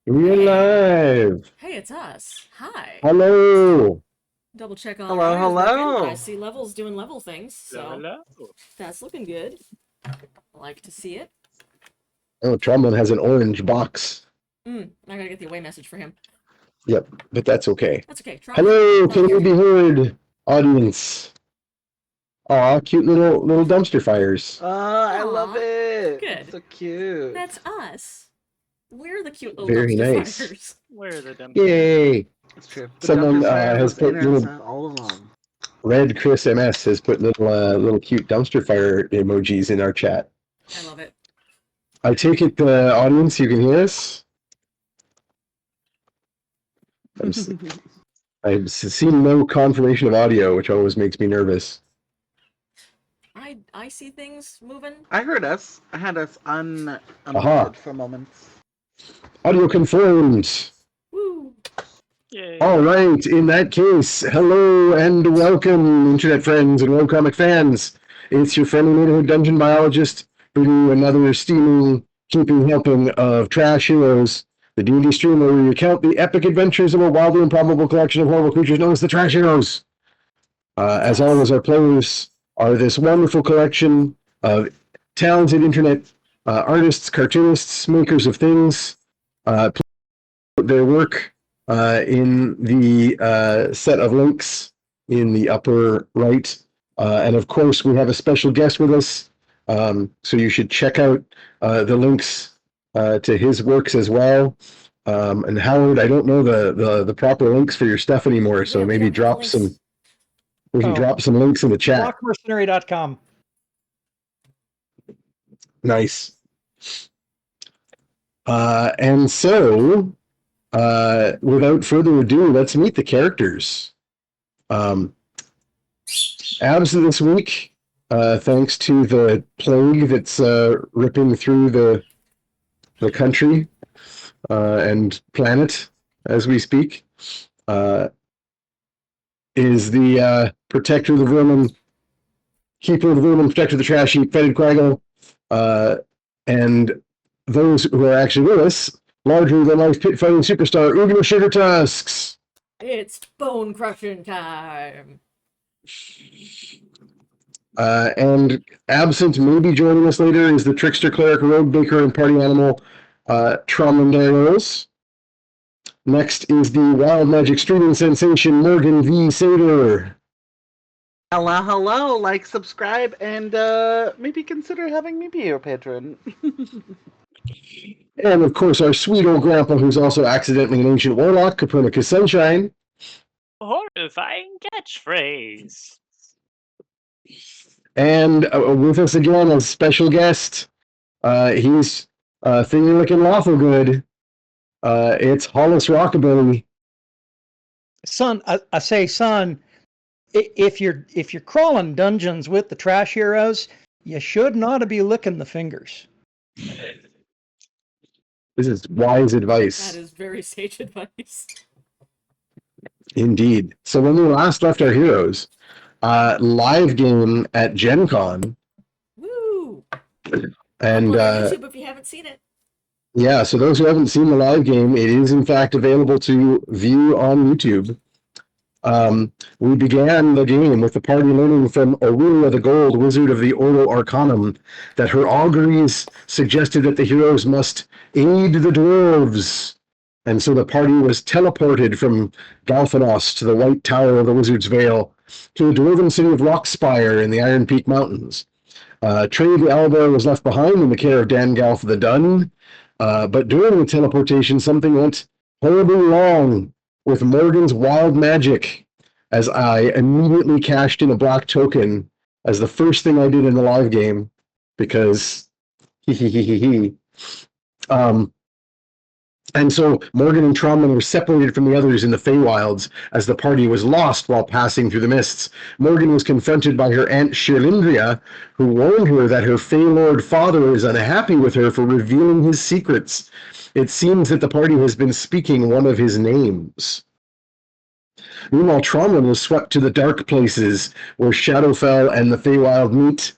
We're Hey. live. Hey, it's us. Hi. Hello. Double check all our Hello, audio's working. I hello. see levels doing level things, Hello, so hello. that's looking good. I like to see it. Oh, Trombone has an orange box. I gotta get the away message for him. Yep, but that's okay. That's okay. Trombone, Hello, not can here. you be heard, audience? Aw, cute little dumpster fires. I love Aw, it. good. It's so cute. That's us. We're the cute little Very dumpster nice. fires. Where are the dumb? Yay! It's true. The Someone dumpster fire has was put little innocent all along. Red Chris MS has put little cute dumpster fire emojis in our chat. I love it. I take it, audience, you can hear us. I've seen no confirmation of audio, which always makes me nervous. I see things moving. I heard us. I had us Aha. unmuted for moments. Audio confirmed. Woo! Yay. All right, in that case, hello and welcome, internet friends and webcomic fans. It's your friendly neighborhood dungeon biologist bringing you another steaming, keeping helping of Trash Heroes, the D&D stream where we recount the epic adventures of a wildly improbable collection of horrible creatures known as the Trash Heroes. As always, our players are this wonderful collection of talented internet artists, cartoonists, makers of things, their work in the set of links in the upper right. And of course, we have a special guest with us. So you should check out the links to his works as well. And Howard, I don't know the proper links for your stuff anymore, so Yeah, we maybe don't have drop links. some. We can Oh. drop some links in the chat. Rockmercenary.com. Nice. And so, without further ado, let's meet the characters. Abs this week, thanks to the plague that's ripping through the country and planet as we speak, is the protector of the vermin, keeper of the vermin, protector of the trash heap, fetid Quaggle, and those who are actually with us, larger than life pit fighting superstar Ugno Sugar Tusks. It's bone crushing time. And absent, maybe joining us later, is the trickster, cleric, rogue baker, and party animal, Trombone. Next is the wild magic streaming sensation, Morgan V. Sater. Hello, hello. Like, subscribe, and maybe consider having me be your patron. And of course, our sweet old grandpa, who's also accidentally an ancient warlock, Copernicus Sunshine. Horrifying catchphrase. And with us again as special guest, he's finger licking lawful good. It's Hollis Rockabilly. Son, I say, son, if you're crawling dungeons with the trash heroes, you should not be licking the fingers. This is wise advice. That is very sage advice. Indeed. So when we last left our heroes, live game at Gen Con, Woo! and Upload on YouTube if you haven't seen it. yeah, so those who haven't seen the live game, it is in fact available to view on YouTube. We began the game with the party learning from Aurelia the Gold, wizard of the Ordo Arcanum, that her auguries suggested that the heroes must aid the dwarves. And so the party was teleported from Galphanos to the White Tower of the Wizard's Vale to the dwarven city of Rockspire in the Iron Peak Mountains. Trey the Owlbear was left behind in the care of Dangalf the Dun, but during the teleportation, something went horribly wrong with Morgan's wild magic, as I immediately cashed in a black token as the first thing I did in the live game, because and so Morgan and Trombone were separated from the others in the Feywilds as the party was lost while passing through the mists. Morgan was confronted by her aunt Shirlindria, who warned her that her Feylord father is unhappy with her for revealing his secrets. It seems that the party has been speaking one of his names. Meanwhile, Trombone was swept to the dark places where Shadowfell and the Feywild meet,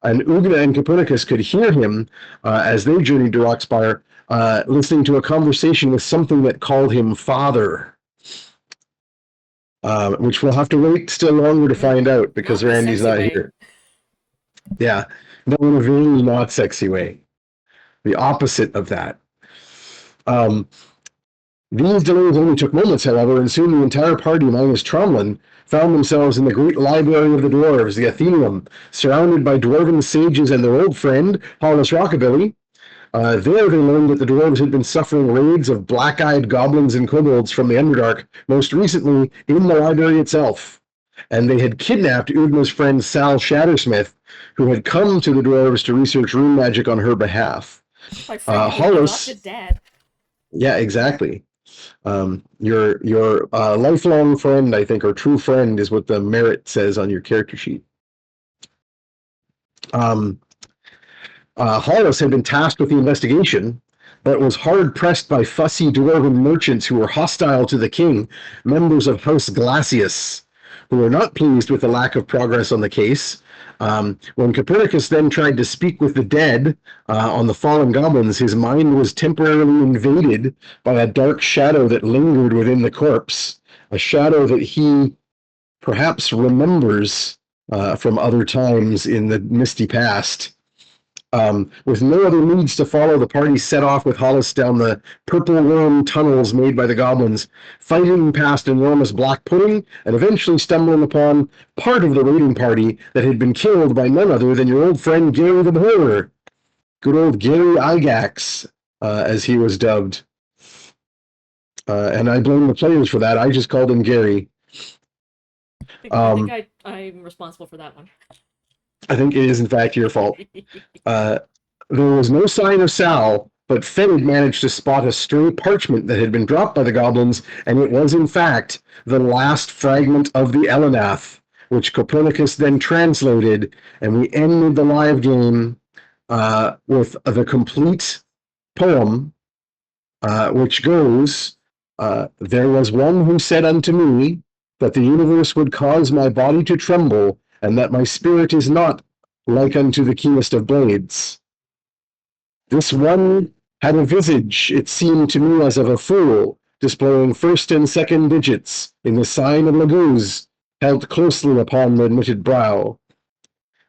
and Ugna and Copernicus could hear him as they journeyed to Rockspire, listening to a conversation with something that called him father. Which we'll have to wait still longer to find out because Not the Randy's sexy not way. here. Yeah, no, in a very not sexy way. The opposite of that. These delays only took moments, however, and soon the entire party, minus Tromlin, found themselves in the great library of the dwarves, the Athenaeum, surrounded by dwarven sages and their old friend, Hollis Rockabilly. There they learned that the dwarves had been suffering raids of black-eyed goblins and kobolds from the Underdark, most recently in the library itself. And they had kidnapped Ugma's friend Sal Shattersmith, who had come to the dwarves to research rune magic on her behalf. My friend, Hollis- adopted dad. Yeah, exactly. Your lifelong friend, I think, or true friend is what the merit says on your character sheet. Hollis had been tasked with the investigation, but was hard-pressed by fussy dwarven merchants who were hostile to the king, members of House Glacius, who were not pleased with the lack of progress on the case. When Copernicus then tried to speak with the dead on the fallen goblins, his mind was temporarily invaded by a dark shadow that lingered within the corpse, a shadow that he perhaps remembers from other times in the misty past. With no other leads to follow, the party set off with Hollis down the purple worm tunnels made by the goblins, fighting past enormous black pudding, and eventually stumbling upon part of the raiding party that had been killed by none other than your old friend Gary the Beholder. Good old Gary Igax, as he was dubbed. And I blame the players for that. I just called him Gary. I think I'm responsible for that one. I think it is, in fact, your fault. There was no sign of Sal, but Fenid managed to spot a stray parchment that had been dropped by the goblins, and it was, in fact, the last fragment of the Elenath, which Copernicus then translated, and we ended the live game with the complete poem, which goes, there was one who said unto me that the universe would cause my body to tremble, and that my spirit is not like unto the keenest of blades. This one had a visage, it seemed to me, as of a fool, displaying first and second digits in the sign of Laguz, held closely upon the knitted brow.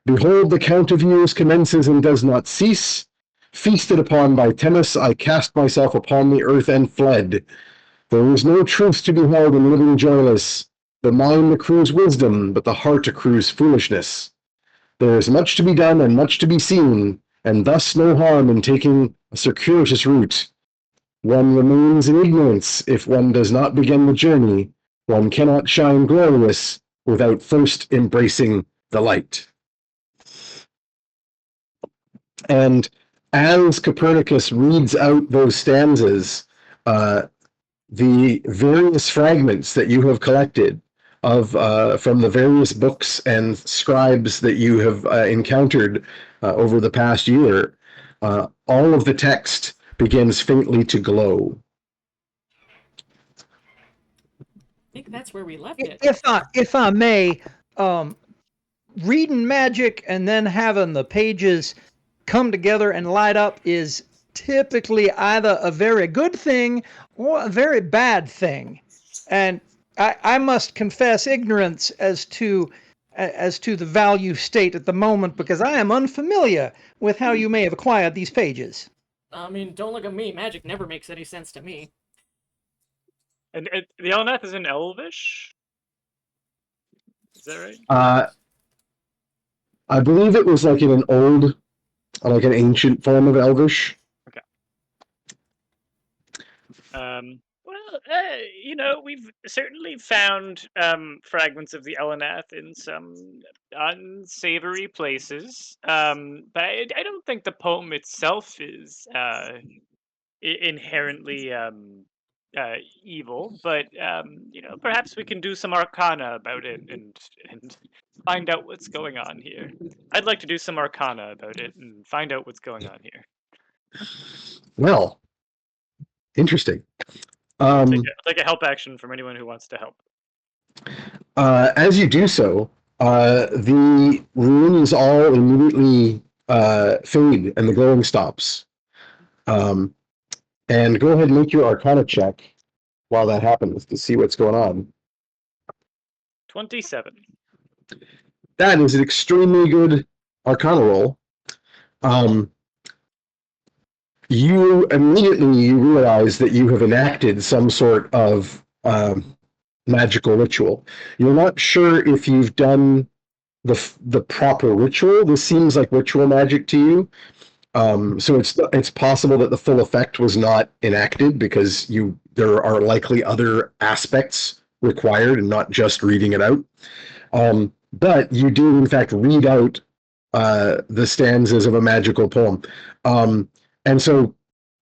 Behold, the count of years commences and does not cease. Feasted upon by Themis, I cast myself upon the earth and fled. There is no truth to be held in living joyless. The mind accrues wisdom, but the heart accrues foolishness. There is much to be done and much to be seen, and thus no harm in taking a circuitous route. One remains in ignorance if one does not begin the journey. One cannot shine glorious without first embracing the light. And as Copernicus reads out those stanzas, the various fragments that you have collected of from the various books and scribes that you have encountered over the past year, all of the text begins faintly to glow. I think that's where we left it. If I may, reading magic and then having the pages come together and light up is typically either a very good thing or a very bad thing. And I must confess ignorance as to the value state at the moment, because I am unfamiliar with how you may have acquired these pages. I mean, don't look at me. Magic never makes any sense to me. And the Elnath is in Elvish? Is that right? I believe it was like in an old, like an ancient form of Elvish. Well, we've certainly found fragments of the Elnath in some unsavory places, but I don't think the poem itself is inherently evil. But perhaps we can do some arcana about it and find out what's going on here. I'd like to do some arcana about it and find out what's going on here. Well, interesting. Like a help action from anyone who wants to help. As you do so, the runes all immediately fade and the glowing stops. And go ahead and make your Arcana check while that happens to see what's going on. 27. That is an extremely good Arcana roll. You immediately realize that you have enacted some sort of magical ritual. You're not sure if you've done the proper ritual. This seems like ritual magic to you. So it's possible that the full effect was not enacted because there are likely other aspects required and not just reading it out. But you do in fact read out the stanzas of a magical poem. And so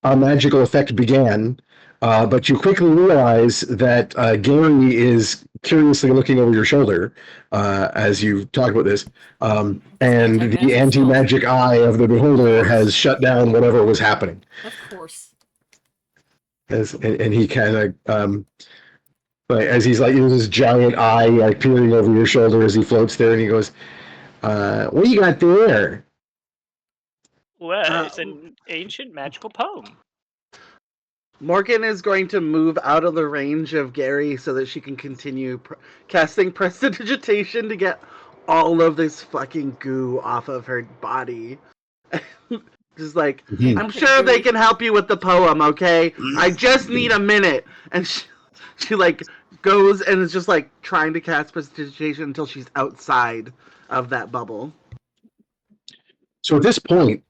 a magical effect began, but you quickly realize that Gary is curiously looking over your shoulder as you talk about this, and the anti-magic eye of the beholder has shut down whatever was happening. Of course. And he kind of, as he's like this giant eye like peering over your shoulder as he floats there, and he goes, "What do you got there?" Well, it's an ancient magical poem. Morgan is going to move out of the range of Gary so that she can continue casting prestidigitation to get all of this fucking goo off of her body. Just like, I'm sure they can help you with the poem, okay? I just need a minute. And she like goes and is just like trying to cast prestidigitation until she's outside of that bubble. So at this point,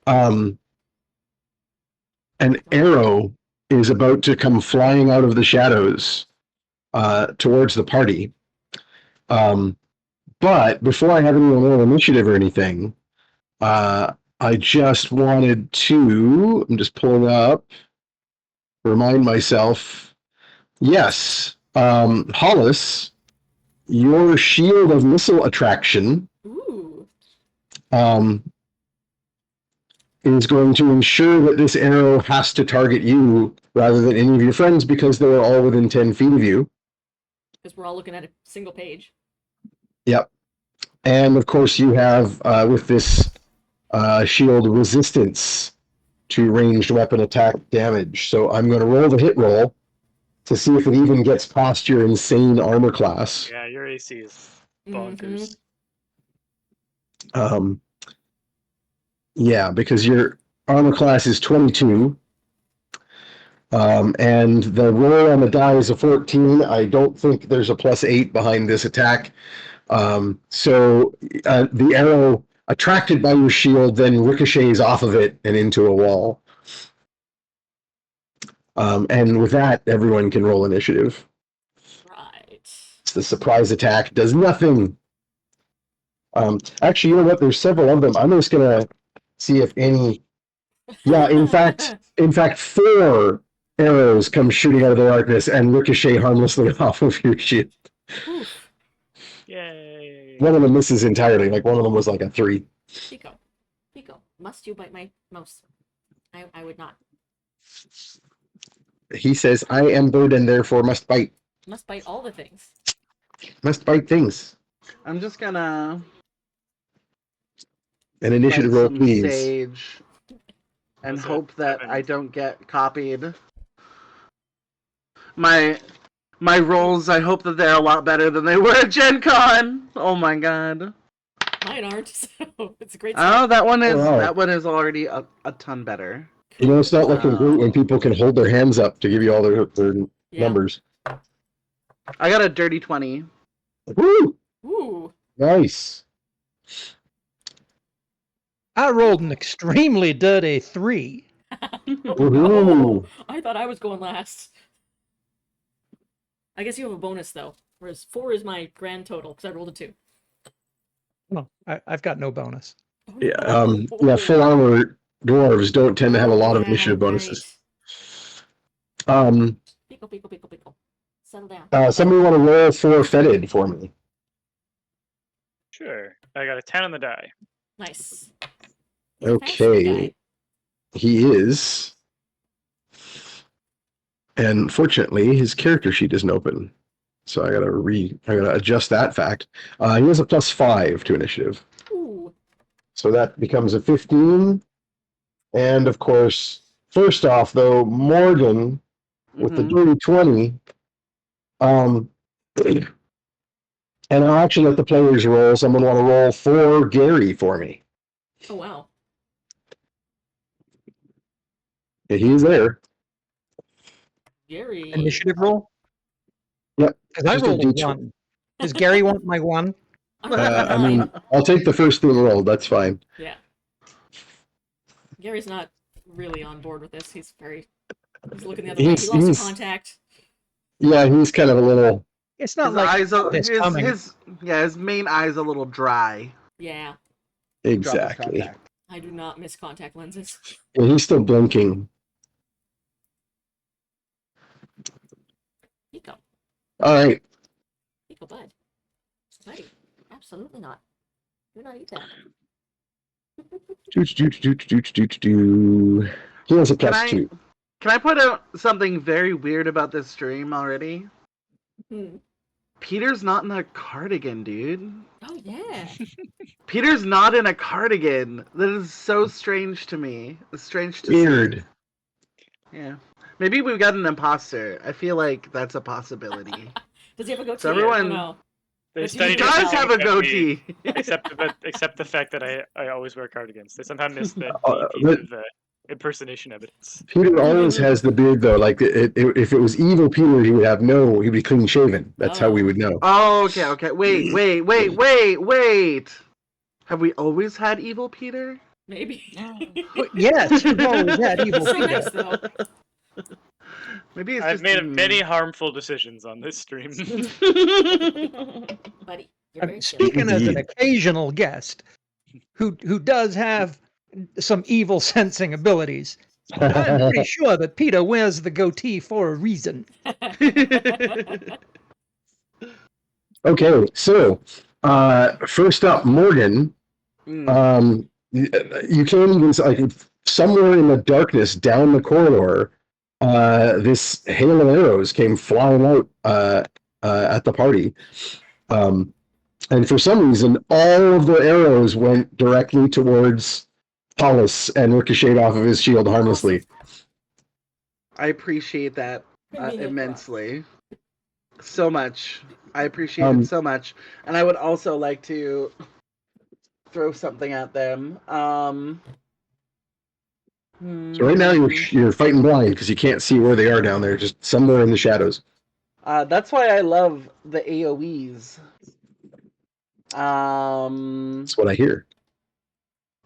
an arrow is about to come flying out of the shadows towards the party. But before I have any more initiative or anything, I just wanted to, I'm just pulling up, remind myself, yes, Hollis, your shield of missile attraction Ooh. is going to ensure that this arrow has to target you rather than any of your friends because they are all within 10 feet of you. Because we're all looking at a single page. Yep. And of course you have, with this shield, resistance to ranged weapon attack damage. So I'm going to roll the hit roll to see if it even gets past your insane armor class. Yeah, your AC is bonkers. Yeah, because your armor class is 22. And the roll on the die is a 14. I don't think there's a +8 behind this attack. So the arrow attracted by your shield then ricochets off of it and into a wall. And with that, everyone can roll initiative. Right. The surprise attack does nothing. Actually, you know what? There's several of them. I'm just gonna see if any. Yeah, in fact, 4 arrows come shooting out of the darkness and ricochet harmlessly off of your shield. Oof. Yay. One of them misses entirely. Like one of them was like a 3. Pico. Must you bite my mouse? I would not. He says, "I am bird and therefore must bite. Must bite all the things. Must bite things." I'm just gonna An initiative write roll, some please. sage and What's it? hope that 7. I don't get copied. My rolls, I hope that they're a lot better than they were at Gen Con. Oh my god. Mine aren't, so it's a great Oh, start. that one is Wow. already a ton better. You know, it's not looking great when people can hold their hands up to give you all their Yeah. numbers. I got a dirty 20. Woo! Ooh. Nice. I rolled an extremely dirty 3. Woohoo! I thought I was going last. I guess you have a bonus though, whereas 4 is my grand total because I rolled a 2. No, I've got no bonus. Yeah, full armor dwarves don't tend to have a lot of Yeah, initiative bonuses. Right. Pickle. Settle down. Somebody want to roll 4 fetid for me? Sure. I got a 10 on the die. Nice. Okay. He is. And fortunately, his character sheet isn't open. So I gotta adjust that fact. He has a +5 to initiative. Ooh. So that becomes a 15. And of course, first off, though, Morgan with the Mhm. dirty 20, and I'll actually let the players roll. Someone want to roll for Gary for me. Oh wow. Yeah, he's there. Gary. Initiative roll? Yep. Because I Just a rolled a D20. 1. Does Gary want my 1? I'm not I mean, nine. I'll take the first thing rolled. That's fine. Yeah. Gary's not really on board with this. He's looking the other way. He He's- lost he's- contact. Yeah, he's kind of a little. It's not His like eyes, this coming. his main eye's a little dry. Yeah. Drop his Exactly. contact. I do not miss contact lenses. Yeah, he's still blinking. Pico. All right. Pico bud. Buddy. Absolutely not. Do not eat that. He has a Can plus 2. Can I point out something very weird about this stream already? Hmm. Peter's not in a cardigan, dude. Oh yeah. Peter's not in a cardigan. That is so strange to me. It's strange to see. Weird. Yeah. Maybe we've got an imposter. I feel like that's a possibility. Does he have a goatee? So everyone- No. They But he He studied does does have a about me, goatee. except the fact that I always wear cardigans. They somehow miss that Uh, piece but- of impersonation evidence. Peter always has the beard though. Like if it was evil Peter, he'd be clean shaven. That's how we would know. Oh, okay. Wait. Have we always had evil Peter? Maybe. Yes, you've always had evil so Peter. nice though. Maybe it's I've just made many harmful decisions on this stream. Buddy. You're very silly. Speaking as an Indeed. occasional guest who does have some evil sensing abilities, I'm pretty sure that Peter wears the goatee for a reason. Okay, so first up, Morgan. Mm. You can't even like somewhere in the darkness down the corridor. This hail of arrows came flying out at the party. And for some reason, all of the arrows went directly towards Paulus and ricocheted off of his shield harmlessly. I appreciate that Convenient for us. immensely. So much. I appreciate Um, it so much. And I would also like to throw something at them. So right now you're fighting blind because you can't see where they are down there, just somewhere in the shadows. That's why I love the AoEs. That's what I hear.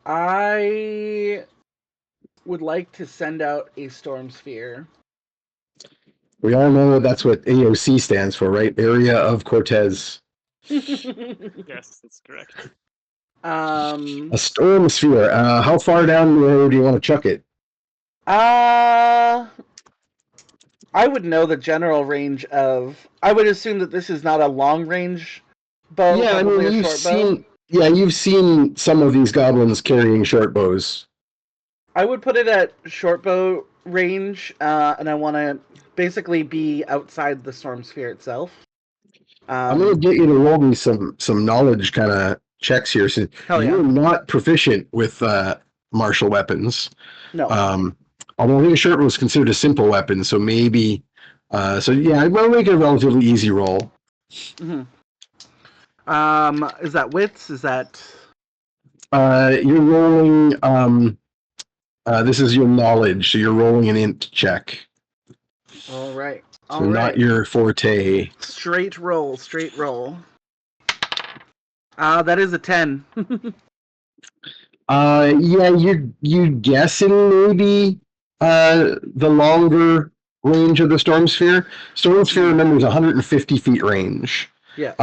I would like to send out a storm sphere. We all know that's what AOC stands for, right? Area of Cortez. Yes, that's correct. A storm sphere. How far down the road do you want to chuck it? I would know the general range of. I would assume that this is not a long range bow. Yeah, I probably mean, a you've short bow. seen. Yeah, you've seen some of these goblins carrying short bows. I would put it at short bow range, and I want to basically be outside the storm sphere itself. I'm gonna get you to roll me some knowledge kind of checks here. So Hell yeah. you're not proficient with martial weapons. No. Although I think a short bow is considered a simple weapon, so maybe. So yeah, I'll make it a relatively easy roll. Mhm. Is that wits? Is that? You're rolling. This is your knowledge, so you're rolling an int check. All right. So All not right. your forte. Straight roll. That is a 10. Yeah, you're guessing maybe the longer range of the storm sphere. Storm sphere, remember, is 150 feet range. Yeah.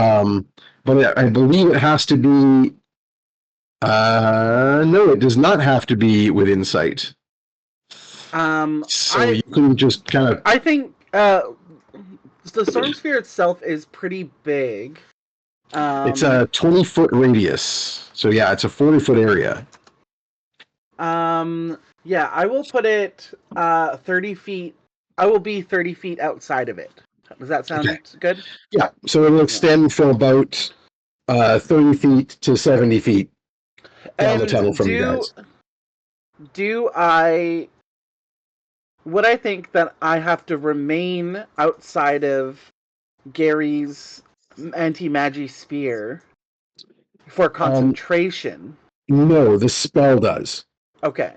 But I believe it has to be. No, it does not have to be within sight. So you can just kind of. I think the storm sphere itself is pretty big. It's a 20-foot radius. So yeah, it's a 40-foot area. Yeah, I will put it 30 feet. I will be 30 feet outside of it. Does that sound Okay. good? Yeah, so it'll extend from about 30 feet to 70 feet down the tunnel from you guys. Do I would I think that I have to remain outside of Gary's anti-magi spear for concentration? No, the spell does. Okay.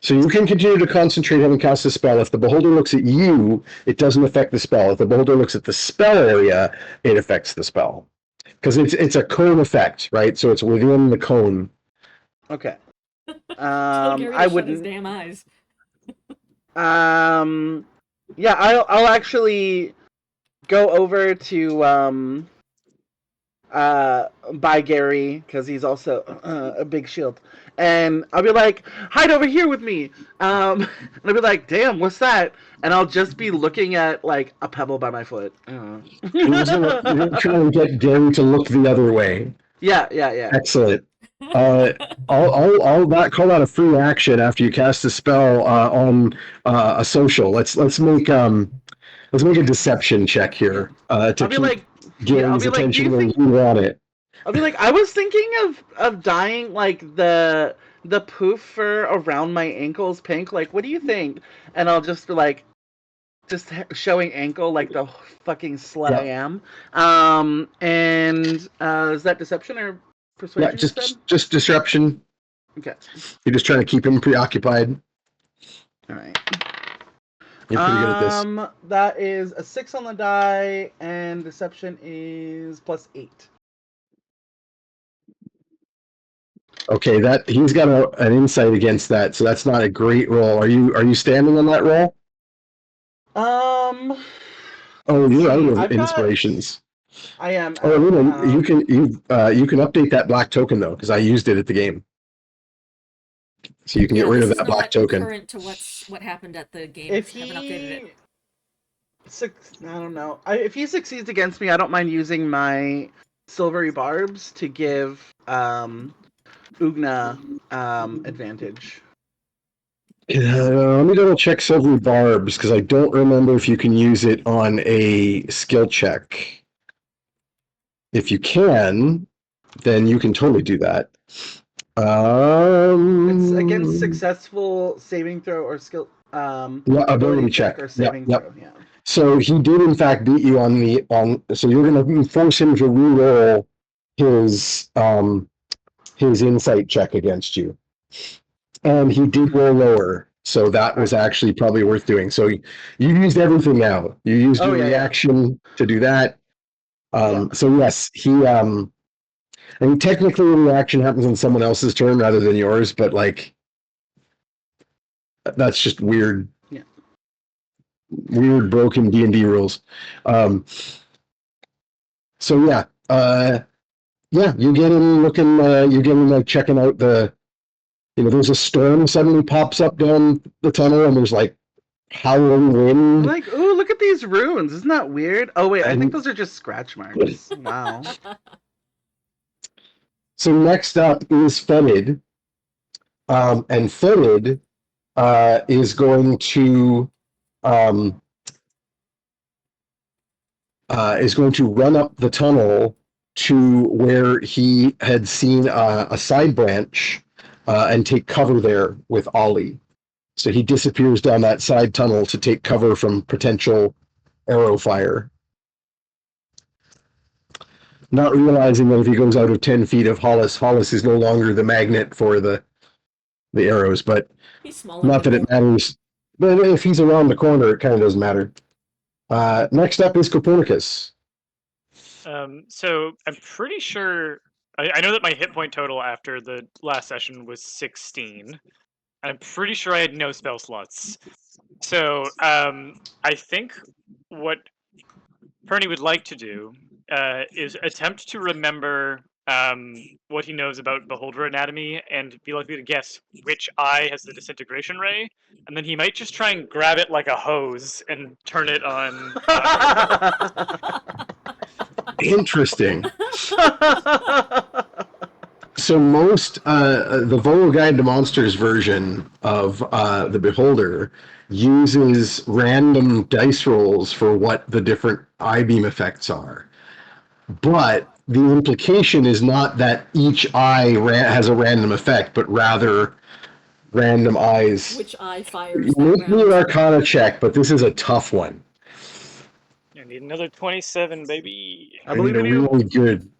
So you can continue to concentrate having cast a spell. If the beholder looks at you, it doesn't affect the spell. If the beholder looks at the spell area, it affects the spell. Because it's a cone effect, right? So it's within the cone. Okay. Tell Gary to I shut his wouldn't. damn eyes. Yeah, I'll actually go over to by Gary because he's also a big shield, and I'll be like, hide over here with me. And I'll be like, damn, what's that? And I'll just be looking at like a pebble by my foot. You're trying to get Gary to look the other way. Yeah. Excellent. I'll call that a free action after you cast a spell on a social. Let's make a deception check here to I'll be keep like, Gary's do attention you where think? you want it. I'll be like, I was thinking of dyeing like the poof fur around my ankles pink. Like, what do you think? And I'll just be like, showing ankle like the fucking slut I am. And is that deception or persuasion? Yeah, just disruption. Okay. You're just trying to keep him preoccupied. All right. You're pretty good at this. That is a 6 on the die, and deception is +8. Okay, that he's got an insight against that, so that's not a great roll. Are you standing on that roll? Oh, you're out of inspirations. I am. Oh, you can update that black token though, because I used it at the game. So you can get rid of that black token. Current to what happened at the game. If haven't updated it. I don't know. If he succeeds against me, I don't mind using my silvery barbs to give Ugna advantage. Let me double check silvery barbs because I don't remember if you can use it on a skill check. If you can, then you can totally do that. It's against successful saving throw or skill ability check or saving throw. Yeah. So he did in fact beat you so you're gonna force him to reroll his insight check against you. And he did roll lower, so that was actually probably worth doing. So you used everything now. You used your reaction to do that. So yes, I mean, technically the reaction happens on someone else's turn rather than yours, but like, that's just weird. Yeah. Weird broken D&D rules. So yeah, you get him looking, you get him like checking out there's a storm suddenly pops up down the tunnel and there's like howling wind. Like, ooh, look at these runes. Isn't that weird? Oh wait, I think those are just scratch marks. Wow. So next up is Fetid. And Fetid is going to run up the tunnel to where he had seen a side branch and take cover there with Ollie. So he disappears down that side tunnel to take cover from potential arrow fire. Not realizing that if he goes out of 10 feet of Hollis is no longer the magnet for the arrows, but not that it matters. But if he's around the corner, it kind of doesn't matter. Next up is Copernicus. So I'm pretty sure I know that my hit point total after the last session was 16. I'm pretty sure I had no spell slots. So I think what Perny would like to do is attempt to remember what he knows about Beholder Anatomy and be likely to guess which eye has the disintegration ray, and then he might just try and grab it like a hose and turn it on. Interesting. So most the Volo Guide to Monsters version of the Beholder uses random dice rolls for what the different eye beam effects are, but the implication is not that each eye has a random effect, but rather random eyes. Which eye You fires that make me an round? Arcana check, but this is a tough one. I need another 27, baby. I I believe need a in you. really good.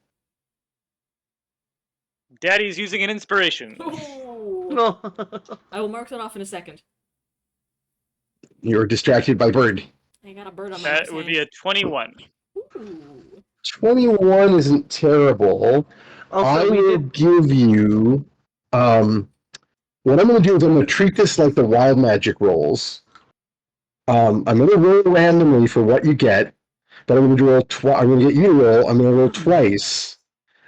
Daddy's using an inspiration. Ooh. No. I will mark that off in a second. You're distracted by bird. I got a bird on my That would be a 21. Ooh. 21 isn't terrible. I Also, we will did. give you. What I'm going to do is I'm going to treat this like the wild magic rolls. I'm going to roll randomly for what you get, but I'm going to roll I'm going to get you to roll. I'm going to roll twice,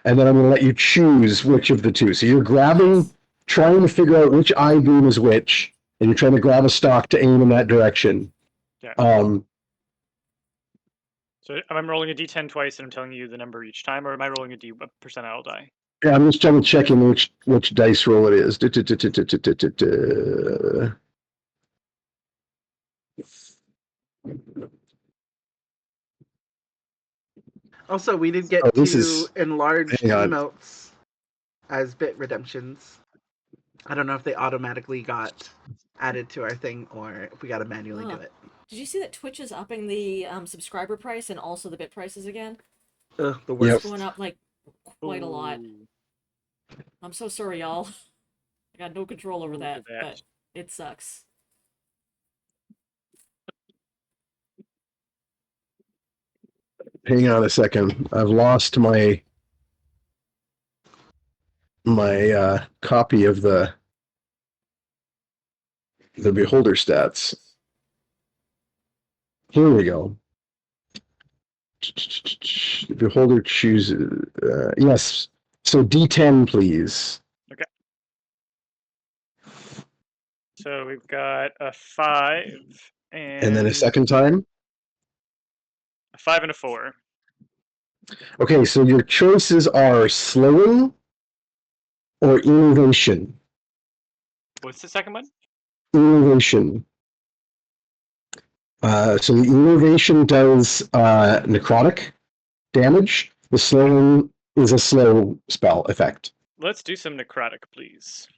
and then I'm going to let you choose which of the two. So you're grabbing, trying to figure out which eye beam is which, and you're trying to grab a stock to aim in that direction. Yeah. Um, So am I rolling a d10 twice and I'm telling you the number each time, or am I rolling a percentile die? yeah, I'm just double checking which dice roll it is. Also, we did get Oh, this to is- enlarge hang on. emotes as bit redemptions. I don't know if they automatically got added to our thing or if we got to manually do Huh. it. Did you see that Twitch is upping the subscriber price and also the bit prices again? Ugh, the Yep. worst. It's going up like quite a lot. Ooh. I'm so sorry, y'all. I got no control over Look that, at that. but it sucks. Hang on a second. I've lost my copy of the beholder stats. Here we go. The beholder chooses. Yes. So D10, please. So we've got a 5 And then a second time. a 5 and a 4. Okay, so your choices are slowing or innovation. What's the second one? Innovation. So the innovation does necrotic damage. The slowing is a slow spell effect. Let's do some necrotic, please.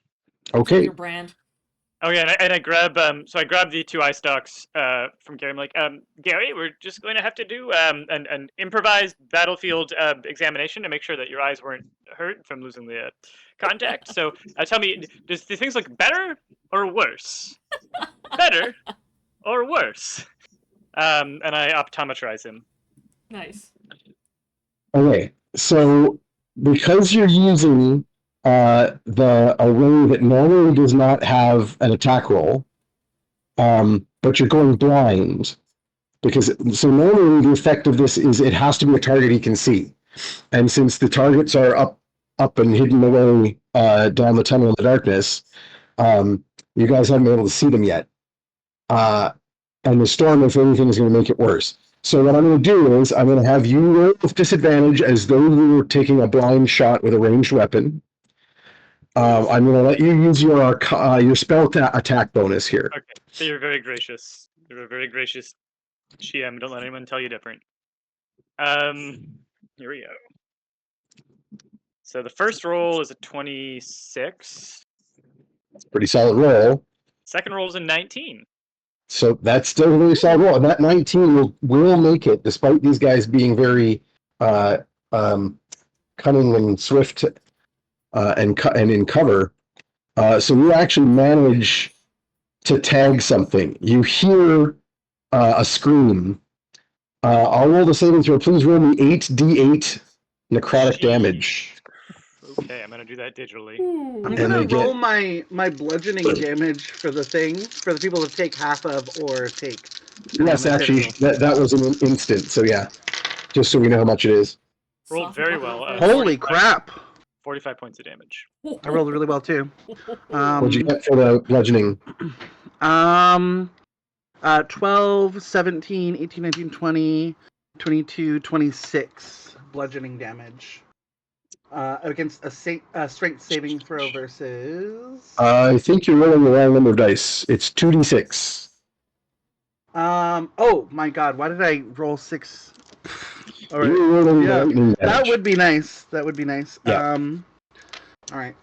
Okay. Your brand. Oh yeah, and I grab so I grab the 2 eye stalks from Gary. I'm like, Gary, we're just going to have to do an improvised battlefield examination to make sure that your eyes weren't hurt from losing the contact. So tell me, do things look better or worse? Better or worse? And I optometrize him. Nice. Okay. So because you're using the array that normally does not have an attack roll, but you're going blind, so normally the effect of this is it has to be a target he can see, and since the targets are up and hidden away down the tunnel in the darkness, you guys haven't been able to see them yet, and the storm, if anything, is going to make it worse. So what I'm going to do is I'm going to have you roll with disadvantage as though you were taking a blind shot with a ranged weapon. I'm going to let you use your spell attack bonus here. Okay, so you're very gracious. You're a very gracious GM. Don't let anyone tell you different. Here we go. So the first roll is a 26. Pretty solid roll. Second roll is a 19. So that's still a really solid roll. And that 19 will make it, despite these guys being very cunning and swift and in cover. So you actually manage to tag something. You hear a scream. I'll roll the saving throw. Please roll me 8d8 necrotic damage. Okay, I'm gonna do that digitally. Ooh. I'm And gonna they get- roll my bludgeoning damage for the thing for the people to take half of or take. Yes, actually, that was an instant. So yeah, just so we know how much it is. Rolled Soft very bucket well. of Holy 45 crap! 45 points of damage. I rolled really well too. What'd you get for the bludgeoning? 12, 17, 18, 19, 20, 22, 26 bludgeoning damage. Against a strength saving throw versus. I think you're rolling the wrong number of dice. It's 2d6. Oh my god! Why did I roll 6? All right. You're rolling Yeah, lightning that damage. would be nice. That would be nice. Yeah. All right.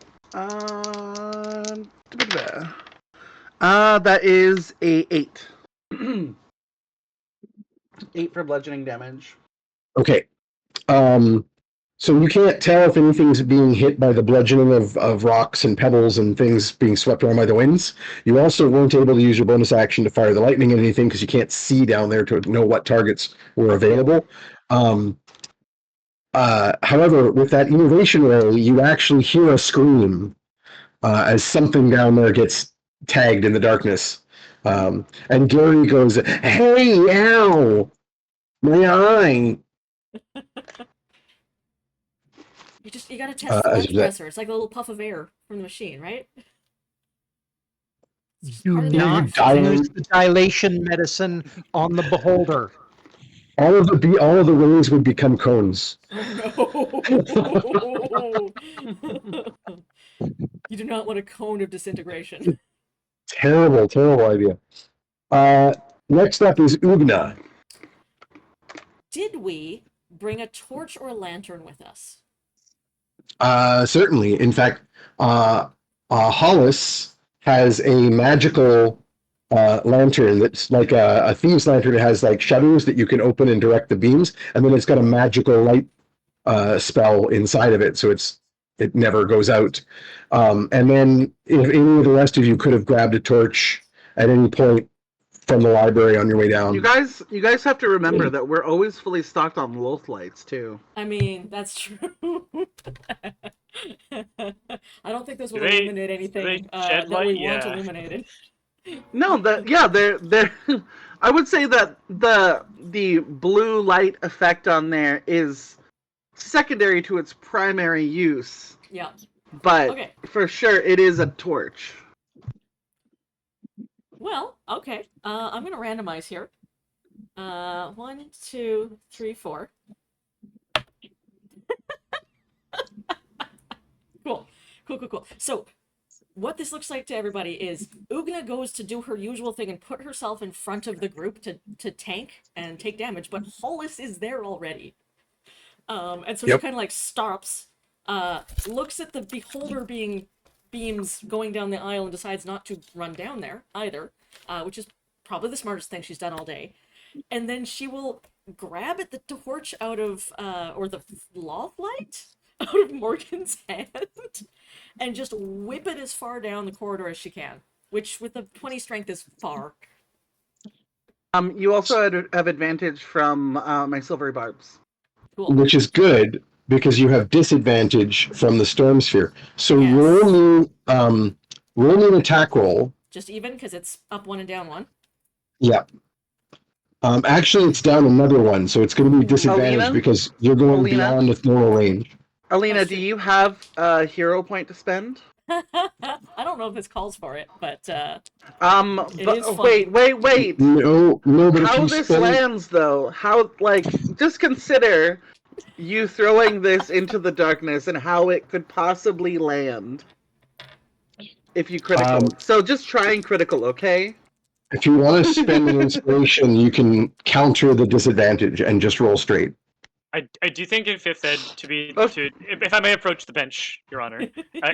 That is a 8. 8 for bludgeoning damage. Okay. So you can't tell if anything's being hit by the bludgeoning of rocks and pebbles and things being swept around by the winds. You also weren't able to use your bonus action to fire the lightning at anything because you can't see down there to know what targets were available. However, with that innovation roll, you actually hear a scream as something down there gets tagged in the darkness. And Gary goes, "Hey, ow! My eye!" You gotta test the as lens you that- presser. It's like a little puff of air from the machine, right? It's just Do part of the not dial- use the dilation medicine on the beholder. all of the rings would become cones. Oh no! You do not want a cone of disintegration. Terrible, terrible idea. Next up is Ugna. Did we bring a torch or a lantern with us? Certainly. In fact, Hollis has a magical lantern that's like a thieves lantern. It has like shutters that you can open and direct the beams, and then it's got a magical light spell inside of it, so it never goes out. And then if any of the rest of you could have grabbed a torch at any point from the library on your way down. You guys have to remember that we're always fully stocked on Loth lights too. I mean, that's true. I don't think those will Do they- illuminate anything shed that light? we want Yeah. illuminated. No, they're. I would say that the blue light effect on there is secondary to its primary use, Yeah. but Okay. for sure it is a torch. Well, okay. I'm gonna randomize here. 1, 2, 3, 4. Cool. So, what this looks like to everybody is Ugna goes to do her usual thing and put herself in front of the group to tank and take damage, but Hollis is there already. And so Yep. she kind of like stops, looks at the beholder beams going down the aisle and decides not to run down there either, which is probably the smartest thing she's done all day. And then she will grab at the torch out of, or the loth light out of Morgan's hand and just whip it as far down the corridor as she can, which with a 20 strength is far. You also have advantage from my silvery barbs. Cool. Which is good because you have disadvantage from the storm sphere. So Yes. roll me an attack roll. Just even because it's up 1 and down 1. Yeah. Actually, it's down another one, so it's going to be disadvantage Alina? because you're going Alina? beyond the normal range. Alina, That's do true. you have a hero point to spend? I don't know if this calls for it, but But is fun. wait. No, but if How you this spend, lands though? How just consider you throwing this into the darkness and how it could possibly land if you critical. So just trying critical, okay? if you want to spend an inspiration, you can counter the disadvantage and just roll straight. I do think in 5th ed Oh. if I may approach the bench, Your Honor. In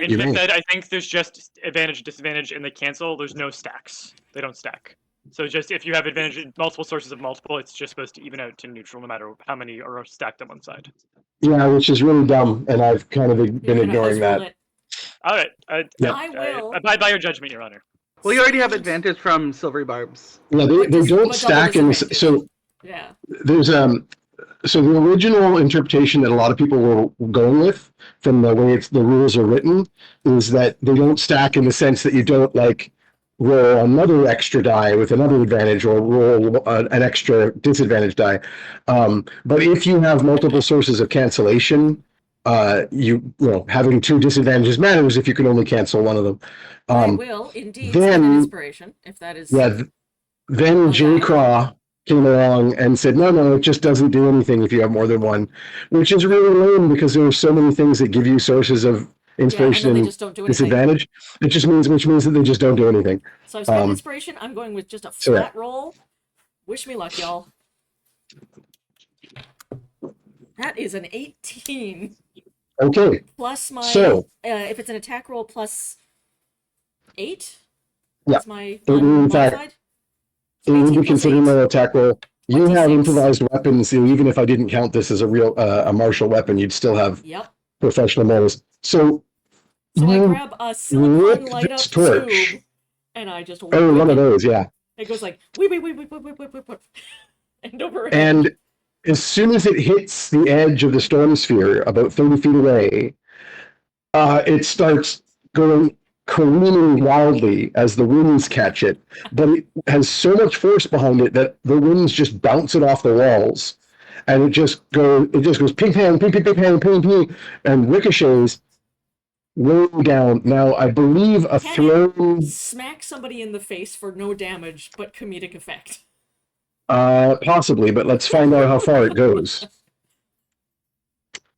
You 5th may. ed, I think there's just advantage, disadvantage, and the cancel. There's no stacks. They don't stack. So just if you have advantage in multiple sources of multiple, it's just supposed to even out to neutral no matter how many are stacked on one side. Yeah, which is really dumb, and I've kind of you been kinda ignoring house rule that. it. All right. Yeah. I will. Abide by your judgment, Your Honor. Well, you already have spend- advantage from silvery barbs. Yeah, But they just- don't but double stack, and disadvantage. so Yeah. there's so the original interpretation that a lot of people were going with from the way the rules are written is that they don't stack in the sense that you don't like roll another extra die with another advantage or roll an extra disadvantage die. But if you have multiple sources of cancellation, you know having 2 disadvantages matters if you can only cancel one of them. I will indeed spend then- an inspiration if that is. Yeah. Then J. allowed. Craw came along and said, no, it just doesn't do anything if you have more than one, which is really lame because there are so many things that give you sources of inspiration and then they and just don't do anything. disadvantage. Which means that they just don't do anything. So I spent Um, inspiration. I'm going with just a so yeah. flat roll. Wish me luck, y'all. That is an 18. Okay, plus my so if it's an attack roll plus 8. Yeah. That's my It would, in fact, unmodified. it So would 18 be plus considered 8. my attack roll. You have 26. improvised weapons, so even if I didn't count this as a real a martial weapon, you'd still have Yep. professional bonus. So So I you grab a silicone whip light up this torch. tube and I just Oh, whip one of it. those, yeah. It goes like whip, whip, whip, whip, whip, whip, whip, whip, and over. And as soon as it hits the edge of the storm sphere, about 30 feet away, it starts going careening wildly as the winds catch it. But it has so much force behind it that the winds just bounce it off the walls, and it just goes ping pang, ping ping ping ping ping ping, and ricochets way down. Now I believe a throw. Smack somebody in the face for no damage but comedic effect. Possibly, but let's find out how far it goes.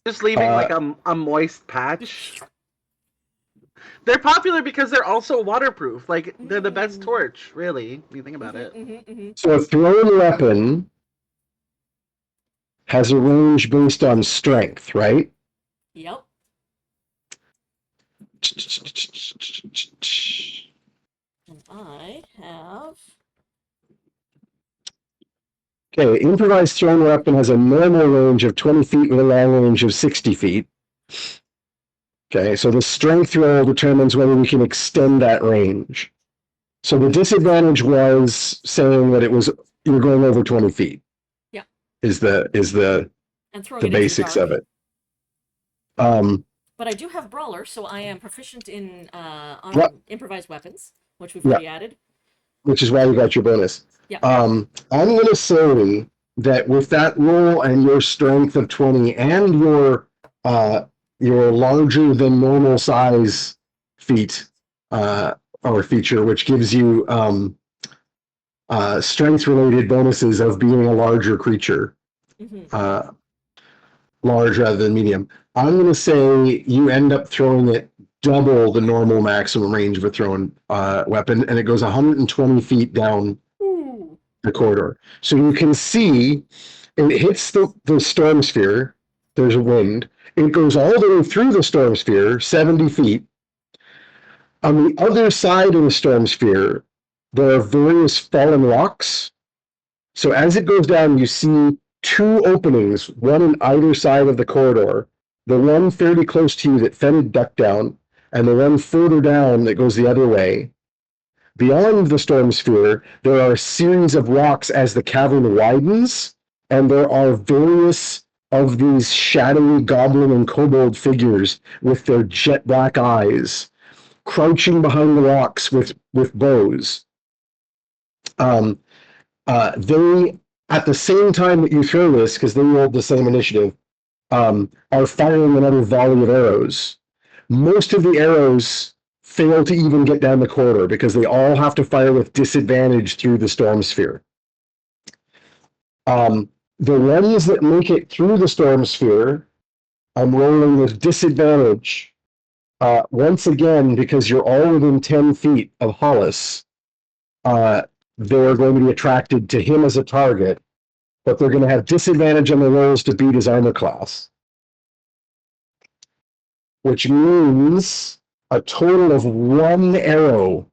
Just leaving like a moist patch. They're popular because they're also waterproof. Like, they're the best torch, really, when you think about it. So a thrown weapon has a range based on strength, right? Yep. And I have. Okay, improvised thrown weapon has a normal range of 20 feet with a long range of 60 feet. Okay, so the strength roll determines whether we can extend that range. So the disadvantage was saying that you're going over 20 feet. Yeah. Is the And throwing the it into basics dark. of it. But I do have Brawler, so I am proficient in improvised weapons, which we've Yeah. already added. Which is why you got your bonus. Yeah. I'm going to say that with that roll and your strength of 20 and your larger than normal size feat or feature, which gives you strength related bonuses of being a larger creature, large rather than medium. I'm going to say you end up throwing it double the normal maximum range of a thrown weapon, and it goes 120 feet down the corridor. So you can see it hits the storm sphere. There's a wind. It goes all the way through the storm sphere, 70 feet. On the other side of the storm sphere, there are various fallen rocks. So as it goes down, you see two openings, one on either side of the corridor. The one fairly close to you that fended duck down, and the one further down that goes the other way. Beyond the storm sphere, there are a series of rocks as the cavern widens, and there are various of these shadowy goblin and kobold figures with their jet black eyes, crouching behind the rocks with bows. They, at the same time that you throw this, because they rolled the same initiative, are firing another volley of arrows. Most of the arrows fail to even get down the corridor because they all have to fire with disadvantage through the storm sphere. The ones that make it through the storm sphere, I'm rolling with disadvantage. Once again, because you're all within 10 feet of Hollis, they're going to be attracted to him as a target, but they're going to have disadvantage on the rolls to beat his armor class. Which means a total of one arrow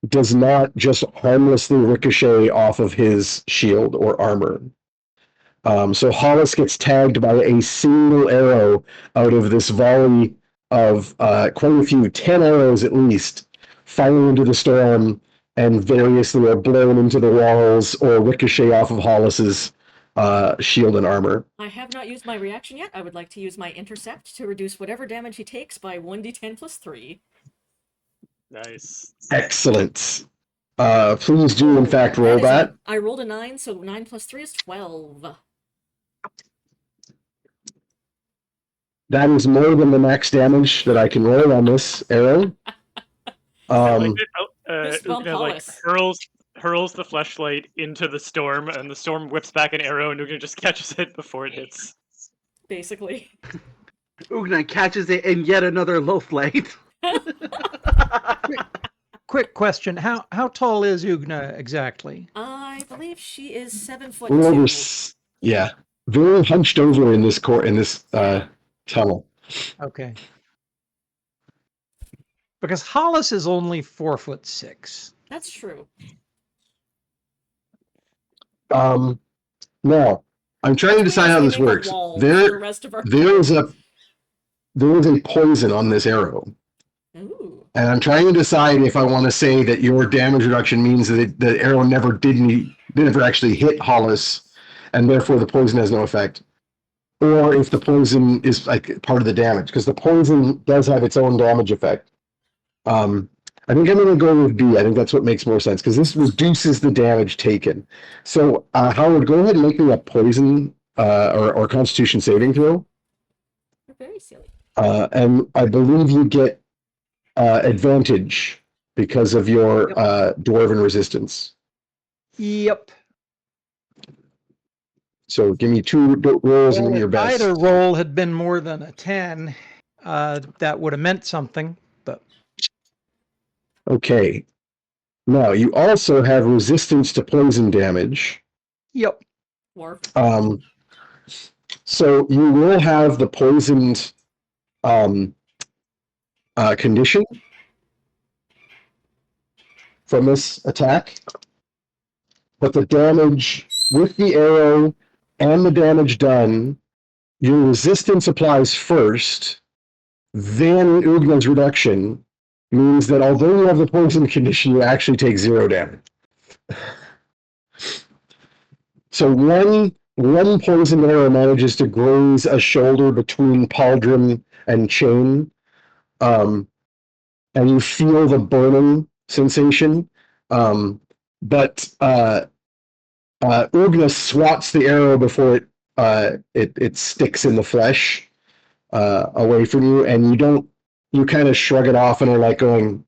does not just harmlessly ricochet off of his shield or armor. So Hollis gets tagged by a single arrow out of this volley of quite a few, 10 arrows at least, firing into the storm and variously are blown into the walls or ricochet off of Hollis's shield and armor. I have not used my reaction yet. I would like to use my intercept to reduce whatever damage he takes by 1d10 plus 3. Nice. Excellent. Please do, in fact, roll that. I rolled a 9, so 9 plus 3 is 12. That is more than the max damage that I can roll on this arrow. Fist bump Hollis. Hurls the fleshlight into the storm, and the storm whips back an arrow, and Ugna just catches it before it hits. Basically. Ugna catches it in yet another loaf light. Quick question: How tall is Ugna exactly? I believe she is 7'2". Yeah, very hunched over in this tunnel. Okay. Because Hollis is only 4'6". That's true. Now, I'm trying to Between decide us, how we this make a works. wall for the rest of our There is a poison on this arrow. Ooh. And I'm trying to decide if I want to say that your damage reduction means that the arrow never actually hit Hollis, and therefore the poison has no effect, or if the poison is like part of the damage, because the poison does have its own damage effect. I think I'm going to go with B. I think that's what makes more sense, because this reduces the damage taken. So, Howard, go ahead and make me a poison or Constitution saving throw, You're very silly. and I believe you get advantage because of your dwarven resistance. Yep. So give me 2 rolls and Well, give me your if best. either roll had been more than a 10, that would have meant something. But Okay. Now you also have resistance to poison damage. yep. Dwarf. So you will have the poisoned condition from this attack, but the damage with the arrow and the damage done, your resistance applies first, then Ugna's reduction means that although you have the poison condition, you actually take 0 damage. So one poison arrow manages to graze a shoulder between Pauldron and Chain, and you feel the burning sensation. But Ugna swats the arrow before it sticks in the flesh away from you, and you kind of shrug it off and are like going,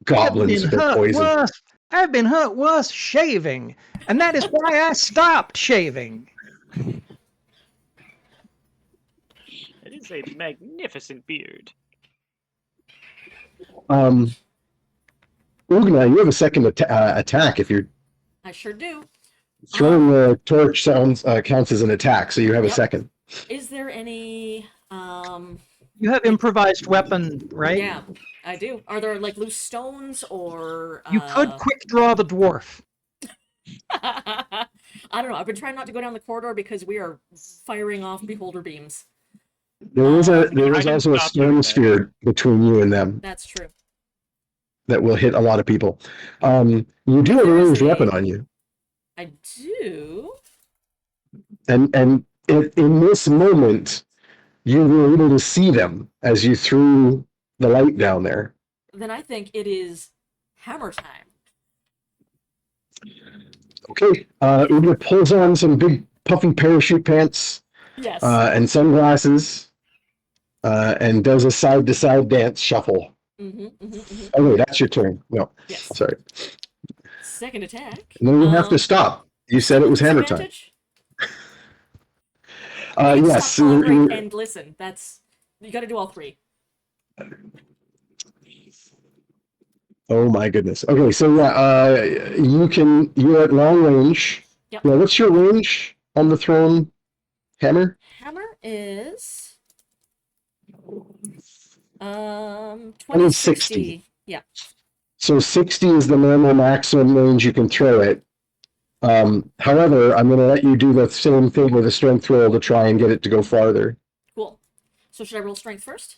goblins with their poison. I've been hurt worse shaving, and that is why I stopped shaving. It is a magnificent beard. Ugna, you have a second attack if you're I sure do. throwing the torch counts as an attack, so you have a Yep. second. Is there any You have improvised weapon, right? Yeah, I do. Are there like loose stones or You could quick draw the dwarf. I don't know. I've been trying not to go down the corridor because we are firing off beholder beams. There is I also a didn't stop storm doing that. sphere between you and them That's true. that will hit a lot of people. You do have a ranged weapon on you, I do. and in this moment, you were able to see them as you threw the light down there. Then I think it is hammer time. Okay, Ugna pulls on some big puffy parachute pants Yes. and sunglasses, and does a side-to-side dance shuffle. Oh wait, that's your turn. No, Yes. sorry. Second attack. And then you have to stop. You said it was hammer time. Disadvantage? You can Yes. stop, tolerate, and listen. You got to do all 3. Oh my goodness. Okay, so yeah, you're at long range. Yep. Now, what's your range on the thrown hammer? Hammer is 2060. Yeah. So 60 is the normal maximum range you can throw it. However, I'm going to let you do the same thing with a strength roll to try and get it to go farther. Cool. So should I roll strength first?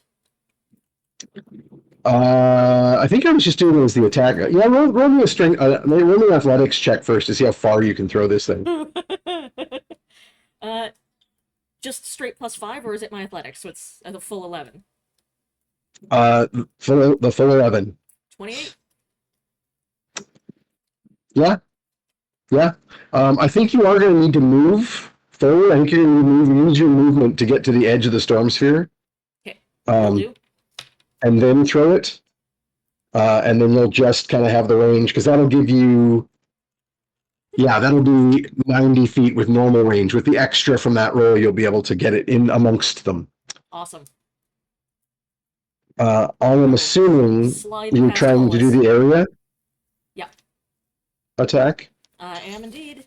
I think I was just doing it as the attack. Yeah, roll me a strength. Roll me an athletics check first to see how far you can throw this thing. Just straight +5, or is it my athletics? So it's at the full 11. The full 11. 28. Yeah. I think you are going to need to move forward. I think you're going to use your movement to get to the edge of the storm sphere. Okay. Will do. And then throw it. And then you'll just kind of have the range, because that'll give you. Yeah, that'll be 90 feet with normal range. With the extra from that roll, you'll be able to get it in amongst them. Awesome. I am assuming Slide you're past trying to do Hollis. the area Yeah, attack. I am indeed.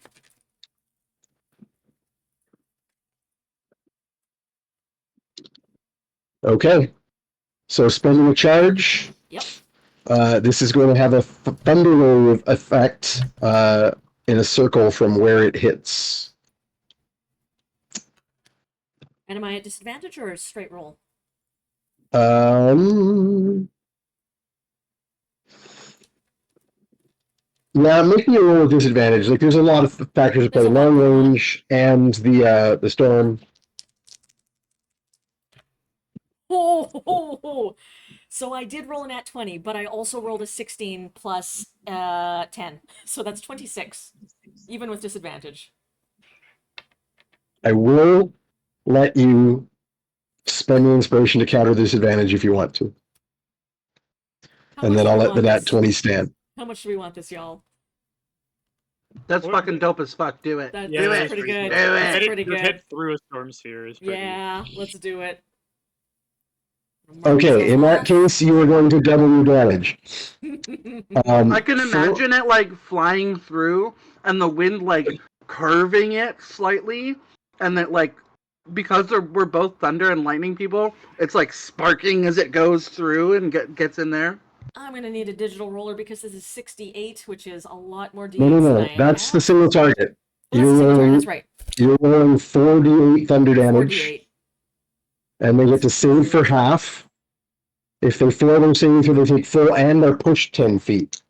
Okay. So spending a charge. Yep. This is going to have a thunder wave effect in a circle from where it hits. And am I at disadvantage or a straight roll? Yeah, making a roll with disadvantage. Like, there's a lot of factors at play: There's a lot long going on. range and the storm. Oh. So I did roll an at 20, but I also rolled a 16 plus 10. So that's 26, even with disadvantage. I will let you spend the inspiration to counter the disadvantage if you want to, How and much then do I'll we let the want nat this? 20 stand. How much do we want this, y'all? That's What- fucking dope as fuck. Do it. That's Yeah, do that it. is pretty pretty good. Do cool. That's it. pretty Your good. hit through a storm sphere is pretty. Yeah, let's do it. Okay, in that case, you are going to double your damage. I can imagine it like flying through and the wind like curving it slightly, and that like because we're both thunder and lightning people, it's like sparking as it goes through and gets in there. I'm gonna need a digital roller because this is 68, which is a lot more No, d8s than I that's the have. single target. Oh, that's the single target, that's right. You're rolling 4d8 thunder damage, 4d8. and they get to save for half. If they fail their saving throw, they take full and are pushed 10 feet.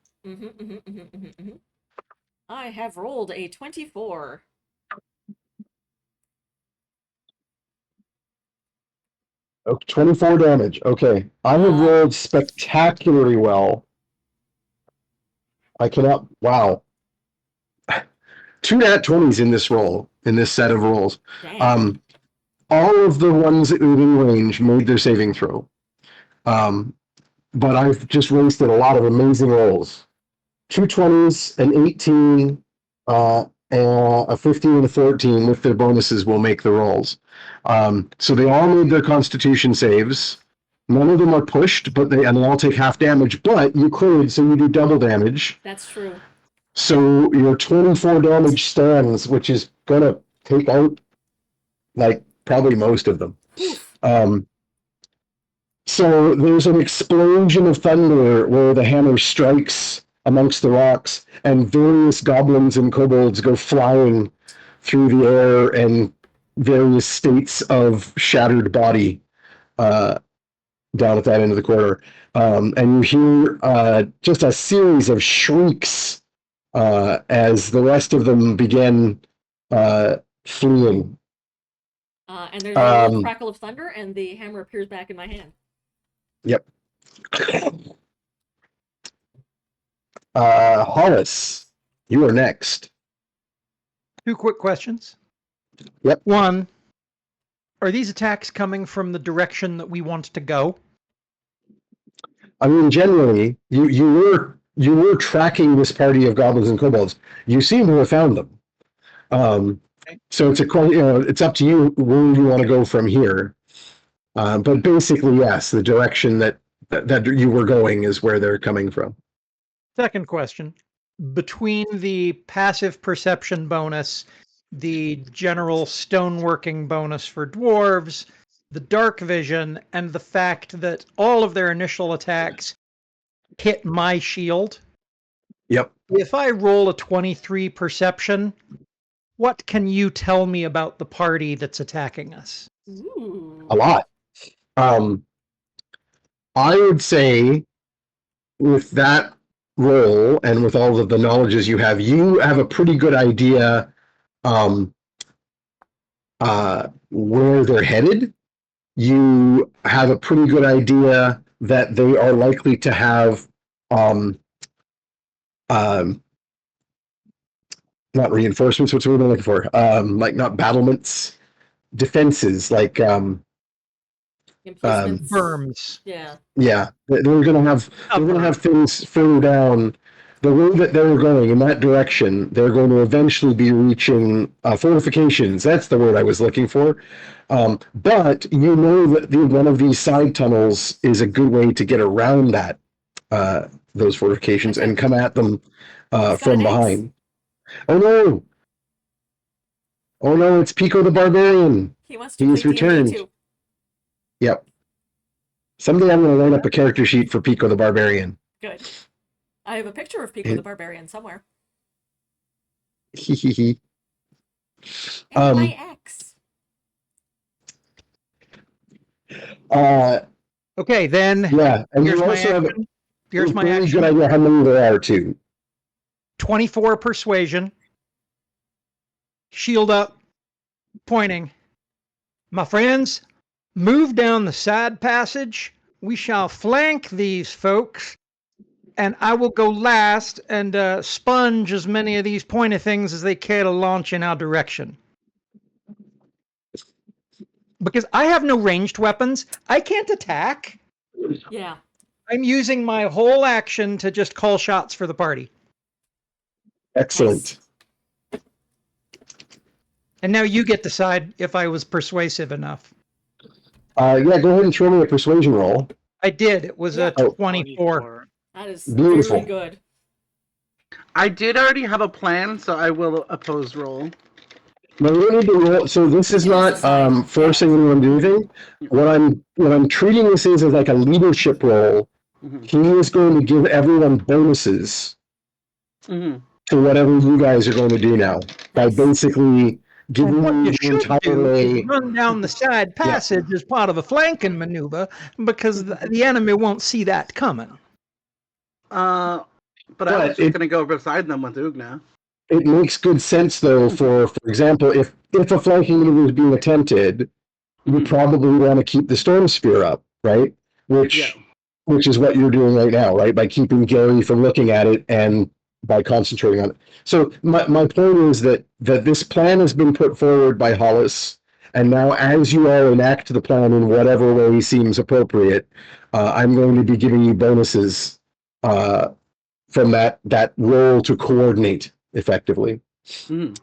I have rolled a 24. Oh, 24 damage. Okay. I have rolled spectacularly well. I cannot. Wow. 2 nat 20s in this roll, in this set of rolls. Dang. All of the ones within range made their saving throw. But I've just wasted a lot of amazing rolls. 2 20s, an 18, a 15 and a 14 with their bonuses will make the rolls. So they all made their constitution saves. None of them are pushed, but they all take half damage, but you cleared, so you do double damage. That's true. So your 24 damage stands, which is gonna take out like probably most of them. So there's an explosion of thunder where the hammer strikes amongst the rocks, and various goblins and kobolds go flying through the air and various states of shattered body down at that end of the corridor. And you hear just a series of shrieks as the rest of them begin fleeing. And there's a little crackle of thunder, and the hammer appears back in my hand. Yep. Hollis, you are next. 2 quick questions. Yep. 1, are these attacks coming from the direction that we want to go? I mean, generally, you were tracking this party of goblins and kobolds. You seem to have found them. So it's it's up to you where you want to go from here. But basically, yes, the direction that you were going is where they're coming from. Second question. Between the passive perception bonus, the general stoneworking bonus for dwarves, the dark vision, and the fact that all of their initial attacks hit my shield. Yep. If I roll a 23 perception, what can you tell me about the party that's attacking us? Ooh. A lot. I would say with that roll and with all of the knowledges you have a pretty good idea where they're headed. You have a pretty good idea that they are likely to have not reinforcements, what's the word I'm looking for? Like not battlements, defenses, like Emplacements. Berms. Yeah. yeah, they're gonna have things further down. The way that they're going in that direction, they're going to eventually be reaching fortifications. That's the word I was looking for. But you know that one of these side tunnels is a good way to get around that those fortifications and come at them from behind. Oh no! Oh no! It's Pico the Barbarian. He wants to He's play D&D returned. too. Yep. Someday I'm going to write up a character sheet for Pico the Barbarian. Good. I have a picture of Pico the Barbarian somewhere. Hehehe. And my ex. Okay, then Yeah, and here's you my also have action. Here's my really good action. idea how many there are too. 24 persuasion. Shield up. Pointing. My friends, move down the side passage. We shall flank these folks, and I will go last and sponge as many of these pointy things as they care to launch in our direction. Because I have no ranged weapons, I can't attack. Yeah. I'm using my whole action to just call shots for the party. Excellent. And now you get to decide if I was persuasive enough. Yeah, go ahead and throw me a persuasion roll. I did. It was a Oh. 24. That is Beautiful. very good. I did already have a plan, so I will oppose roll. No, we don't need to roll. So this is not forcing anyone to do anything. What I'm treating this as like a leadership role. Mhm. He is going to give everyone bonuses Mhm. to whatever you guys are going to do now by basically giving And what you you the should entire do way. is run down the side passage as part of a flanking maneuver because the enemy won't see that coming. But I was But just it- going to go beside them with Ugna. It makes good sense though. For example, if a flanking maneuver is being attempted, you Mhm. probably want to keep the storm sphere up, right? Which Yeah. is what you're doing right now, right? By keeping Gary from looking at it and by concentrating on it. So my point is that this plan has been put forward by Hollis, and now as you all enact the plan in whatever way seems appropriate, I'm going to be giving you bonuses from that role to coordinate effectively. Mhm.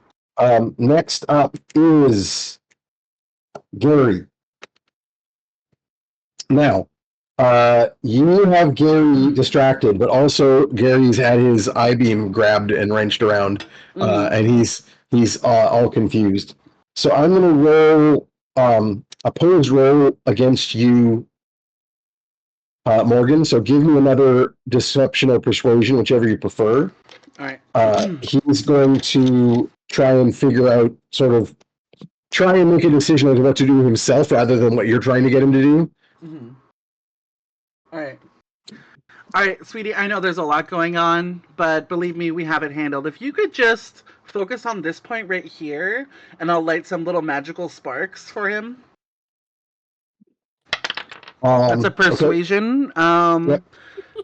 Next up is Gary. Now, you have Gary distracted, but also Gary's had his I-beam grabbed and wrenched around, Mhm. and he's all confused. So I'm going to roll opposed roll against you, Morgan. So give me another deception or persuasion, whichever you prefer. All right. He's going to try and figure out try and make a decision on what to do himself rather than what you're trying to get him to do. Mhm. All right, sweetie, I know there's a lot going on, but believe me, we have it handled. If you could just focus on this point right here, and I'll light some little magical sparks for him. That's a Okay. persuasion. Yep.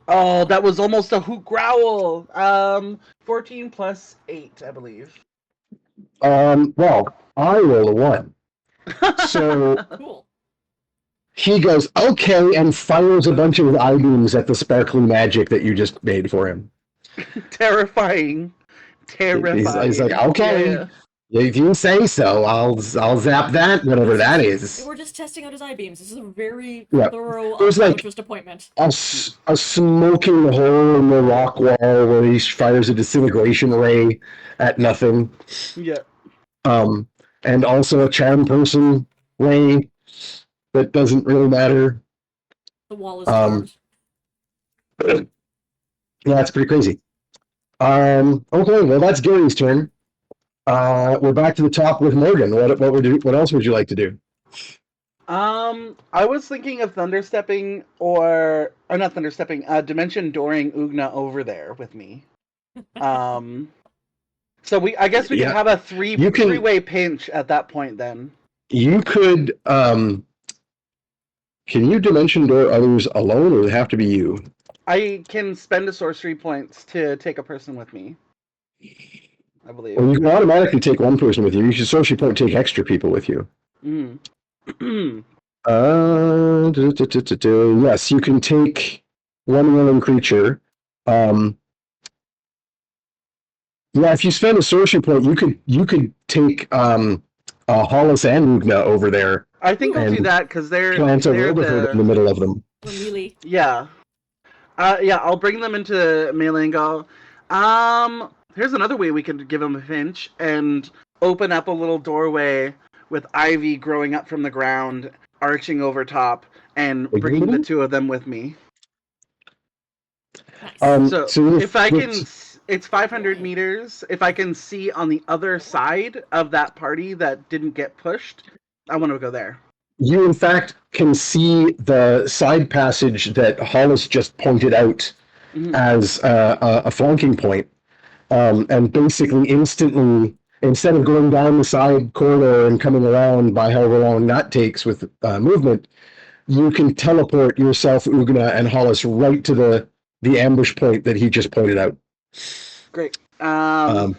Oh, that was almost a hoot growl. 14 plus 8, I believe. Well, I roll a 1. So Cool. he goes, okay, and fires a bunch of I-beams at the sparkly magic that you just made for him. Terrifying. He's like, okay, Yeah. if you say so, I'll zap that, whatever that is. We're just testing out his I-beams. This is a very Yeah. thorough There's like- optometrist appointment. A smoking hole in the rock wall where he fires a disintegration ray at nothing. Yeah. And also a charm person ray that doesn't really matter. The wall is charmed. Yeah, it's pretty crazy. Okay, well that's Gary's turn. We're back to the top with Morgan. What else would you like to do? I was thinking of thunderstepping or not thunderstepping, dimension dooring Ugna over there with me. So I guess we Yeah. can have a You can- three-way pinch at that point then. You could can you dimension door others alone, or does it have to be you? I can spend a sorcery points to take a person with me. I believe. Well, you can automatically take one person with you. You should sorcery point take extra people with you. Mm. Yes, you can take one willing creature. Yeah, if you spend a sorcery point, you could take Hollis and Ugna over there. I think I'll do And that because they're Plant a Rutherford in the middle of them. We're melee. Yeah. Yeah, I'll bring them into melee and go, here's another way we could give them a pinch and open up a little doorway with ivy growing up from the ground arching over top and Wait, bringing the what? two of them with me. Nice. So if I can, with- it's 500 meters. If I can see on the other side of that party that didn't get pushed, I want to go there. you in fact can see the side passage that Hollis just pointed out Mhm. as a flanking point. And basically instantly, instead of going down the side corridor and coming around by however long that takes with movement, you can teleport yourself, Ugna, and Hollis right to the ambush point that he just pointed out. Great. And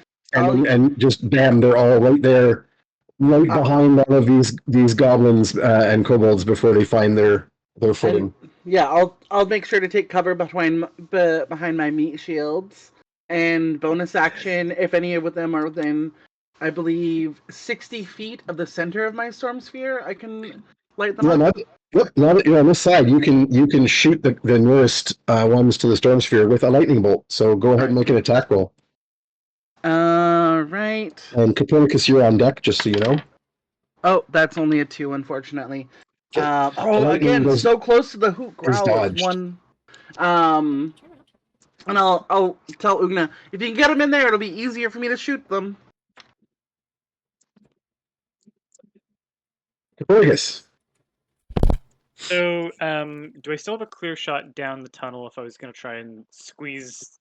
just bam, they're all right there, right behind all of these goblins and kobolds before they find their footing. Yeah, I'll make sure to take cover behind my meat shields. And bonus action, if any of them are within, I believe, 60 feet of the center of my storm sphere, I can light them up. Now that you're on this side, you can shoot the nearest ones to the storm sphere with a lightning bolt. So go ahead and make an attack roll. Right. And Copernicus, you're on deck, just so you know. Oh, that's only a 2, unfortunately. Lightning Again, goes- so close to the hoot growl. dodged. One. And I'll tell Ugna, if you can get them in there, it'll be easier for me to shoot them. Copernicus. So, do I still have a clear shot down the tunnel if I was going to try and squeeze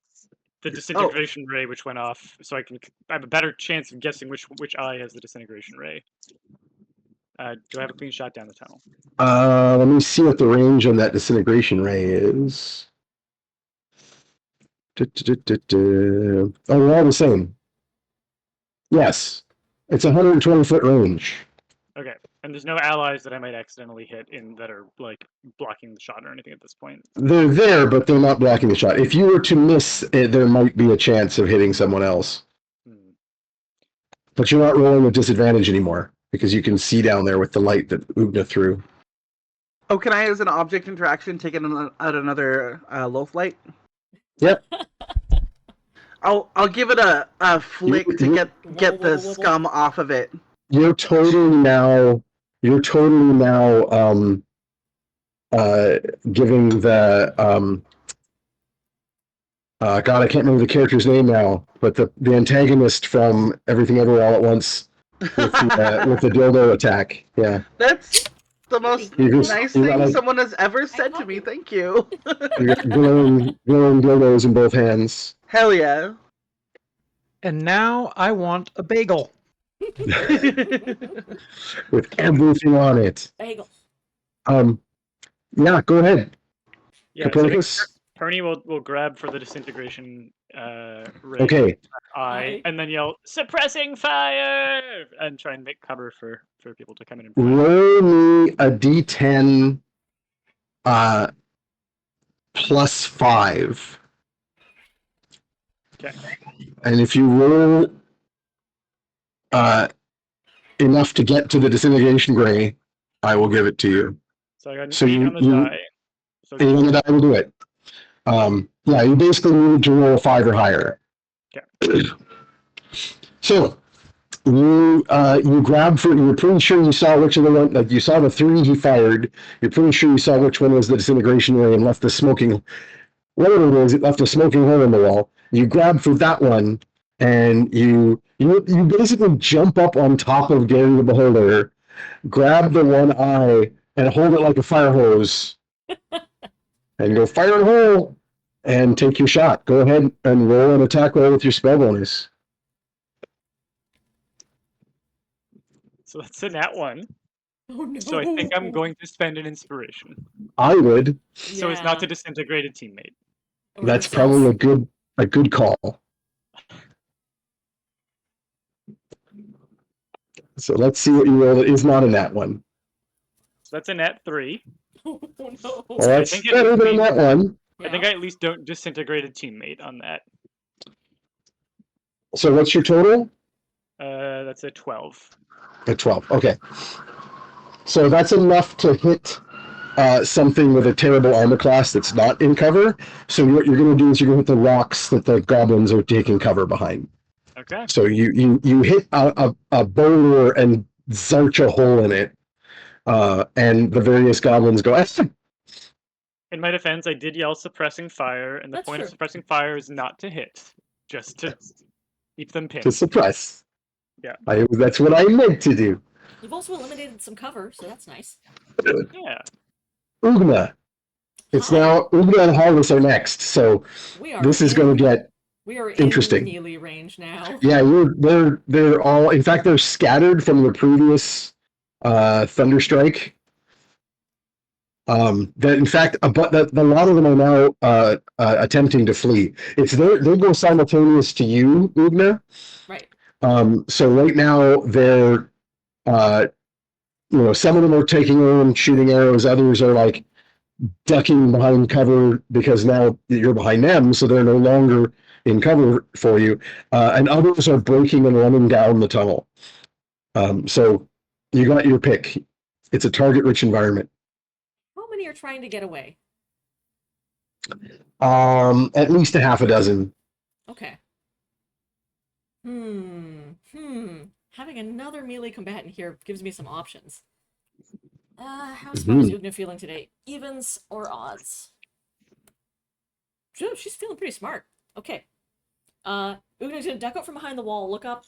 the disintegration ray which went off, so I have a better chance of guessing which eye has the disintegration ray? Do I have a clean shot down the tunnel? Let me see what the range on that disintegration ray is. Oh, they're all the same. Yes. It's 120-foot range. Okay, and there's no allies that I might accidentally hit that are like blocking the shot or anything at this point. They're there, but they're not blocking the shot. If you were to miss it, there might be a chance of hitting someone else. But you're not rolling with disadvantage anymore because you can see down there with the light that Ugna threw. Oh, can I, as an object interaction, take it out another loaf light? Yep. I'll give it a flick to get the Whoa. scum off of it. You're totally now giving the God, I can't remember the character's name now, but the antagonist from Everything Everywhere All at Once with the dildo attack. Yeah. That's the most You just- nice you thing got, like- someone has ever said to me. Thank you. You got glowing dildos in both hands. Hell yeah. And now I want a bagel. With everything on it. Bagel. Yeah, go ahead. Yeah, so Copernicus. Perny will grab for the disintegration ray Okay. eye, and then yell "suppressing fire" and try and make cover for people to come in and fight. Roll me a d10 plus 5. Okay. And if you roll enough to get to the disintegration ray, I will give it to you. So I got an So 8 you- on the you- die. So 8 on the die will do it. Yeah, you basically need to roll a 5 or higher. Okay. So you grab for. You're pretty sure you saw which of the one. Like you saw the 3 he fired. You're pretty sure you saw which one was the disintegration ray and left the smoking. Whatever it is, it left a smoking hole in the wall. You grab for that one, and you basically jump up on top of Gary the Beholder, grab the one eye, and hold it like a fire hose, and go fire and hole, and take your shot. Go ahead and roll an attack roll with your spell bonus. So that's a nat 1. Oh no. So I think I'm going to spend an inspiration. I would. So as not to disintegrate a teammate. Or That's yourself. probably a good call. So let's see what you roll that is not in that one. So that's a nat 3. Oh no. Well, that's think it better would than be- that one. I think I at least don't disintegrate a teammate on that. So what's your total? That's a 12. A 12. Okay. So that's enough to hit something with a terrible armor class that's not in cover. So what you're going to do is you're going to hit the rocks that the goblins are taking cover behind. Okay. So you hit a boulder and zarch a hole in it. and the various goblins go, In my defense, I did yell suppressing fire, and the That's point of true. suppressing fire is not to hit, just to keep them to pinned. suppress. Yeah. That's what I meant to do. You've also eliminated some cover, so that's nice. Yeah. Ugna. It's Hi. now Ugna and Hollis are next, so We are this is going to get we are interesting. in melee range now. yeah. They're all. In fact, they're scattered from the previous Thunderstrike. That in fact, but a lot of them are now attempting to flee. They go simultaneous to you, Ugna. Right. So right now they're, some of them are taking aim, shooting arrows. Others are like ducking behind cover because now you're behind them, so they're no longer in cover for you. And others are breaking and running down the tunnel. So you got your pick. It's a target-rich environment. How many are trying to get away? At least a half a dozen. Okay. Having another melee combatant here gives me some options. How's Ugna feeling today? Evens or odds? She's feeling pretty smart. Okay. Ugna's gonna duck up from behind the wall, look up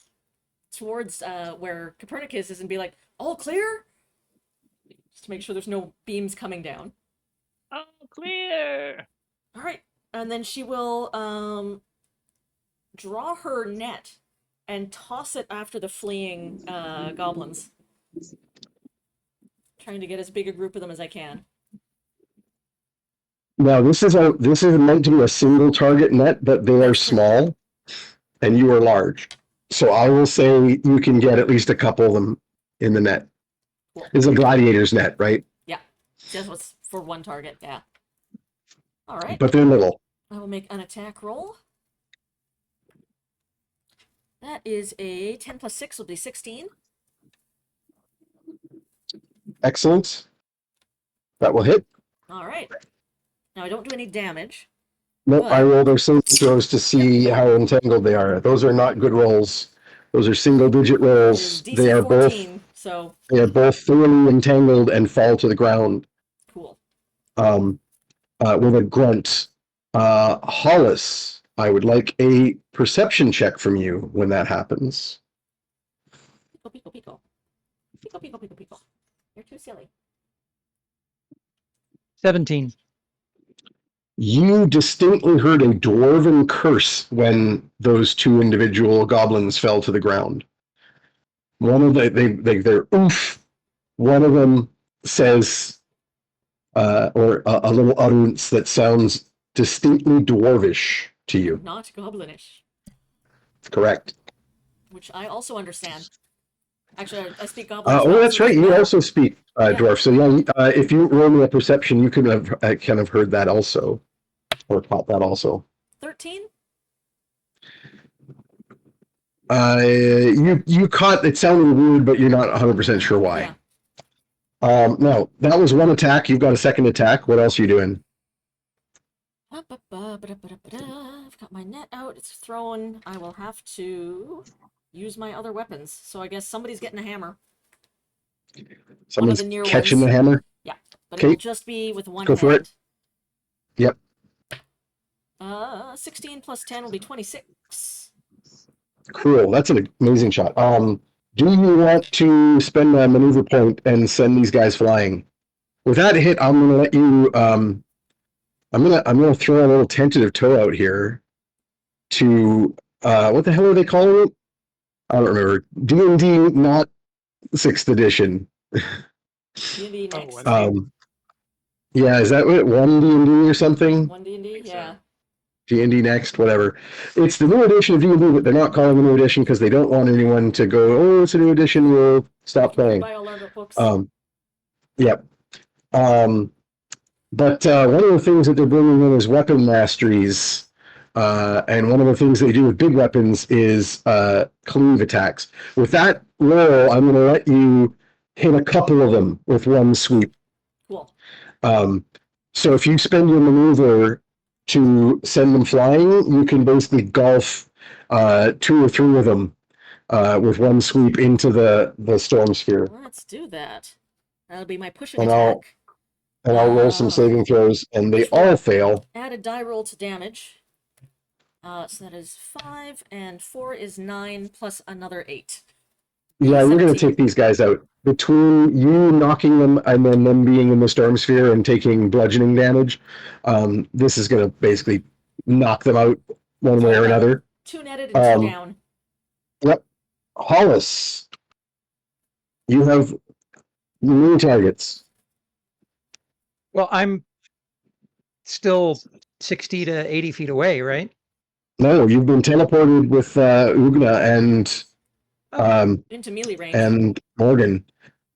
towards where Copernicus is, and be like, "All clear?" Just to make sure there's no beams coming down. Oh, clear. All right, and then she will draw her net and toss it after the fleeing goblins, trying to get as big a group of them as I can. Now this is meant to be a single target net, but they are small, and you are large. So I will say you can get at least a couple of them in the net. Cool. It's a gladiator's net, right? Yeah, just what's for one target. Yeah. All right. But they're little. I will make an attack roll. That is a 10 plus 6 will be 16. Excellent. That will hit. All right. Now I don't do any damage. Nope, But- I roll their saving throws to see how entangled they are. Those are not good rolls. Those are single-digit rolls. DC They are 14, so both thoroughly entangled and fall to the ground. cool. With a grunt. Hollis, I would like a perception check from you when that happens. Pico, pico, pico. Pico, pico, pico, pico. You're too silly. 17. You distinctly heard a dwarven curse when those two individual goblins fell to the ground. One of they're oof. One of them says, or a little utterance that sounds distinctly dwarvish to you. Not goblinish, Correct. which I also understand. Actually, I speak goblin. Oh, that's right. You also speak dwarf. So yeah, if you roll me a perception, you could have kind of heard that also, or caught that also. 13? You caught it. Sounded weird, but you're not 100% sure why. Yeah. No, that was one attack. You've got a second attack. What else are you doing? I've got my net out. It's thrown. I will have to use my other weapons. So I guess somebody's getting a hammer. Someone's the near catching ones. the hammer. But Okay. it'll just be with one Go hand. for it. Yep. 16 plus 10 will be 26. Cool. That's an amazing shot. Do you want to spend a maneuver point and send these guys flying? With that hit, I'm gonna let you. I'm gonna throw a little tentative toe out here. To what the hell are they calling it? I don't remember. D&D, not 6th edition. D&D Oh, next. one. Yeah, is that what 1 D&D or something? 1 D&D, so. yeah. D&D next, whatever. It's the new edition of D&D, but they're not calling it a new edition because they don't want anyone to go, oh, it's a new edition, we'll stop playing. Buy all our books. Yep. But one of the things that they're bringing in is weapon masteries. And one of the things they do with big weapons is cleave attacks. With that roll, I'm going to let you hit a couple of them with one sweep. Cool. So if you spend your maneuver to send them flying, you can basically golf 2 or 3 of them with one sweep into the storm sphere. Let's do that. That'll be my pushing And attack. I'll roll some saving throws, and they all fail. Add a die roll to damage. So that is 5, and 4 is 9, plus another 8. Yeah, we're going to 17. take these guys out. Between you knocking them and then them being in the storm sphere and taking bludgeoning damage, this is going to basically knock them out one way or another. 2 netted and 2 down. Yep. Hollis, you have new targets. Well, I'm still 60 to 80 feet away, right? No, you've been teleported with Ugna and Into melee range. and Morgan.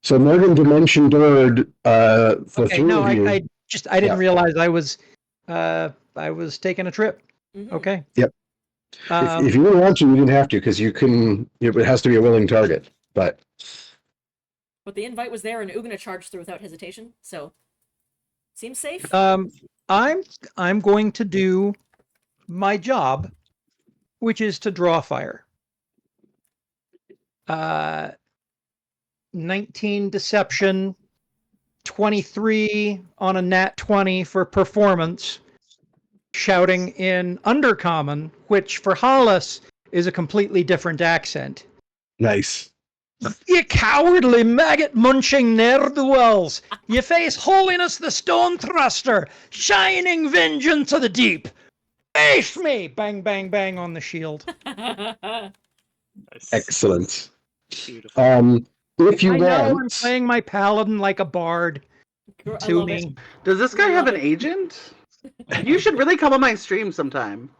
So Morgan dimension doored for Okay, 3 no, of you. I didn't realize I was taking a trip. Mhm. Okay. Yep. If you didn't want to, you didn't have to, because you can. It has to be a willing target. But But the invite was there, and Ugna charged through without hesitation. So seems safe. I'm going to do my job, which is to draw fire. 19 deception, 23 on a nat 20 for performance, shouting in Undercommon, which for Hollis is a completely different accent. nice. Ye cowardly maggot-munching ne'er-do-wells! Ye face Holiness the Stone Thruster, shining vengeance of the deep! Face me! Bang, bang, bang on the shield. Nice. Excellent. Beautiful. If you I know I'm want, playing my paladin like a bard. I To love me. Does this guy have an agent? You should really come on my stream sometime.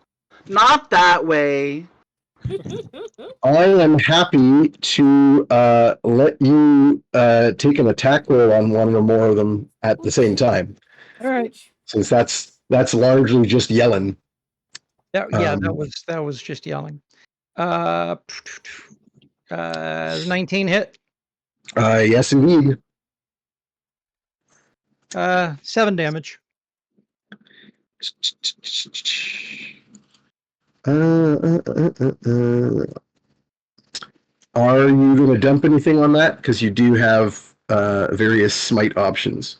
Not that way. I am happy to let you take an attack roll on one or more of them at the same time, All right. since that's largely just yelling. That was just yelling. 19 hit. Yes, indeed. 7 damage. Are you going to dump anything on that? Because you do have various smite options.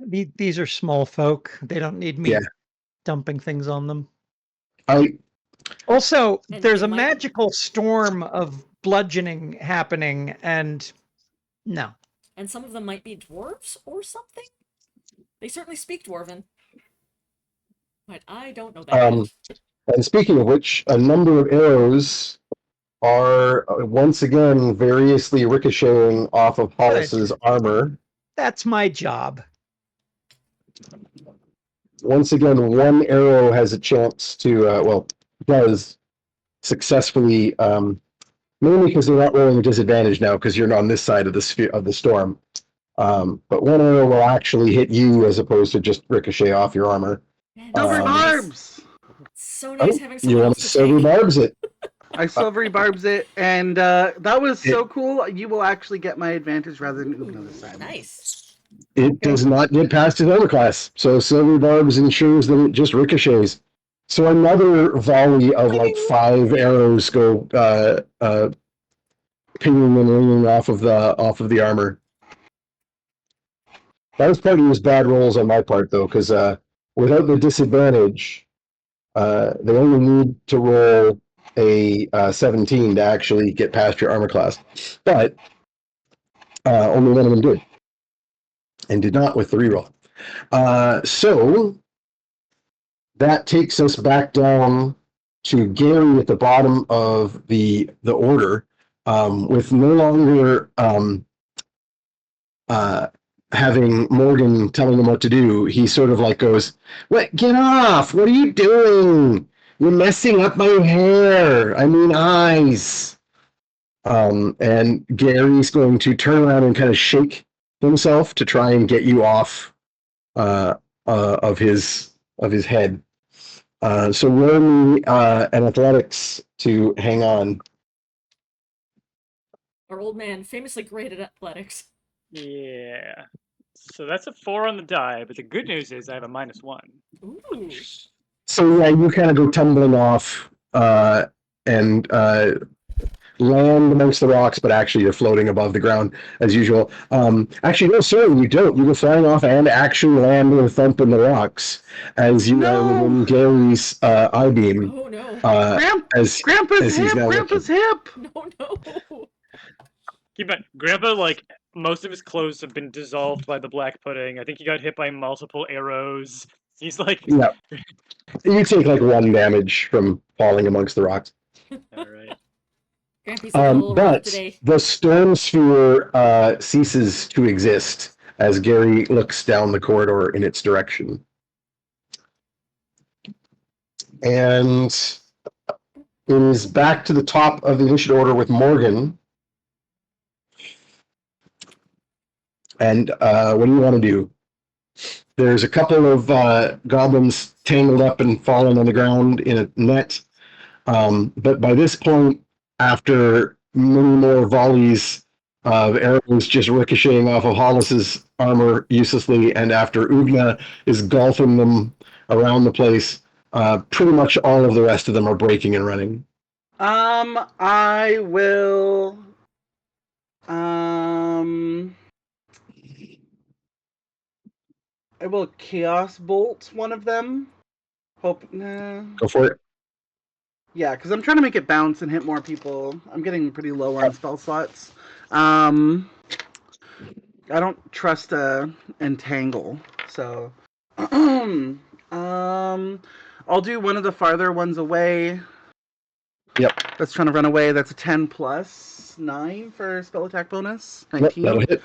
These are small folk. They don't need me dumping things on them. Also, And there's they a might- magical storm of bludgeoning happening, and no. And some of them might be dwarves or something. They certainly speak Dwarven. But I don't know that yet. And speaking of which, a number of arrows are once again variously ricocheting off of Hollis's armor. That's my job. Once again, one arrow has a chance to, does successfully, mainly because they're not rolling a disadvantage now because you're on this side of the sphere of the storm. But one arrow will actually hit you as opposed to just ricochet off your armor. Man, Silver so nice. barbs! So nice having You someone want else to to silver take. barbs it? I silvery barbs it, and that was so cool. You will actually get my advantage rather than Ugna this time. Nice. It does not get past his armor class, so silver barbs ensures that it just ricochets. So another volley of like 5 arrows go pinging and ringing off of the armor. That was part of his bad rolls on my part, though, because without the disadvantage, they only need to roll a 17 to actually get past your armor class. But only one of them did, and did not with the reroll. So that takes us back down to Gary at the bottom of the order, with no longer having Morgan telling him what to do. He sort of like goes, "What? Get off! What are you doing? You're messing up my hair. I mean eyes." And Gary's going to turn around and kind of shake himself to try and get you off of his head. So roll me an athletics to hang on. Our old man, famously great at athletics. Yeah. So that's a 4 on the die, but the good news is I have a -1. Ooh. So yeah, you kind of go tumbling off, and land amongst the rocks, but actually you're floating above the ground as usual. Actually, no, sorry, you don't. You go flying off and actually land with a thump in the rocks as you No. are within Gary's eye beam. Oh no. Grandpa's he's hip! now Grandpa's hip! No, no. Keep in Grandpa, like, most of his clothes have been dissolved by the black pudding. I think he got hit by multiple arrows. He's like, Yeah. You take like 1 damage from falling amongst the rocks. all right. Grampy's looking a little rough But today. the storm sphere ceases to exist as Gary looks down the corridor in its direction. And it is back to the top of the initiative order with Morgan. And what do you want to do? There's a couple of goblins tangled up and fallen on the ground in a net. But by this point, after many more volleys of arrows just ricocheting off of Hollis's armor uselessly, and after Ugna is golfing them around the place, pretty much all of the rest of them are breaking and running. I will. I will Chaos Bolt one of them. Hope. Go for it. Yeah, because I'm trying to make it bounce and hit more people. I'm getting pretty low on spell slots. I don't trust Entangle, so I'll do one of the farther ones away. Yep. That's trying to run away. That's a 10 plus 9 for spell attack bonus. 19. Yep, that'll hit.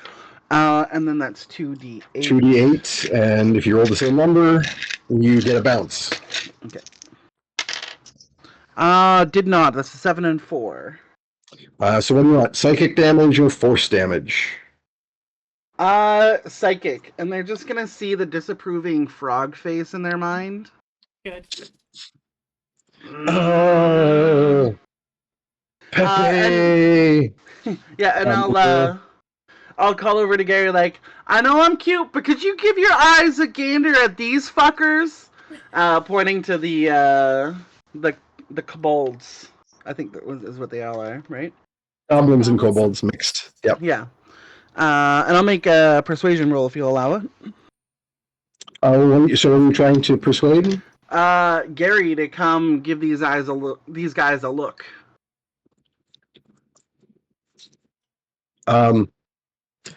And then that's 2d8. 2d8, and if you roll the same number, you get a bounce. Okay. Did not. That's a 7 and 4. So what do you want? Psychic damage or force damage? Psychic. And they're just gonna see the disapproving frog face in their mind. Good. Oh, Pepe! Yeah, and I'll call over to Gary like, I know I'm cute, but could you give your eyes a gander at these fuckers? Pointing to the kobolds. I think that is what they all are, right? Goblins and kobolds mixed. Yep. Yeah. And I'll make a persuasion roll if you allow it. So are you trying to persuade? Gary to come give these guys a look.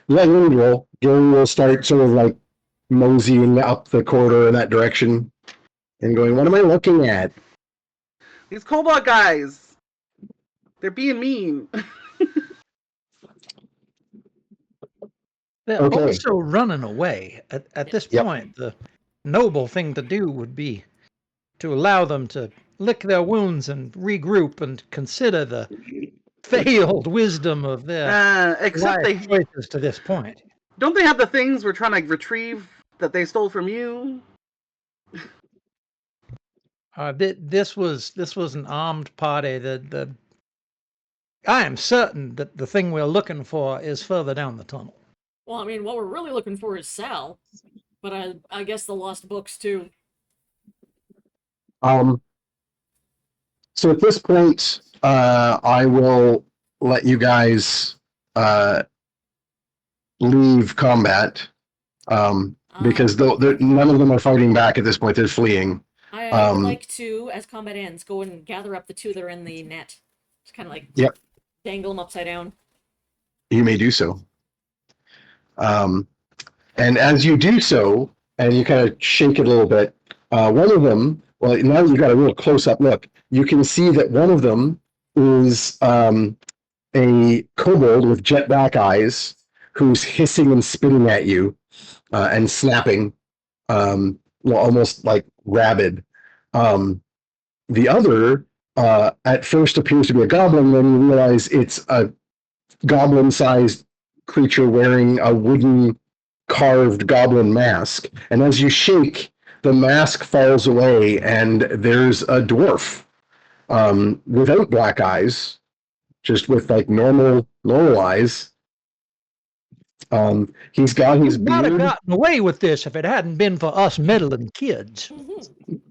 Yeah, you need roll. Gary will start sort of like moseying up the corridor in that direction and going, what am I looking at? These kobold guys. They're being mean. They're Okay. also running away. At this Yep. point, the noble thing to do would be to allow them to lick their wounds and regroup and consider the failed wisdom of their Except life choices to this point. don't they have the things we're trying to retrieve that they stole from you? This was an armed party. I am certain that the thing we're looking for is further down the tunnel. Well, I mean, what we're really looking for is Sal, but I guess the lost books too. So at this point, I will let you guys leave combat because none of them are fighting back at this point. They're fleeing. I would like to, as combat ends, go and gather up the two that are in the net. Just kind of like dangle them upside down. You may do so. And as you do so, and you kind of shake it a little bit, one of them, well, now you got a real close-up look, you can see that one of them is a kobold with jet black eyes who's hissing and spitting at you and snapping, almost like rabid. The other, at first appears to be a goblin, then you realize it's a goblin-sized creature wearing a wooden carved goblin mask. And as you shake, the mask falls away and there's a dwarf without black eyes, just with like normal eyes. He's got his We'd not have beard. gotten away with this if it hadn't been for us meddling kids. Mhm.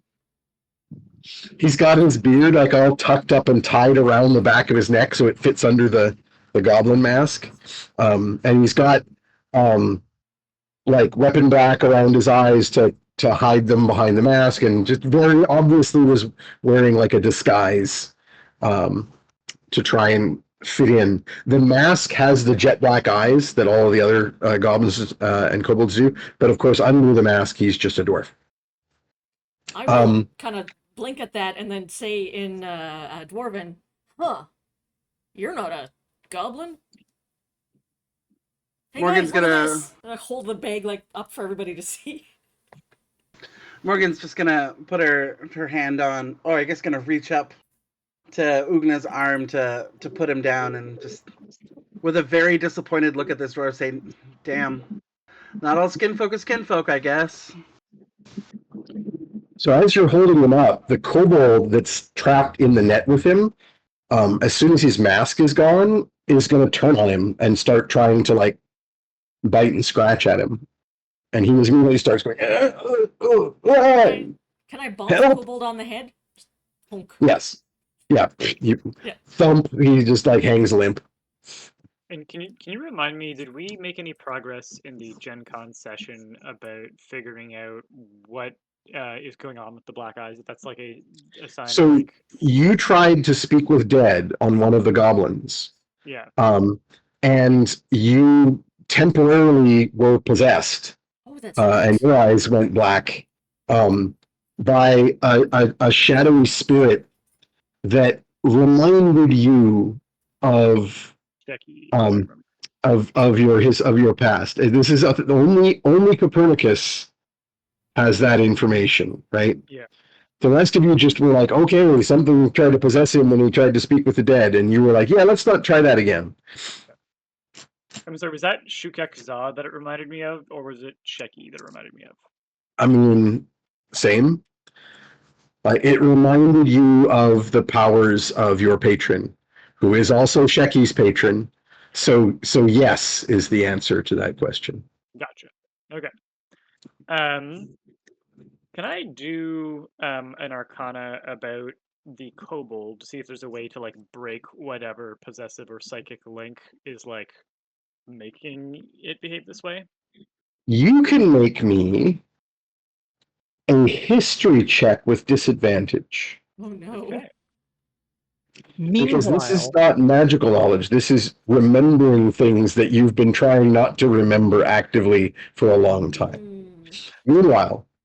He's got his beard like all tucked up and tied around the back of his neck so it fits under the goblin mask. And he's got like weapon black around his eyes to hide them behind the mask, and just very obviously was wearing like a disguise to try and fit in. The mask has the jet black eyes that all of the other goblins and kobolds do, but of course under the mask he's just a dwarf. I will kind of blink at that and then say in Dwarven, "Huh, you're not a goblin." Hey Morgan's guys, look at gonna- this. And I hold the bag like up for everybody to see. Morgan's just gonna put her hand on, or I guess gonna reach up to Ugna's arm to put him down, and just with a very disappointed look at this dwarf say, "Damn, not all skin folk is kinfolk, I guess." So as you're holding him up, the kobold that's trapped in the net with him, as soon as his mask is gone, is going to turn on him and start trying to like bite and scratch at him. And he immediately starts going, Can I bonk the Help! kobold on the head? Just honk. yes. Yeah. You Yeah. thump, he just like hangs limp. And can you remind me, did we make any progress in the Gen Con session about figuring out what is going on with the black eyes? If that's like a sign So- of like, You tried to speak with Dead on one of the goblins. yeah. And you temporarily were possessed. Oh, that's right. And your eyes went black by a shadowy spirit that reminded you of Becky. of your past. This is only Copernicus has that information, right? Yeah. The rest of you just were like, okay, something tried to possess him when he tried to speak with the dead, and you were like, yeah, let's not try that again. I'm sorry, was that Shukek Zah that it reminded me of, or was it Sheki that it reminded me of? I mean, same. It reminded you of the powers of your patron, who is also Sheki's patron. So yes is the answer to that question. Gotcha. Okay. Can I do an Arcana about the kobold to see if there's a way to like break whatever possessive or psychic link is like making it behave this way? You can make me a history check with disadvantage. Oh no. Okay. Because this is Meanwhile, not magical knowledge. This is remembering things that you've been trying not to remember actively for a long time.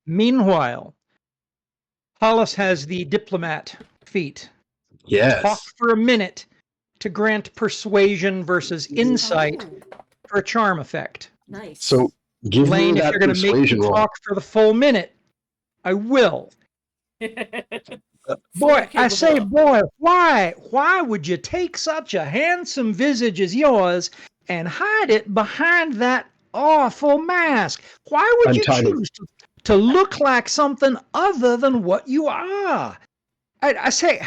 Meanwhile, Hollis has the diplomat feat. Talk yes. for a minute to grant persuasion versus insight Oh, for a charm effect. nice. So give Lane, me if that you're going to make me persuasion roll. talk for the full minute, I will. Boy, I say, boy, why would you take such a handsome visage as yours and hide it behind that awful mask? Why would you Untidy. choose to look like something other than what you are? I say,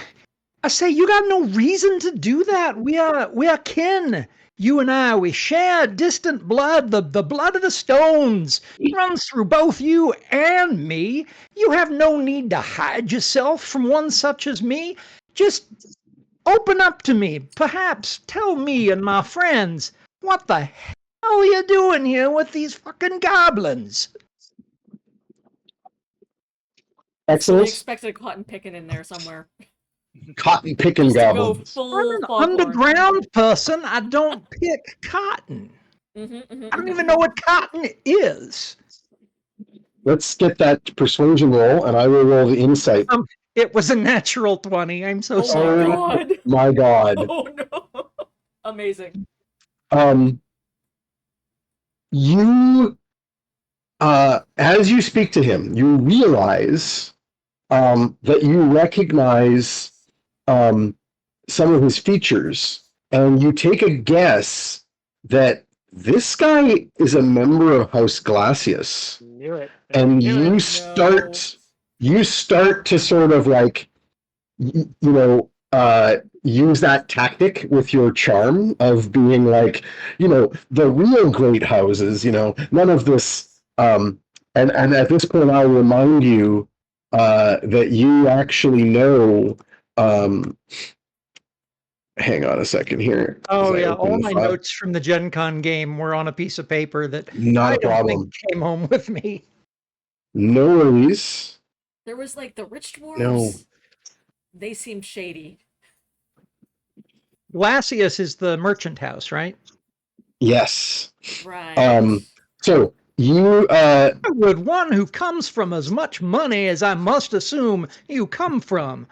you got no reason to do that. We are kin. You and I, we share distant blood. The blood of the stones runs through both you and me. You have no need to hide yourself from one such as me. Just open up to me. Perhaps tell me and my friends what the hell are you doing here with these fucking goblins? I Excellent. expected a cotton picking in there somewhere. Cotton picking Just to go goblins. full I'm an foghorn. underground person. I don't pick cotton. I don't even know what cotton is. Let's get that persuasion roll, and I will roll the insight. It was a natural 20. I'm so Oh sorry. my god. My God. Oh no. Amazing. You, as you speak to him, you realize that you recognize some of his features, and you take a guess that this guy is a member of House Glacius, Knew it. and Knew you it. start to sort of like, use that tactic with your charm of being like, the real great houses, none of this. And at this point, I'll remind you that you actually know. Hang on a second here. Oh as I yeah, open all the my file. notes from the Gen Con game were on a piece of paper that Not I a don't problem. think came home with me. No worries. There was like the rich dwarves. No. They seemed shady. Glacius is the merchant house, right? Yes. Right. So you Would one who comes from as much money as I must assume you come from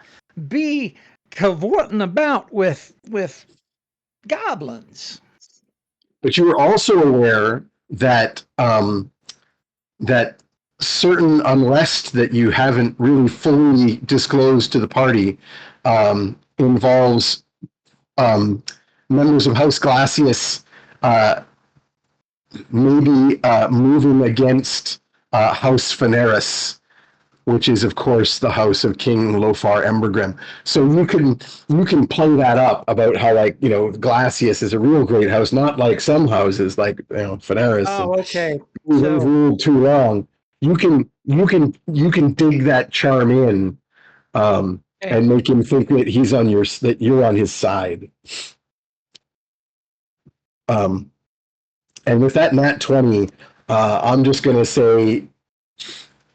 be cavorting about with goblins? but you were also aware that that certain unrest that you haven't really fully disclosed to the party involves members of House Glacius maybe moving against House Phaneris, which is of course the house of King Lofar Embergrim. So you can play that up about how, like, Glacius is a real great house, not like some houses like Phaneris. Oh, okay. Who've So ruled too long. You can dig that charm in, and make him think that that you're on his side. And with that nat 20, I'm just gonna say,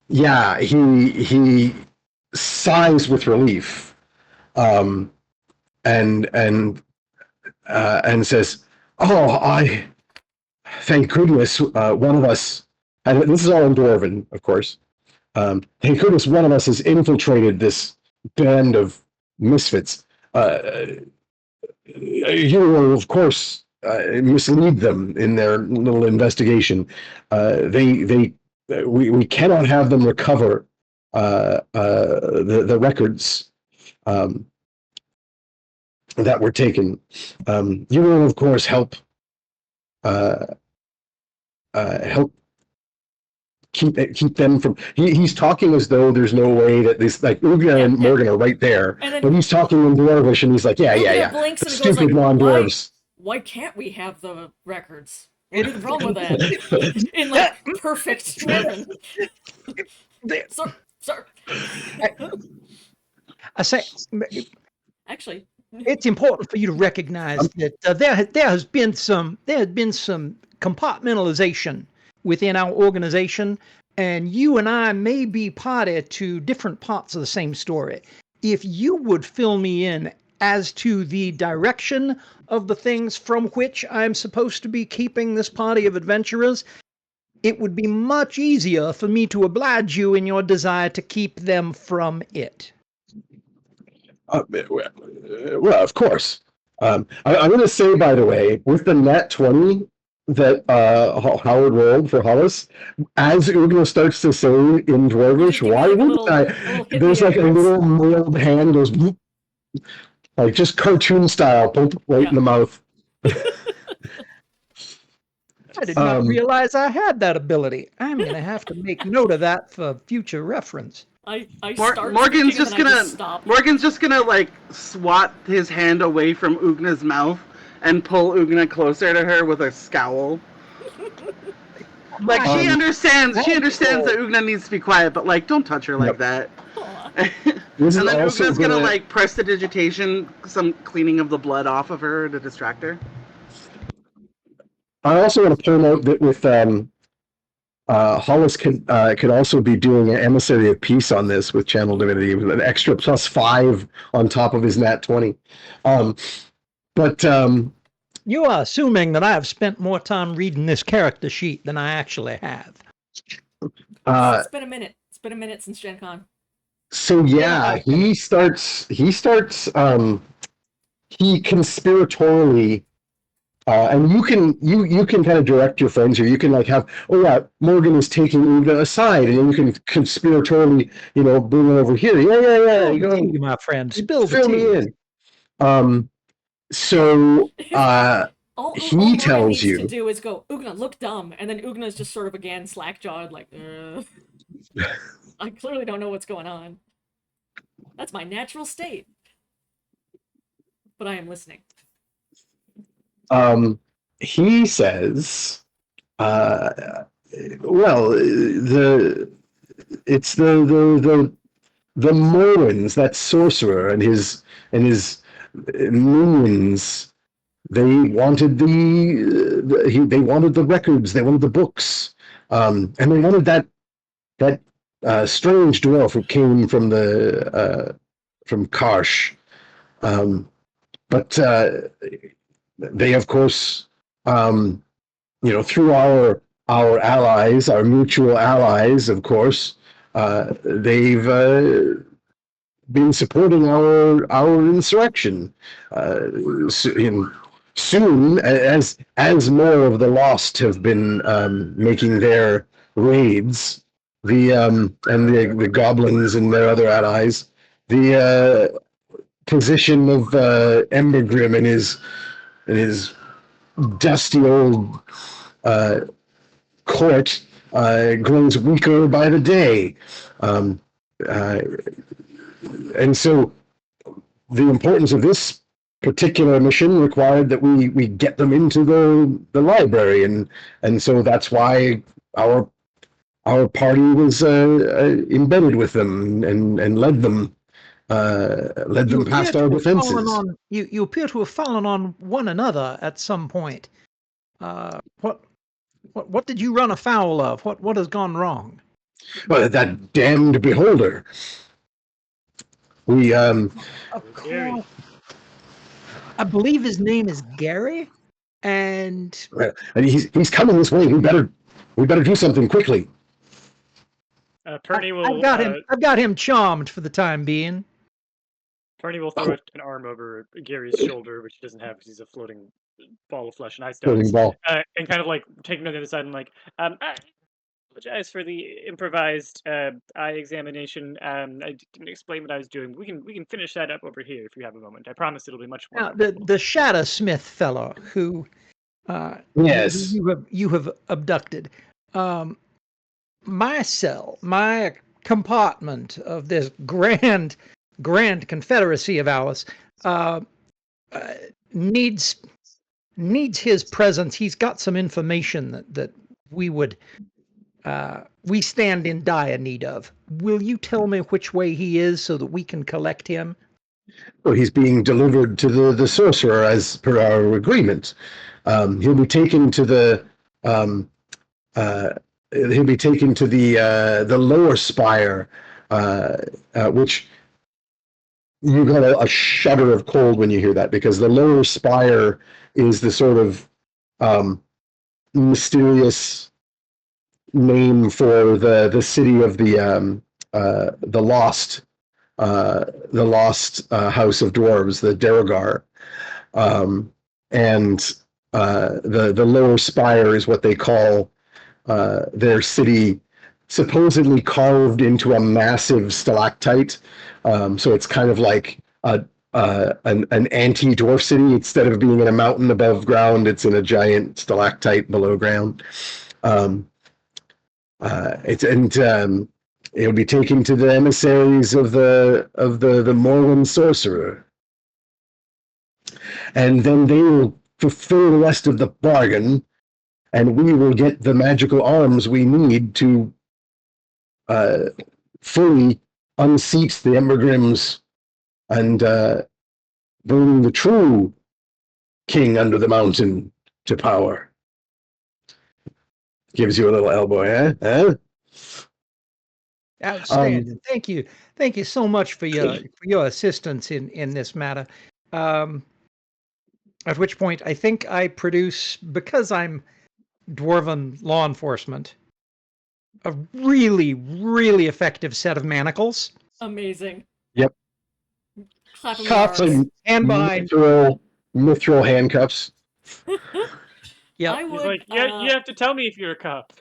yeah, he sighs with relief, and says, "Oh, I thank goodness one of us." And this is all in Dwarven, of course. Thank goodness one of us has infiltrated this band of misfits. You will, of course, mislead them in their little investigation. We cannot have them recover the records that were taken. You will, of course, help keep them from. He's talking as though there's no way that this, like, Ugna and Morgan are right there, And then but he's talking in Dwarvish, and he's like, Ugna blinks and goes stupid like, non-dwarves. Why can't we have the records? What is wrong with that? In like perfect Dwarven. Sir. I say, Actually, it's important for you to recognize that there has been some compartmentalization within our organization, and you and I may be party to different parts of the same story. If you would fill me in as to the direction of the things from which I'm supposed to be keeping this party of adventurers, it would be much easier for me to oblige you in your desire to keep them from it. Well, of course. I'm going to say, by the way, with the nat 20 that Howard rolled for Hollis, as Ugna starts to say in Dwarvish, why wouldn't I? There's like a little mailed hand goes, whoop, like just cartoon style, right in the mouth. I did not realize I had that ability. I'm going to have to make note of that for future reference. Morgan's just gonna like swat his hand away from Ugna's mouth and pull Ugna closer to her with a scowl. Like, she understands that Ugna needs to be quiet, but like, don't touch her like that. And then Ugna's gonna like prestidigitation some cleaning of the blood off of her to distract her. I also want to point out that with Hollis could also be doing an Emissary of Peace on this with Channel Divinity with an extra +5 on top of his nat 20. But you are assuming that I have spent more time reading this character sheet than I actually have. It's been a minute. It's been a minute since Gen Con. So yeah, he conspiratorially. And you can kind of direct your friends here. You can like have, Morgan is taking Ugna aside, and then you can conspiratorially, bring it over here. Yeah. You, my friend, spill fill me in. So all he tells you to do is go, Ugna, look dumb, and then Ugna's just sort of again slack-jawed, like, I clearly don't know what's going on. That's my natural state. But I am listening. He says, it's the the Merwins, that sorcerer and his minions, they wanted they wanted the records, they wanted the books, and they wanted that strange dwarf who came from from Karsh. But they, of course, through our allies, our mutual allies, of course, they've been supporting our insurrection. Soon, as more of the Lost have been making their raids, the goblins and their other allies, the position of Embergrim and his dusty old court grows weaker by the day. And so the importance of this particular mission required that we get them into the library, and so that's why our party was embedded with them and led them past our defenses. You appear to have fallen on one another at some point. What did you run afoul of? What has gone wrong? Well, that damned beholder. We Gary. I believe his name is Gary, and he's coming this way. We better do something quickly. Perny will. I've got him charmed for the time being. Perny will throw an arm over Gary's shoulder, which he doesn't have because he's a floating ball of flesh and ice Floating stones. ball. And kind of like taking on the other side and like, I apologize for the improvised eye examination. I didn't explain what I was doing. We can finish that up over here if you have a moment. I promise it'll be much more. Now, the Shadowsmith fellow who Yes. you have abducted. My cell, my compartment of this grand confederacy of ours needs his presence. He's got some information that we stand in dire need of. Will you tell me which way he is so that we can collect him? Well, he's being delivered to the sorcerer as per our agreement. He'll be taken to the lower spire, which you got a shudder of cold when you hear that, because the lower spire is the sort of mysterious name for the city of the lost house of dwarves, the Derogar, and the lower spire is what they call their city, supposedly carved into a massive stalactite. So it's kind of like an anti-dwarf city. Instead of being in a mountain above ground, it's in a giant stalactite below ground. It'll be taken to the emissaries of the Morwen sorcerer, and then they will fulfill the rest of the bargain, and we will get the magical arms we need to fully unseat the Embergrims and bring the true king under the mountain to power. Gives you a little elbow, eh? Outstanding. Thank you so much for your assistance in this matter. At which point, I think I produce, because I'm dwarven law enforcement, a really, really effective set of manacles. Amazing. Yep. Clapping Cuffs arms. And behind. mithril handcuffs. Yeah. I He's would, like, you have to tell me if you're a cop.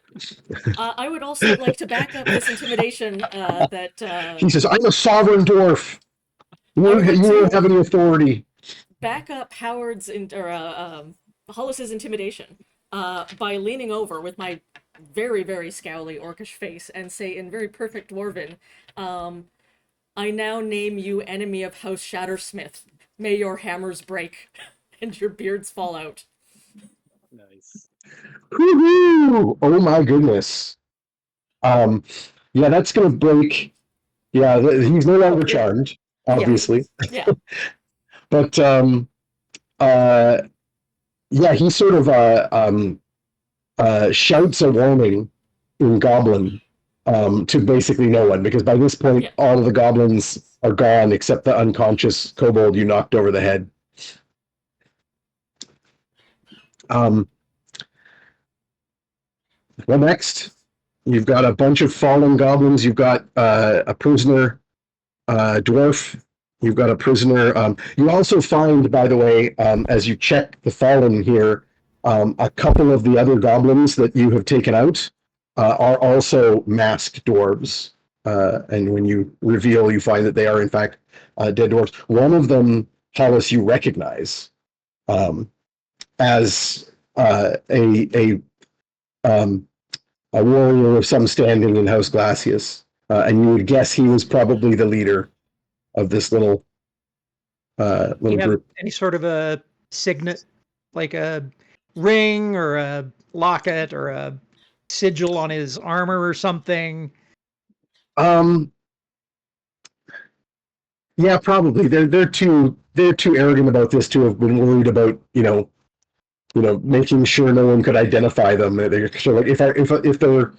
I would also like to back up this intimidation that He says, "I'm a sovereign dwarf. You don't have any authority." back up Howard's Hollis's intimidation by leaning over with my very, very scowly orcish face and say in very perfect dwarven, I now name you enemy of House Shattersmith. May your hammers break and your beards fall out. Nice. Woo-hoo! Oh my goodness. Yeah, that's gonna break Yeah, he's no longer charmed, obviously. Yeah. But yeah, he sort of shouts a warning in Goblin to basically no one, because by this point, Yeah. all of the goblins are gone except the unconscious kobold you knocked over the head. Well, next, you've got a bunch of fallen goblins. You've got a prisoner dwarf. You've got a prisoner. You also find, by the way, as you check the fallen here, a couple of the other goblins that you have taken out are also masked dwarves. And when you reveal, you find that they are, in fact, dead dwarves. One of them, Hollis, you recognize as a warrior of some standing in House Glacius. And you would guess he was probably the leader of this little group. Any sort of a signet, like a ring or a locket or a sigil on his armor or something? Yeah, probably. They're too arrogant about this to have been worried about making sure no one could identify them. They're sort of like if their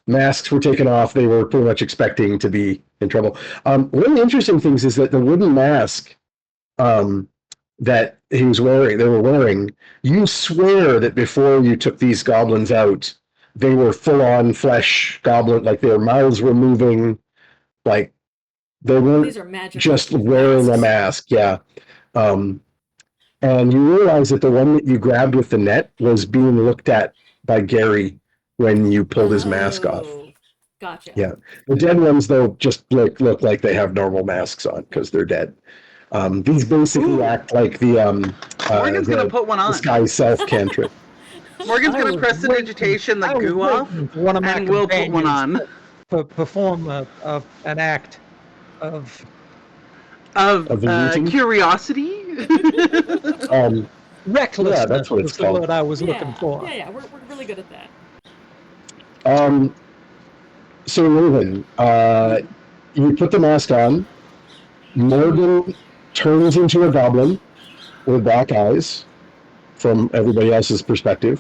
masks were taken off, they were pretty much expecting to be in trouble. One of the interesting things is that the wooden mask that they were wearing, you swear that before you took these goblins out, they were full-on flesh goblin, like their mouths were moving, like they weren't just wearing a mask. Yeah. And you realize that the one that you grabbed with the net was being looked at by Gary when you pulled his mask off. Gotcha. Yeah. The dead ones, though, just look like they have normal masks on because they're dead. These basically act like the Morgan's gonna put one on. Sky self cantrip. Morgan's gonna prestidigitation the goo off, One of my and we'll put one on. To perform an act of curiosity. Recklessness. Yeah, that's what it's the called. word I was looking for. Yeah, we're really good at that. So Raven, you put the mask on. Morgan turns into a goblin with black eyes from everybody else's perspective.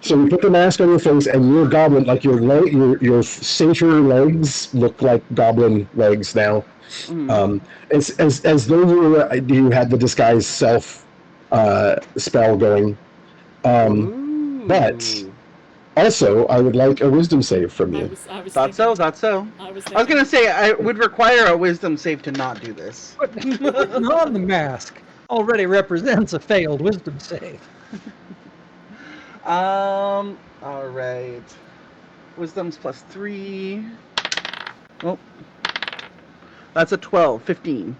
So you put the mask on your face, and you're a goblin. Like your center legs look like goblin legs now. As though you had the disguise self spell going. But also, I would like a wisdom save from you. Thought so. I was gonna say I would require a wisdom save to not do this. Putting on the mask already represents a failed wisdom save. All right. Wisdom's +3. Oh. That's a 12, 15.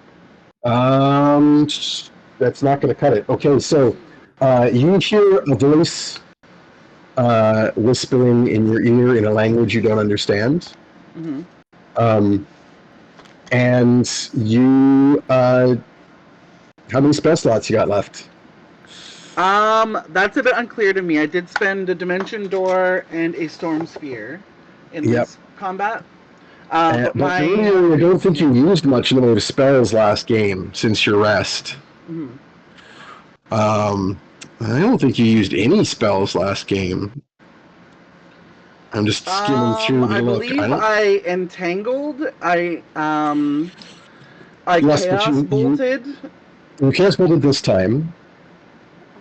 That's not going to cut it. Okay, so you hear a voice whispering in your ear in a language you don't understand. Mm-hmm. And you, how many spell slots you got left? That's a bit unclear to me. I did spend a Dimension Door and a Storm Sphere in this combat. But earlier, I don't think you used much in the way of spells last game since your rest. Mm-hmm. I don't think you used any spells last game. I'm just skimming through. I believe I entangled. I chaos bolted. You chaos bolted this time.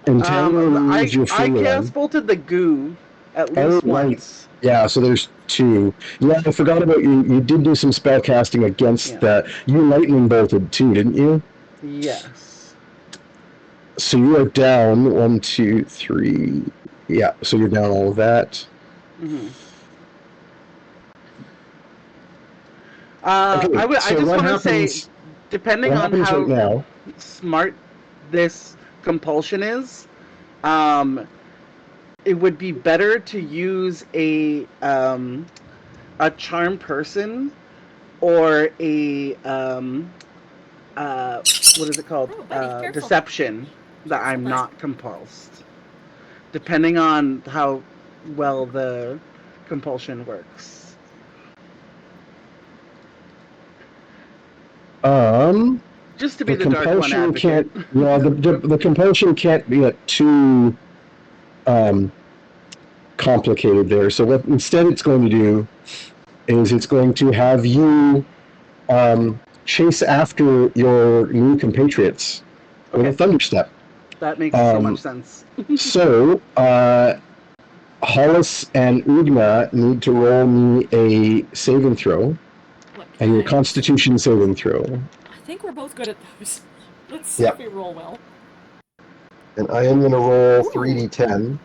Entangled I your chaos bolted the goo at least once. Yeah, so there's 2. Yeah, I forgot about you. You did do some spell casting against that. You lightning bolted too, didn't you? Yes. So you are down 1, 2, 3. Yeah, so you're down all of that. Mm-hmm. I just want to say, depending on how smart this compulsion is, it would be better to use a charm person or a what is it called? Deception that I'm not compulsed. Depending on how well the compulsion works. Just to be The the Dark One compulsion advocate. can't. Yeah, the compulsion can't be too complicated there. So what instead it's going to do is it's going to have you chase after your new compatriots with a Okay. thunder step. That makes so much sense. So Hollis and Ugna need to roll me a saving throw, What and your kind? Constitution saving throw. I think we're both good at those. Let's see Yep. if we roll well. And I am going to roll 3d10.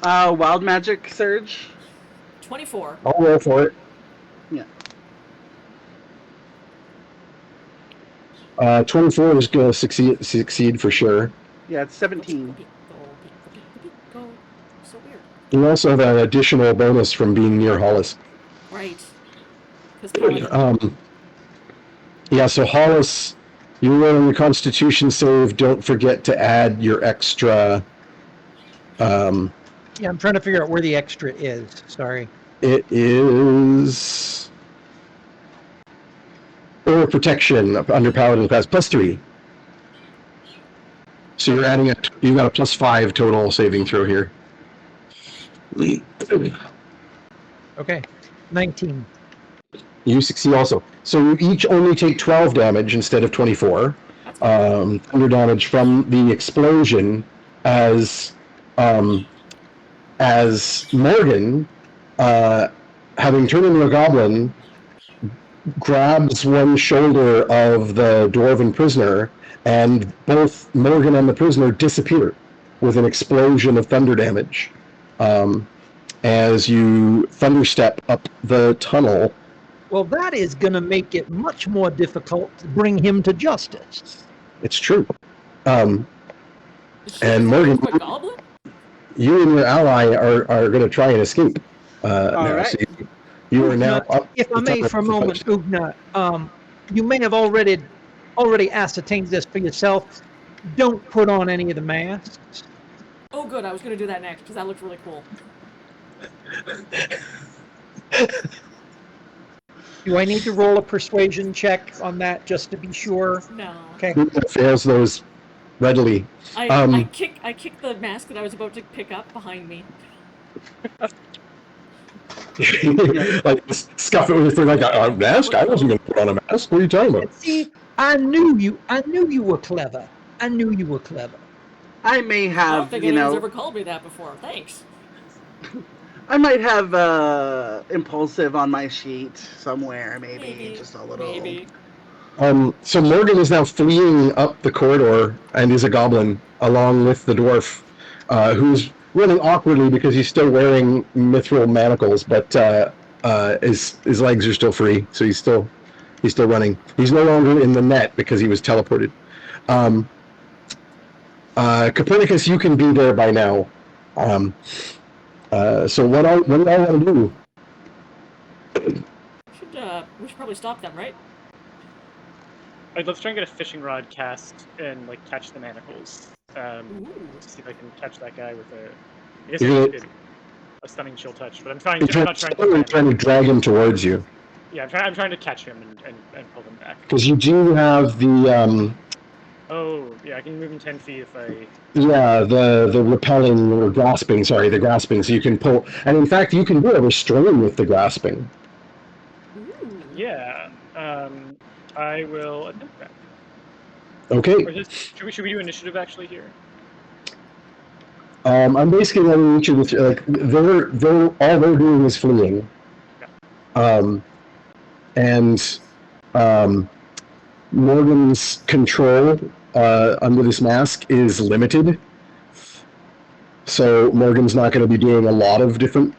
Wild Magic Surge. 24. I'll roll for it. Yeah. 24 is going to succeed for sure. Yeah, it's 17. Go. So weird. You also have an additional bonus from being near Hollis. Right. Because Yeah, so Hollis, you're rolling your Constitution save. Don't forget to add your extra. Yeah, I'm trying to figure out where the extra is. Sorry. It is Aura Protection under Paladin class +3. So you're adding you got a +5 total saving throw here. Okay. 19. You succeed also. So you each only take 12 damage instead of 24. Thunder damage from the explosion as Morgan, having turned into a goblin, grabs one shoulder of the dwarven prisoner, and both Morgan and the prisoner disappear with an explosion of thunder damage. As you thunderstep up the tunnel. Well, that is going to make it much more difficult to bring him to justice. It's true. Is she And Morgan, a goblin? you and your ally are going to try and escape. Now. right. So you are now Ugna, up. if I the may tunnel. for a moment, Ugna, you may have already ascertained this for yourself. Don't put on any of the masks. Oh, good. I was going to do that next because that looked really cool. Do I need to roll a persuasion check on that just to be sure? No. Okay. Ugna fails those readily. I kicked the mask that I was about to pick up behind me. Like scuff it with your foot like a mask. I wasn't going to put on a mask. What are you talking about? See, I knew you were clever. I knew you were clever. I may I don't have, think you anyone's know, ever called me that before. Thanks. I might have impulsive on my sheet somewhere, maybe just a little. Maybe. So Morgan is now fleeing up the corridor and is a goblin along with the dwarf, who's running awkwardly because he's still wearing mithril manacles, but his legs are still free, so he's still running. He's no longer in the net because he was teleported. Copernicus, you can be there by now. So what do I want to do? We should probably stop them, right? I'd love to try and get a fishing rod cast and like catch the manacles. To see if I can catch that guy with a. I guess You're I did a stunning chill touch, but I'm trying to. I'm not trying to drag him towards you. Yeah, I'm trying to catch him and pull him back. Because you do have the Oh, yeah, I can move him 10 feet if I. yeah, the repelling or grasping, sorry, the grasping, so you can pull, and in fact, you can do a restrain with the grasping. Ooh. Yeah, I will attempt that. Okay, Or should we do initiative actually here? I'm basically letting each of the, like, they're all they're doing is fleeing. And Morgan's control under this mask is limited. So Morgan's not going to be doing a lot of different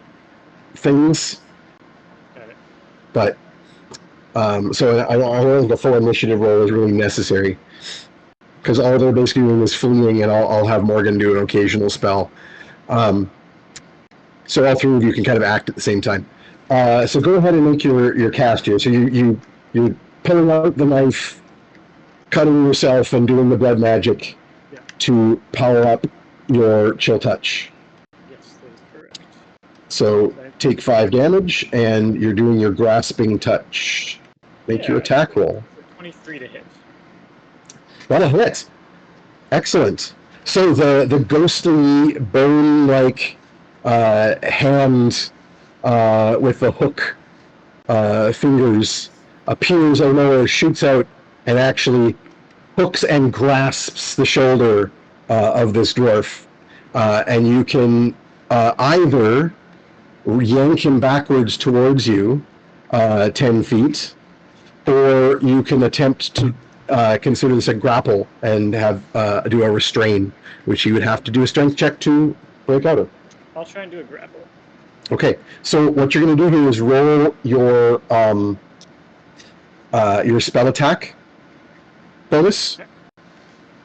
things. Got it. But so I don't think a full initiative roll is really necessary, because all they're basically doing is fleeing, and I'll have Morgan do an occasional spell. So all three of you can kind of act at the same time. So go ahead and make your cast here. So you're pulling out the knife, cutting yourself, and doing the blood magic to power up your chill touch. Yes, that is correct. So take 5 damage, and you're doing your grasping touch. Make your attack roll. 23 to hit. That'll hit. Excellent. So the ghostly bone-like hand with the hook fingers appears out of nowhere, shoots out, and actually hooks and grasps the shoulder of this dwarf. And you can either yank him backwards towards you 10 feet, or you can attempt to consider this a grapple and have do a restrain, which you would have to do a strength check to break out of. I'll try and do a grapple. Okay, so what you're going to do here is roll your spell attack bonus,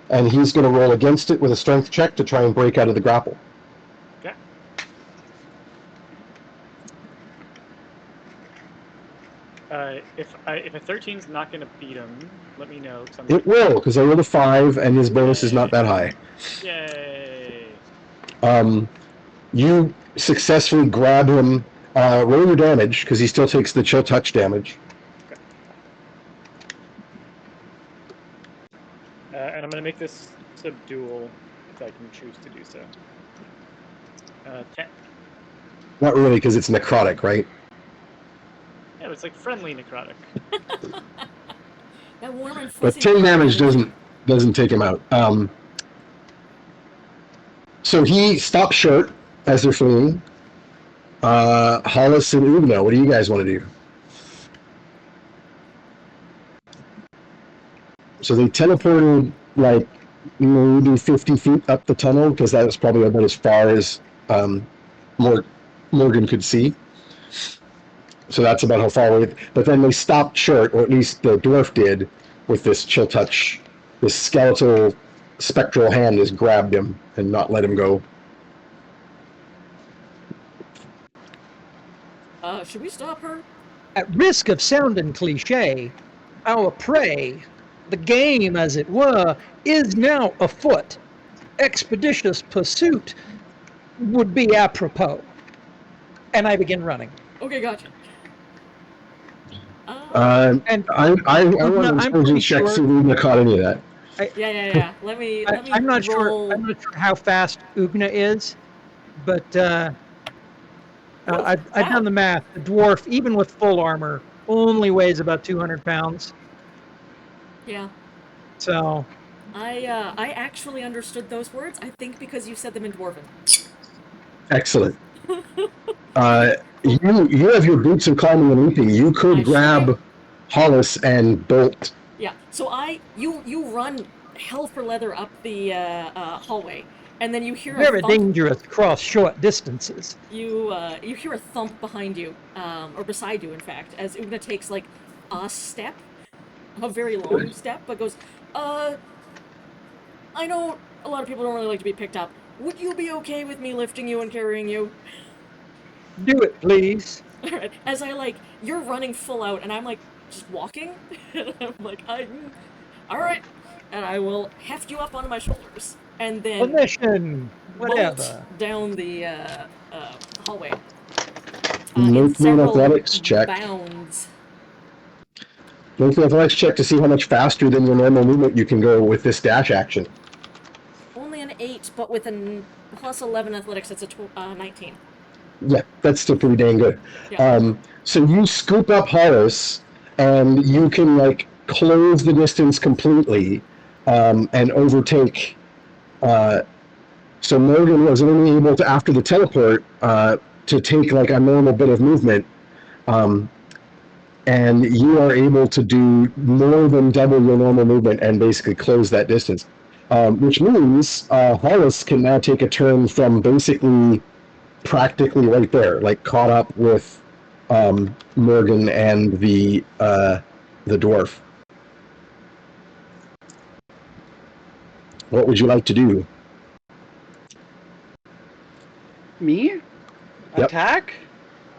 and he's going to roll against it with a strength check to try and break out of the grapple. Okay. If a 13's not going to beat him, let me know. It will, because I rolled a 5, and his bonus is not that high. Yay! You successfully grab him. Roll your damage, because he still takes the chill touch damage. Okay. And I'm going to make this subdual, if I can choose to do so. 10. Not really, because it's necrotic, right? Yeah, it's like friendly necrotic. That warm and But fuzzy 10 damage feeling. doesn't take him out. So he stops short as they're fleeing. Hollis and Ugna, what do you guys want to do? So they teleported like maybe 50 feet up the tunnel, because that was probably about as far as Morgan could see. So that's about how far away. But then they stopped short, or at least the dwarf did, with this chill touch. This skeletal, spectral hand has grabbed him and not let him go. Should we stop her? At risk of sounding cliche, our prey, the game as it were, is now afoot. Expeditious pursuit would be apropos. And I begin running. Okay, gotcha. And I want I'm to pretty intelligence check sure- see if Ugna caught any of that. Yeah. Let me I'm not roll. sure. I'm not sure how fast Ugna is, but I've done the math. The dwarf, even with full armor, only weighs about 200 pounds. Yeah. So I actually understood those words, I think because you said them in Dwarven. Excellent. You have your boots of climbing and leaping. You I could sure grab do. Hollis and bolt. Yeah. So you run hell for leather up the hallway, and then you hear very a thump. dangerous across short distances. You hear a thump behind you, or beside you, in fact, as Ugna takes like a step, a very long step, but goes, I know a lot of people don't really like to be picked up. Would you be okay with me lifting you and carrying you? Do it, please. Alright, as you're running full out, and I'm just walking. And I'm alright. And I will heft you up onto my shoulders, and then Permission. Whatever. bolt down the hallway. Make in me an several athletics check. bounds. Make an athletics check to see how much faster than your normal movement you can go with this dash action. Only an 8, but with a plus 11 athletics, it's a 19. Yeah, that's still pretty dang good. Yeah. So you scoop up Hollis, and you can close the distance completely, and overtake. So Morgan was only able to, after the teleport, to take a normal bit of movement, and you are able to do more than double your normal movement and basically close that distance. Which means Hollis can now take a turn from basically practically right there, caught up with Morgan and the dwarf. What would you like to do? Me? Yep. Attack?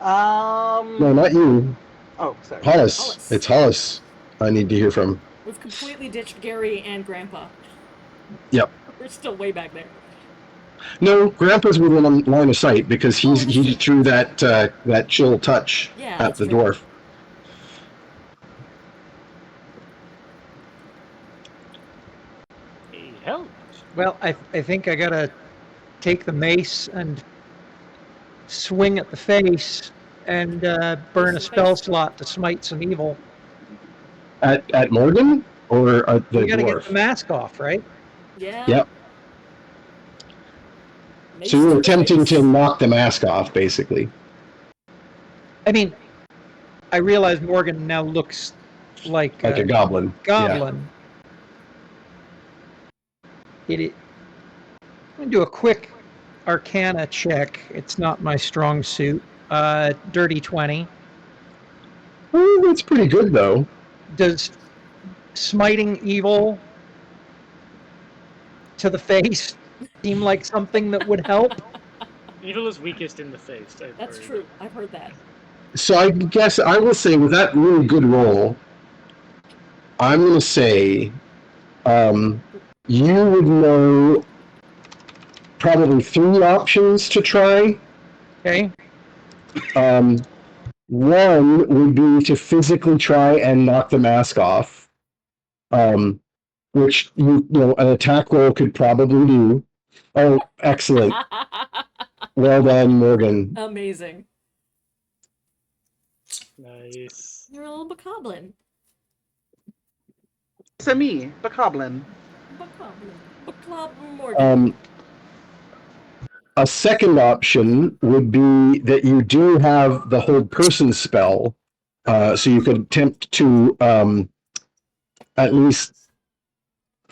No, not you. Oh, sorry. Hollis. Hollis. It's Hollis I need to hear from. We've completely ditched Gary and Grandpa. Yep. We're still way back there. No, Grandpa's within line of sight because he threw that chill touch Yeah, at that's the true. dwarf. Well, I think I gotta take the mace and swing at the face and burn a spell slot to smite some evil. At Morgan or at the We gotta get dwarf? the mask off, right? Yeah. Yep. Mace So you're to the attempting face. to knock the mask off, basically. I mean, I realize Morgan now looks like Like a goblin. goblin. I'm gonna do a quick Arcana check. It's not my strong suit. Dirty 20. Yeah. Oh, that's pretty good, though. Does smiting evil to the face seem like something that would help? Evil is weakest in the face. That's true. I've heard that. So I guess I will say, with that really good roll, I'm going to say you would know probably 3 options to try. Okay. One would be to physically try and knock the mask off, which you know an attack roll could probably do. Oh, excellent! Well done, Morgan. Amazing. Nice. You're a little bokoblin. Semi, Bokoblin. Bokoblin. Bokoblin Morgan. A second option would be that you do have the hold person spell, so you could attempt to at least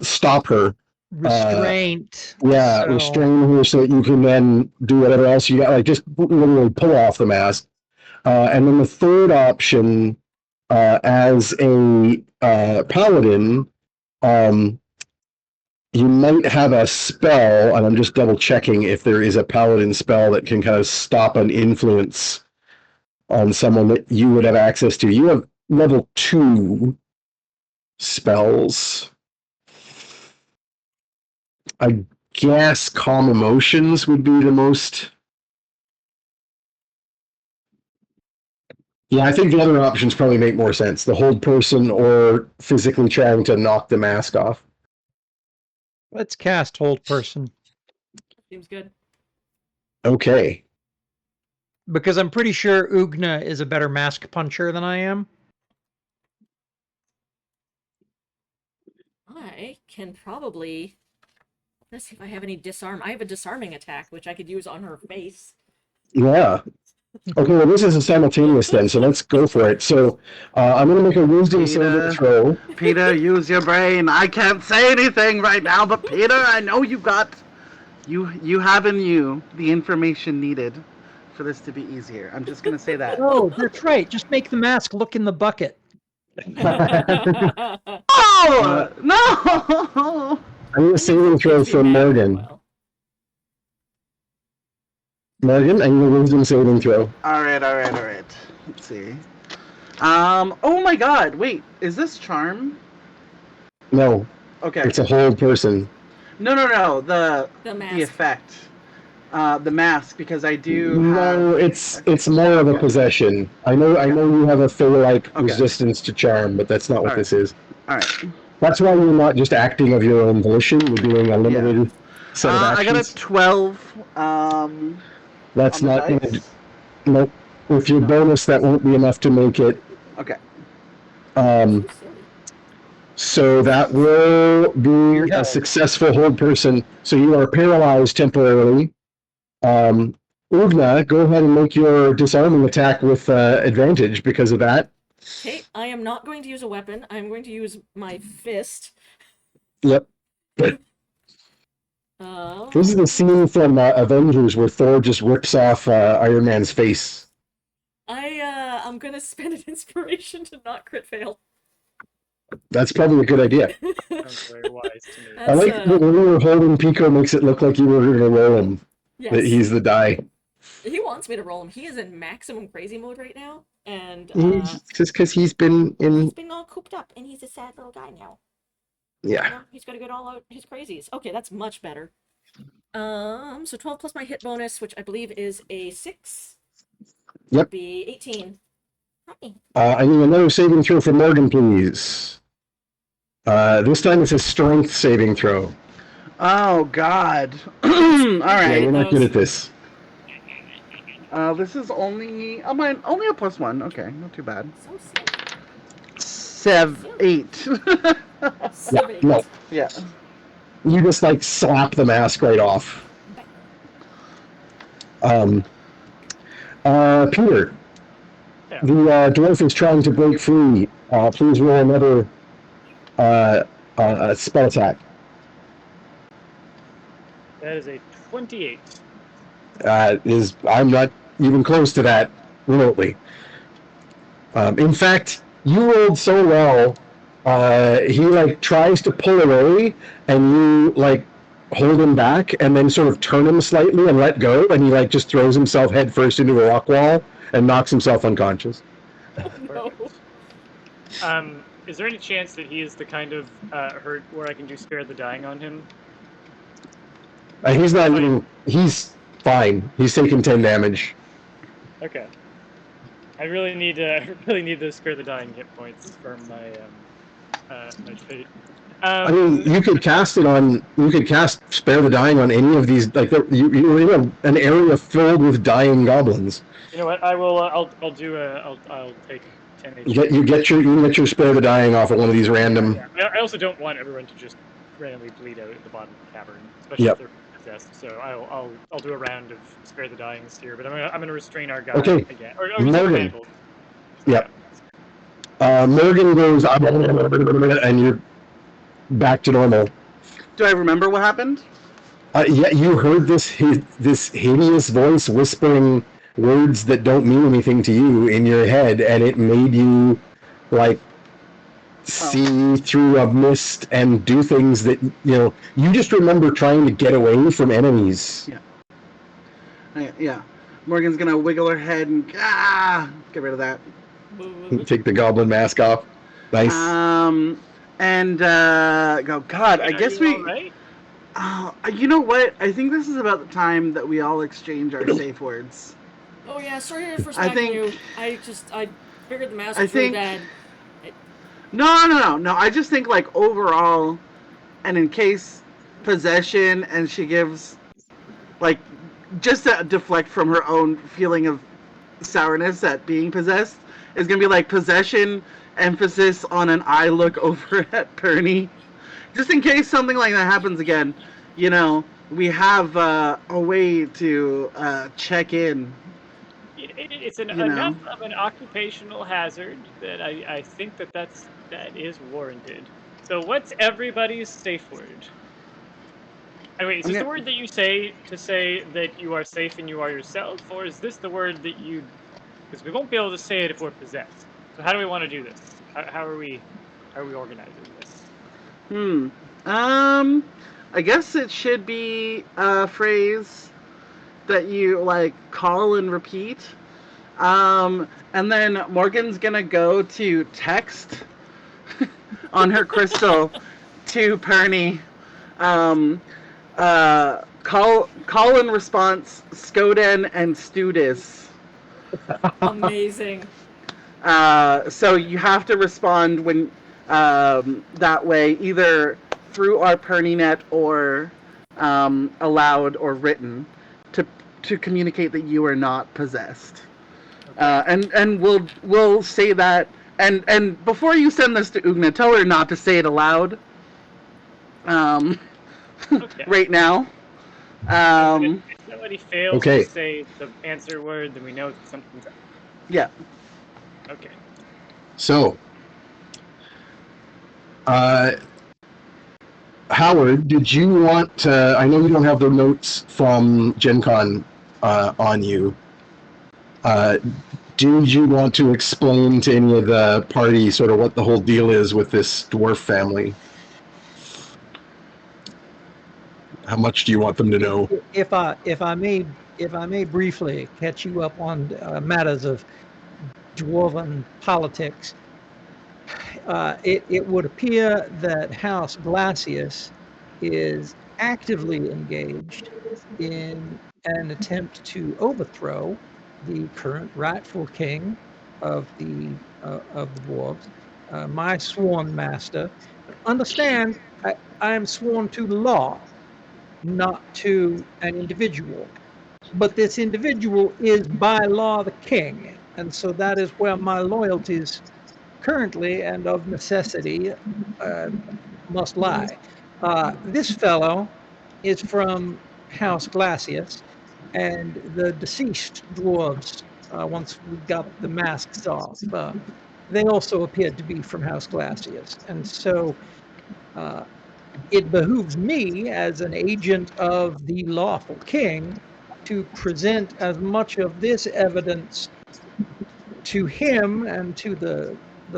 stop her. Restraint. Yeah, So- restrain her so that you can then do whatever else you got, like just literally pull off the mask. And then the third option, as a paladin, you might have a spell, and I'm just double checking if there is a paladin spell that can kind of stop an influence on someone that you would have access to. You have level 2 spells. I guess calm emotions would be the most. Yeah, I think the other options probably make more sense. The hold person or physically trying to knock the mask off. Let's cast hold person. Seems good. Okay. Because I'm pretty sure Ugna is a better mask puncher than I am. I can probably. Let's see if I have any disarm. I have a disarming attack, which I could use on her face. Yeah. Okay, well, this is a simultaneous then, so let's go for it. So I'm going to make a wisdom saving Peter. throw. Peter, use your brain. I can't say anything right now, but Peter, I know you have in you the information needed for this to be easier. I'm just gonna say that. Oh, that's right. Just make the mask look in the bucket. Oh no! I need a saving throw from Morgan. Well, Morgan, I need a wisdom saving throw. All right. Let's see. Oh my God! Wait, is this charm? No, Okay. it's a hold person. No. The mask. the effect. The mask, because I do. No, it's more of a possession. I know you have a fey-like Okay. resistance to charm, but that's not what Alright. this is. All right. That's why you're not just acting of your own volition. You're doing a limited set of I got actions. a 12. That's on the not gonna. dice. Nope. With your bonus, that won't be enough to make it. Okay. Um, too silly. so that will be Your a health. successful hold person. So you are paralyzed temporarily. Ugna, go ahead and make your disarming attack with advantage because of that. Okay, I am not going to use a weapon. I'm going to use my fist. Yep. This is the scene from Avengers where Thor just rips off Iron Man's face. I'm gonna spend an inspiration to not crit fail. That's probably a good idea. Sounds very wise to me. I like that when you were holding Pico makes it look like you were going to roll him, Yes. that he's the die. He wants me to roll him. He is in maximum crazy mode right now, and Just because he's been in. he's been all cooped up, and he's a sad little guy now. Yeah. No, he's got to get all out his crazies. Okay, that's much better. So 12 plus my hit bonus, which I believe is a 6. Yep. Would be 18. Hi. I need another saving throw for Morgan, please. This time it's a strength saving throw. Oh God. All Yeah, right. you're not good at this. This is only only a +1. Okay, not too bad. So silly. 8. Yeah, 7, 8. no, Yeah. you just like slap the mask right off. Bang. Peter, Yeah. the dwarf is trying to break free. Please roll another spell attack. That is a 28. I'm not even close to that remotely. In fact, you rolled so well. He like tries to pull away, and you like hold him back, and then sort of turn him slightly and let go, and he like just throws himself headfirst into a rock wall and knocks himself unconscious. No. Is there any chance that he is the kind of hurt where I can do spare the dying on him? He's not even. He's fine. He's taken 10 damage. Okay. I really need those spare the dying hit points for my my fate. I mean, you could cast it on. You could cast Spare the Dying on any of these. Like you're in an area filled with dying goblins. You know what? I will. I'll take 10 HP. You get your Spare the Dying off at one of these random. Yeah. I also don't want everyone to just randomly bleed out at the bottom of the cavern, especially Yep. if they're possessed. So I'll do a round of spare the dying here, but I'm gonna restrain our guy Okay. again. Or Morgan. handle. Yep. Morgan goes, and you're back to normal. Do I remember what happened? Yeah, you heard this hideous voice whispering words that don't mean anything to you in your head, and it made you like see through a mist and do things that you just remember trying to get away from enemies. Yeah. Morgan's gonna wiggle her head and get rid of that. Take the goblin mask off. Nice. And go. God, I guess we. All right? You know what? I think this is about the time that we all exchange our safe words. Oh yeah, sorry for I smacking think- you. I figured the mask I was really think- bad. No. I just think like overall, and in case possession, and she gives, like, just to deflect from her own feeling of sourness at being possessed, is gonna be like possession, emphasis on an eye look over at Perny, just in case something like that happens again. We have a way to check in. It's know. enough of an occupational hazard that I think that is warranted. So what's everybody's safe word? Wait, is this the word that you say to say that you are safe and you are yourself, or is this the word that you? Because we won't be able to say it if we're possessed. So how do we want to do this? How are we organizing this? I guess it should be a phrase that you like call and repeat. And then Morgan's gonna go to text on her crystal to Perny. Call in response Skoden and Studis. Amazing. So you have to respond when that way, either through our PernyNet or aloud or written, to communicate that you are not possessed. And we'll say that. And before you send this to Ugna, tell her not to say it aloud. Okay. Right now. If somebody fails Okay. to say the answer word, then we know that something's up. Yeah. Okay. So, Howard, did you want to, I know you don't have the notes from Gen Con on you. Did you want to explain to any of the party sort of what the whole deal is with this dwarf family? How much do you want them to know? If I may briefly catch you up on matters of dwarven politics, it would appear that House Glacius is actively engaged in an attempt to overthrow the current rightful king of the dwarves, my sworn master. Understand, I am sworn to the law, not to an individual. But this individual is by law the king, and so that is where my loyalties currently and of necessity must lie. This fellow is from House Glacius, and the deceased dwarves, once we got the masks off, they also appeared to be from House Glacius. And so it behooves me as an agent of the lawful king to present as much of this evidence to him and to the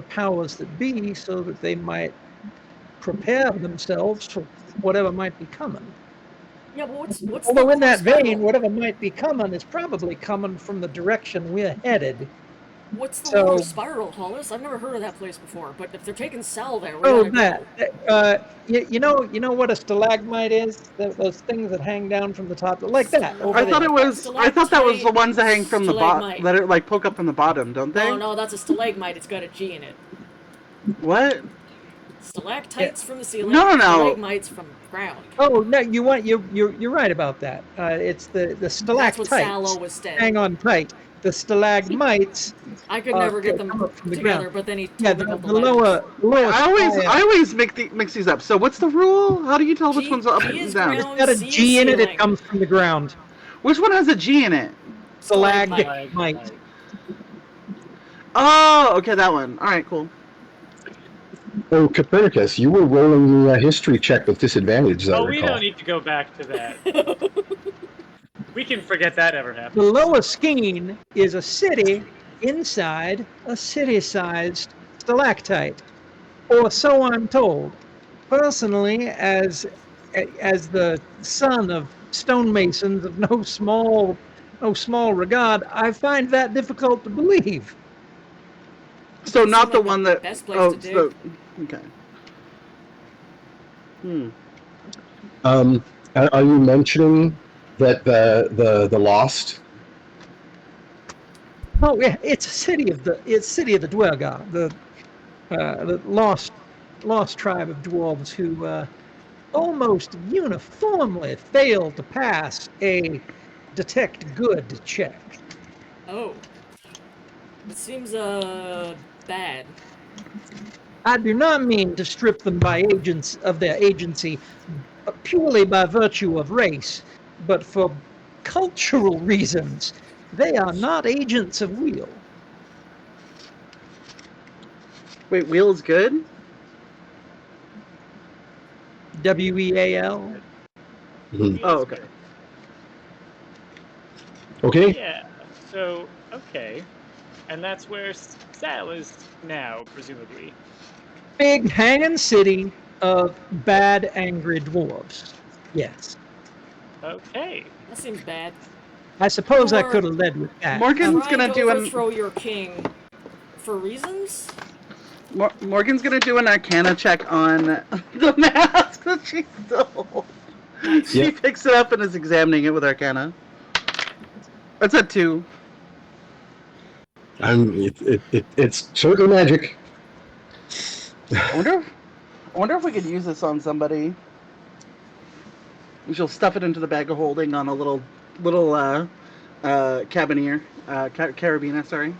powers that be, so that they might prepare themselves for whatever might be coming. Yeah, but what's Although the in that spiral? vein, whatever might be coming is probably coming from the direction we're headed. What's the So- lower spiral, Hollis? I've never heard of that place before. But if they're taking Salve, where Oh, do I go? that. You know what a stalagmite is? Those things that hang down from the top, like that. Over I there. thought it was. I thought that was the ones that hang from the bottom, Stalagmite. that are like poke up from the bottom, don't they? No, that's a stalagmite. It's got a G in it. What? Stalactites from the ceiling. No. Stalagmites from the ground. Oh no, you're right about that. It's the That's what Sallow stalactites. was saying. Hang on tight. The stalagmites. I could never get them come up from the together, ground. but then he told Yeah, me the about the letters. lower. I always mix these up. So what's the rule? How do you tell which G- one's up G and is down? ground. Got a C is G in it. It ceiling. comes from the ground. Which one has a G in it? Stalagmite. Oh, okay, that one. All right, cool. Oh, Copernicus, you were rolling the history check with disadvantage, as I Oh, we recall. don't need to go back to that. We can forget that ever happened. The lower Skeen is a city inside a city-sized stalactite, or so I'm told. Personally, as the son of stonemasons of no small regard, I find that difficult to believe. So not Seemed the like one the that. best place Oh, to dig. so okay. Are you mentioning that the Lost? Oh yeah, it's city of the Dwergar, the lost tribe of dwarves who almost uniformly fail to pass a detect good check. Oh. It seems, bad. I do not mean to strip them by agents of their agency purely by virtue of race, but for cultural reasons. They are not agents of Wheel. Wait, Wheel's good? WEAL. Mhm. Oh, okay. Okay. Yeah. So okay, and that's where Sal is now, presumably. Big hanging city of bad, angry dwarves. Yes. Okay. That seems bad. I suppose I Or- could have led with that. Morgan's Trying gonna to do an overthrow your king for reasons? Morgan's gonna do an Arcana check on the mask that she stole. She Yep. picks it up and is examining it with Arcana. That's a 2. It's certainly magic. I wonder if we could use this on somebody. We shall stuff it into the bag of holding on a little carabiner. Sorry.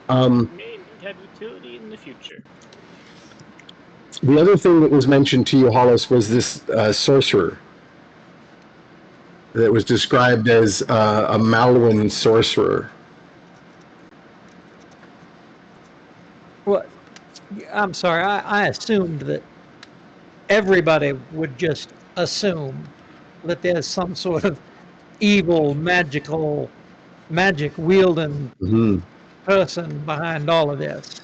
May need have utility in the future. The other thing that was mentioned to you, Hollis, was this sorcerer that was described as a Malouin sorcerer. Well, I'm sorry. I assumed that everybody would just assume that there's some sort of evil, magic wielding Mhm. person behind all of this.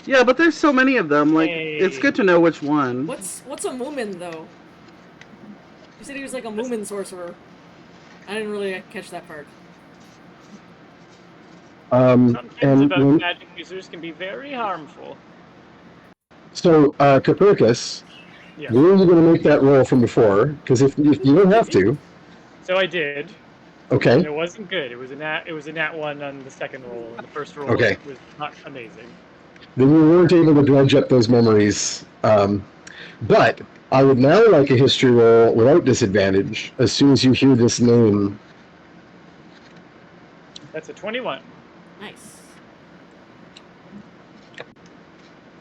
Yeah, but there's so many of them. Like, it's good to know which one. What's a Moomin, though? You said he was like a Moomin sorcerer. I didn't really catch that part. Sometimes And about when- magic users can be very harmful. so, Copernicus, Yeah. where are you going to make that roll from before? Because if you don't have to, So I did. And okay. it wasn't good. It was a nat 1 on the second roll, and the first roll Okay. was not amazing. Then you weren't able to dredge up those memories. But I would now like a history roll without disadvantage as soon as you hear this name. That's a 21. Nice.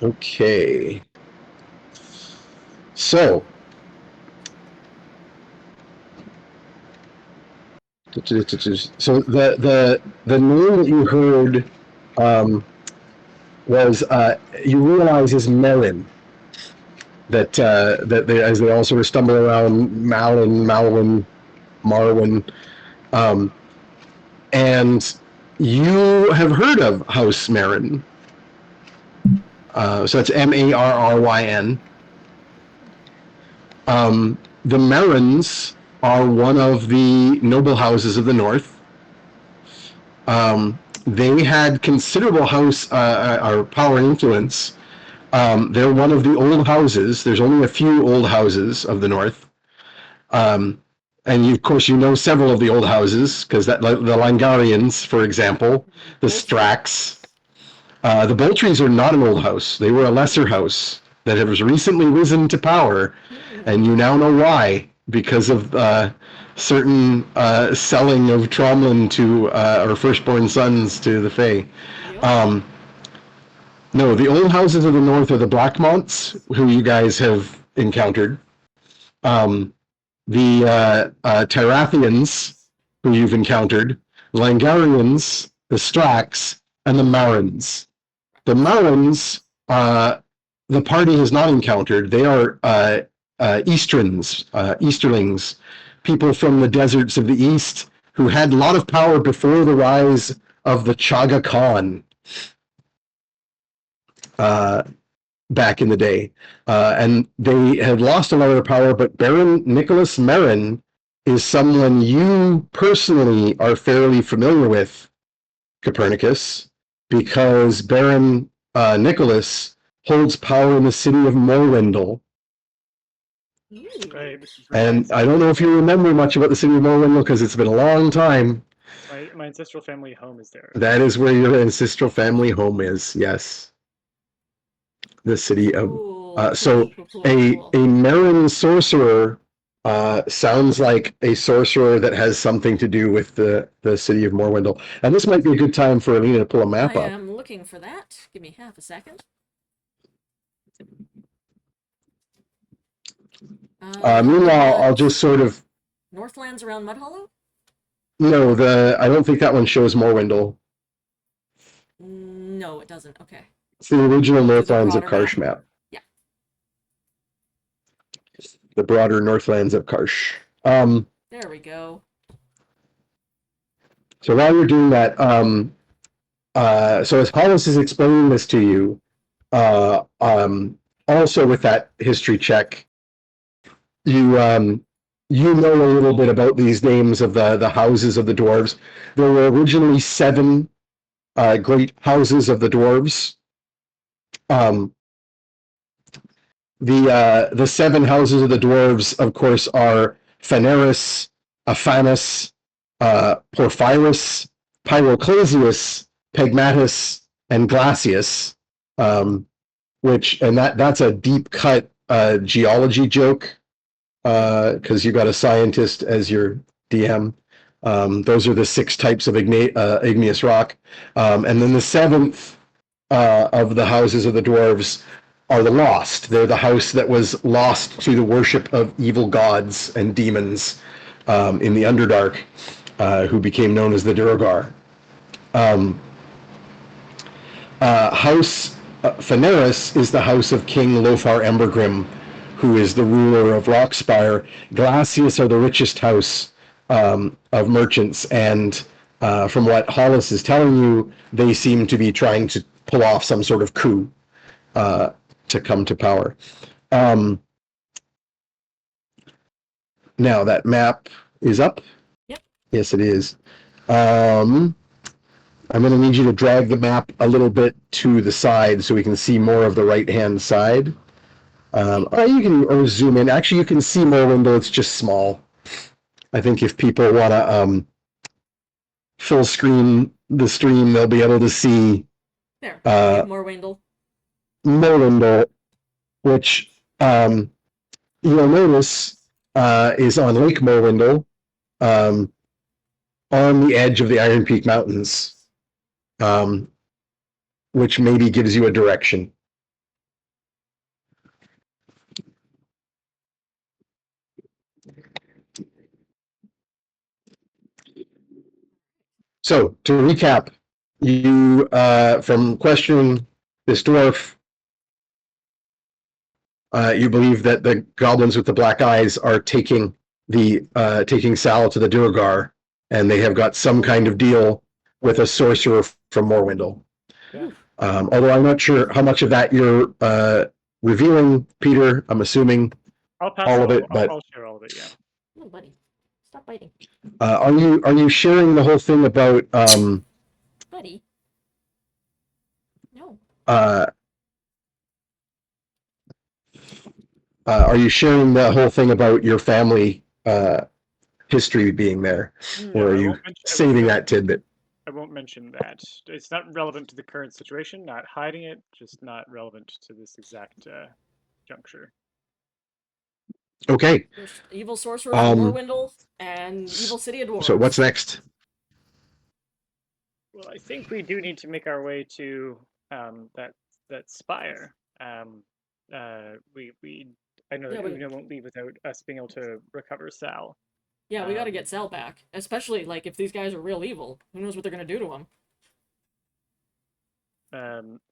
Okay. So, the name that you heard was you realize is Melon. That they, as they all sort of stumble around Marwyn, and you have heard of House Marin. So that's Marryn. The Marins are one of the noble houses of the north. They had considerable or power and influence. They're one of the old houses. There's only a few old houses of the north. And of course, you know several of the old houses, because the Langarians, for example, the Strax. The Boltries are not an old house. They were a lesser house that has recently risen to power, and you now know why, because of certain selling of Tromlin to our firstborn sons to the Fae. Yep. No, the old houses of the north are the Blackmonts, who you guys have encountered. The Tyrathians, who you've encountered. Langarians, the Strax, and the Marins. The Marins, the party has not encountered. They are Easterlings, people from the deserts of the east who had a lot of power before the rise of the Chaga Khan back in the day. And they had lost a lot of their power, but Baron Nicholas Marin is someone you personally are fairly familiar with, Copernicus, because Baron Nicholas holds power in the city of Morwendel. Ooh. Right. And I don't know if you remember much about the city of Morwendel because it's been a long time. My ancestral family home is there. That is where your ancestral family home is, yes. The city of... Cool, so cool. a Marin sorcerer sounds like a sorcerer that has something to do with the city of Morwendel. And this might be a good time for Alina to pull a map I up. am looking for that. Give me half a second. Meanwhile, I'll just sort of... Northlands around Mud Hollow? No, I don't think that one shows Morwendel. No, it doesn't. Okay. It's the original Do the Northlands of broader Karsh map. Yeah. The broader Northlands of Karsh. There we go. So while you're doing that, so as Hollis is explaining this to you, also with that history check, you know a little bit about these names of the houses of the dwarves. There were originally 7 great houses of the dwarves. The 7 houses of the dwarves, of course, are Phaneris, Aphanus, Porphyrus, Pyroclasius, Pegmatus, and Glacius, that's a deep cut geology joke, because you got a scientist as your DM. Those are the 6 types of igneous rock. And then the 7th of the houses of the dwarves are the Lost. They're the house that was lost to the worship of evil gods and demons in the Underdark, who became known as the Duergar. House Phaneris is the house of King Lothar Embergrim, who is the ruler of Rockspire. Glacius are the richest house of merchants, and from what Hollis is telling you, they seem to be trying to pull off some sort of coup to come to power. Now that map is up. Yep. Yes, it is. I'm going to need you to drag the map a little bit to the side so we can see more of the right-hand side. Or you can zoom in. Actually, you can see Morwendel. It's just small. I think if people want to full screen the stream, they'll be able to see There. More Wendell. Morwendel, which you'll notice is on Lake Mowindle, on the edge of the Iron Peak Mountains, which maybe gives you a direction. So to recap, you from questioning this dwarf, you believe that the goblins with the black eyes are taking Sal to the Duergar, and they have got some kind of deal with a sorcerer from Morwindle. Yeah. Although I'm not sure how much of that you're revealing, Peter. I'm assuming I'll pass all of it, I'll, but I'll share all of it. Yeah. Come on, buddy. Stop biting. are you sharing the whole thing about Buddy. No. are you sharing the whole thing about your family history being there, No, or are I you won't mention- I saving won't- that tidbit? I won't mention that. It's not relevant to the current situation. Not hiding it, just not relevant to this exact juncture. Okay. There's evil sorcerer from Um, Morwindle and evil city of dwarves. So what's next? Well, I think we do need to make our way to that spire. I know Yeah, that but- Una won't leave without us being able to recover Sal. Yeah, we gotta get Sal back. Especially, like, if these guys are real evil. Who knows what they're gonna do to him?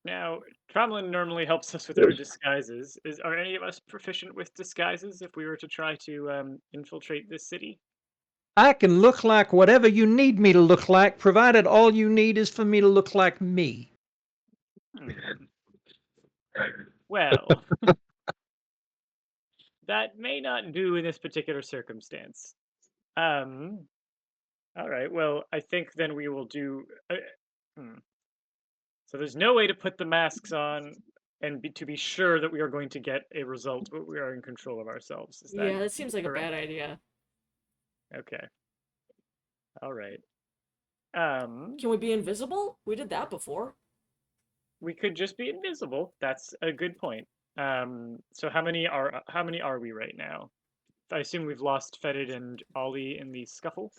Now, Tromlin normally helps us with our disguises. Are any of us proficient with disguises if we were to try to infiltrate this city? I can look like whatever you need me to look like, provided all you need is for me to look like me. Hmm. Well, that may not do in this particular circumstance. All right. Well, I think then we will do. So there's no way to put the masks on and to be sure that we are going to get a result, but we are in control of ourselves. Is that Yeah, that seems like correct? a bad idea. Okay. All right. Can we be invisible? We did that before. We could just be invisible. That's a good point. So how many are we right now? I assume we've lost Fetid and Ollie in the scuffle.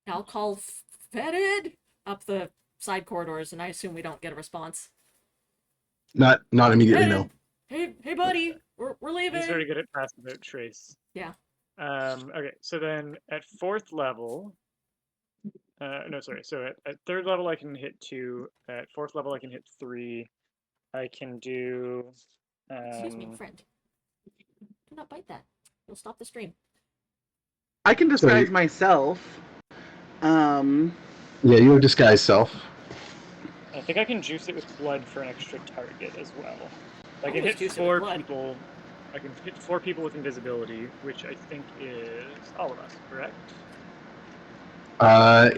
I'll call Fetid up the side corridors, and I assume we don't get a response. Not immediately, no. Fetid! Hey, buddy! We're leaving! He's very good at passing out trace. Yeah. Okay, so then at 4th level, no, sorry. So at 3rd level, I can hit 2. At 4th level, I can hit 3. I can do. Excuse me, friend. Do not bite that. You'll stop the stream. I can disguise Sorry. myself. Yeah, you have disguise self. I think I can juice it with blood for an extra target as well. I can Always hit juice it with 4 blood. people. I can hit 4 people with invisibility, which I think is all of us, correct?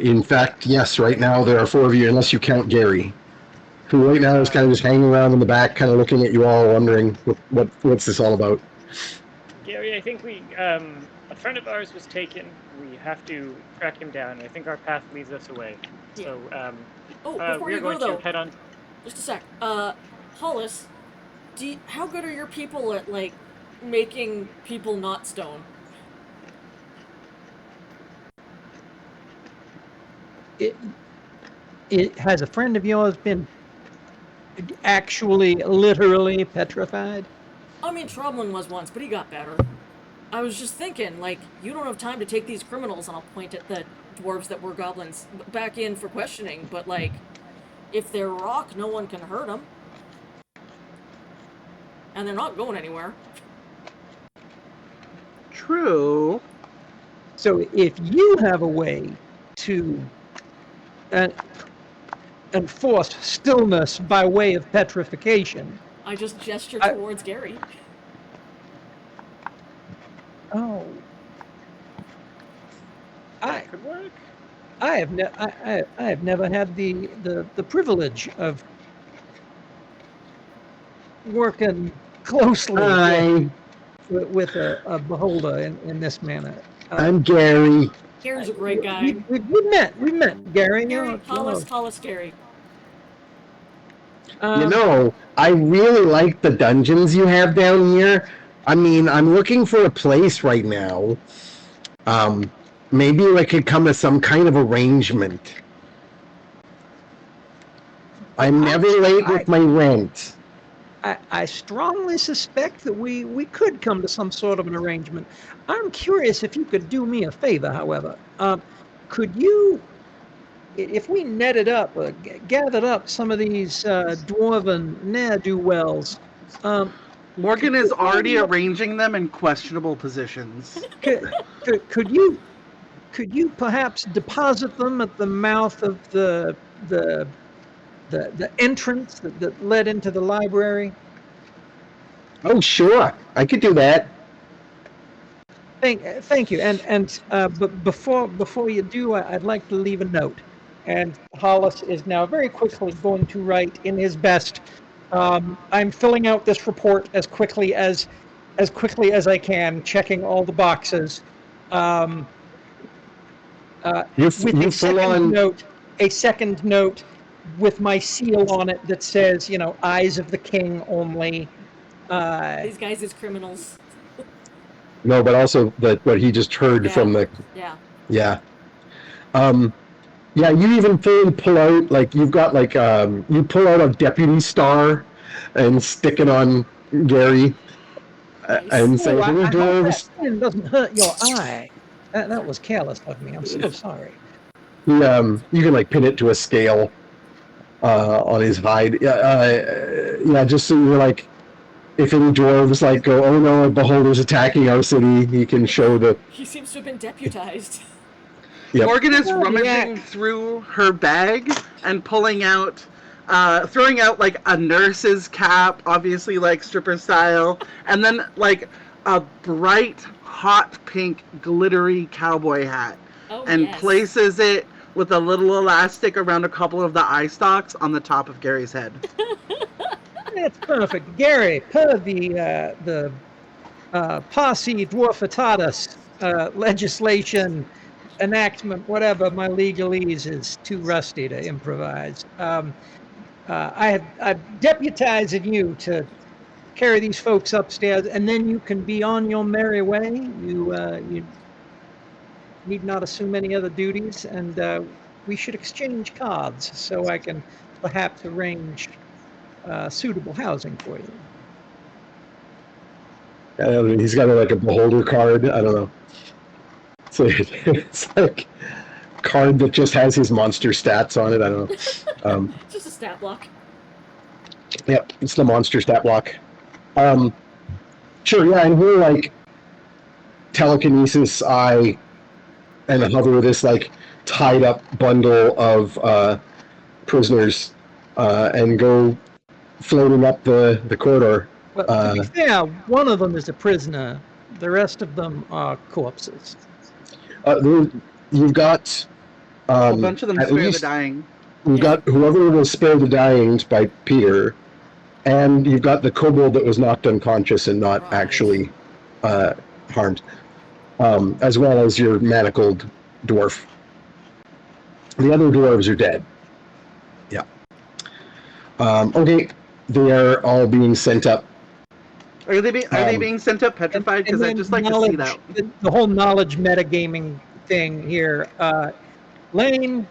In fact, yes, right now there are 4 of you, unless you count Gary, who right now is kind of just hanging around in the back, kind of looking at you all, wondering what's this all about. Gary, I think a friend of ours was taken. We have to track him down. I think our path leads us away. So Oh, before we you are go, going though, to head on. just a sec. Hollis, how good are your people at, like, making people not stone? It has a friend of yours been actually, literally petrified? I mean, Tromlin was once, but he got better. I was just thinking, like, you don't have time to take these criminals, and I'll point at the dwarves that were goblins, back in for questioning, but, like, if they're rock, no one can hurt them. And they're not going anywhere. True. So if you have a way to enforce stillness by way of petrification. I just gesture I- towards Gary. Oh. That could work. I have never had the privilege of working closely with a beholder in this manner. I'm Gary. Gary's a great guy. We met Gary. Gary, you know, Hollis, Gary. You know, I really like the dungeons you have down here. I mean, I'm looking for a place right now. Maybe I could come to some kind of arrangement. I'm never late with my rent. I strongly suspect that we could come to some sort of an arrangement. I'm curious if you could do me a favor, however. Could you, if we netted up, gathered up some of these dwarven ne'er-do-wells, Morgan is already arranging them in questionable positions. could you perhaps deposit them at the mouth of the entrance that led into the library? Oh, sure. I could do that. Thank you. But before you do, I'd like to leave a note. And Hollis is now very quickly going to write in his best. I'm filling out this report as quickly as I can, checking all the boxes. With a second note with my seal on it that says, eyes of the king only. These guys is criminals. No, but also what he just heard from the... Yeah. Yeah. Yeah, you even pull out, like, you've got, like, you pull out a deputy star and stick it on Gary and say, I hope dwarves. that pen doesn't hurt your eye. That was careless of me. I'm so sorry. You can, like, pin it to a scale on his hide. Yeah, just so you're, like, if any dwarves, like, go, oh no, a beholder's attacking our city, he can show the... He seems to have been deputized. Yep. Morgan is rummaging through her bag and pulling out, throwing out like a nurse's cap, obviously like stripper style, and then like a bright, hot pink, glittery cowboy hat, and places it with a little elastic around a couple of the eye stalks on the top of Gary's head. That's perfect. Gary, per the Posse Dwarfitatis legislation, enactment, whatever, my legalese is too rusty to improvise. I'm deputizing you to carry these folks upstairs, and then you can be on your merry way. You need not assume any other duties, and we should exchange cards so I can perhaps arrange suitable housing for you. He's got like a beholder card. I don't know. So it's like a card that just has his monster stats on it. I don't know. It's just a stat block. Yep, it's the monster stat block. Sure, yeah, and we're like telekinesis eye and hover this like tied up bundle of prisoners and go floating up the corridor. Well, to be fair, one of them is a prisoner. The rest of them are corpses. You've got A bunch of them spare the dying. You've got whoever will spare the dying by Peter, and you've got the kobold that was knocked unconscious and not actually harmed, as well as your manacled dwarf. The other dwarves are dead. Yeah. Okay, they are all being sent up. Are they being sent up petrified? Because I'd just like to see that. The whole knowledge metagaming thing here. Lane,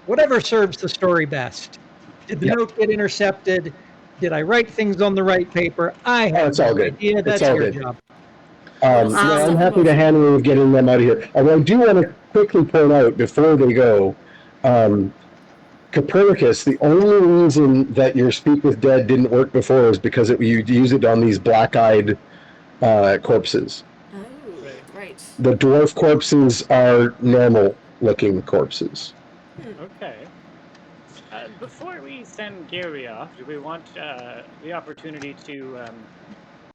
whatever serves the story best. Did the note get intercepted? Did I write things on the right paper? I have it's all good. idea. That's all your good. job. Yeah, I'm happy to handle getting them out of here. Although I do want to quickly point out before they go, Copernicus, the only reason that your Speak with Dead didn't work before is because you use it on these black-eyed corpses. Oh, right. The dwarf corpses are normal-looking corpses. Okay. Before we send Gary off, do we want the opportunity to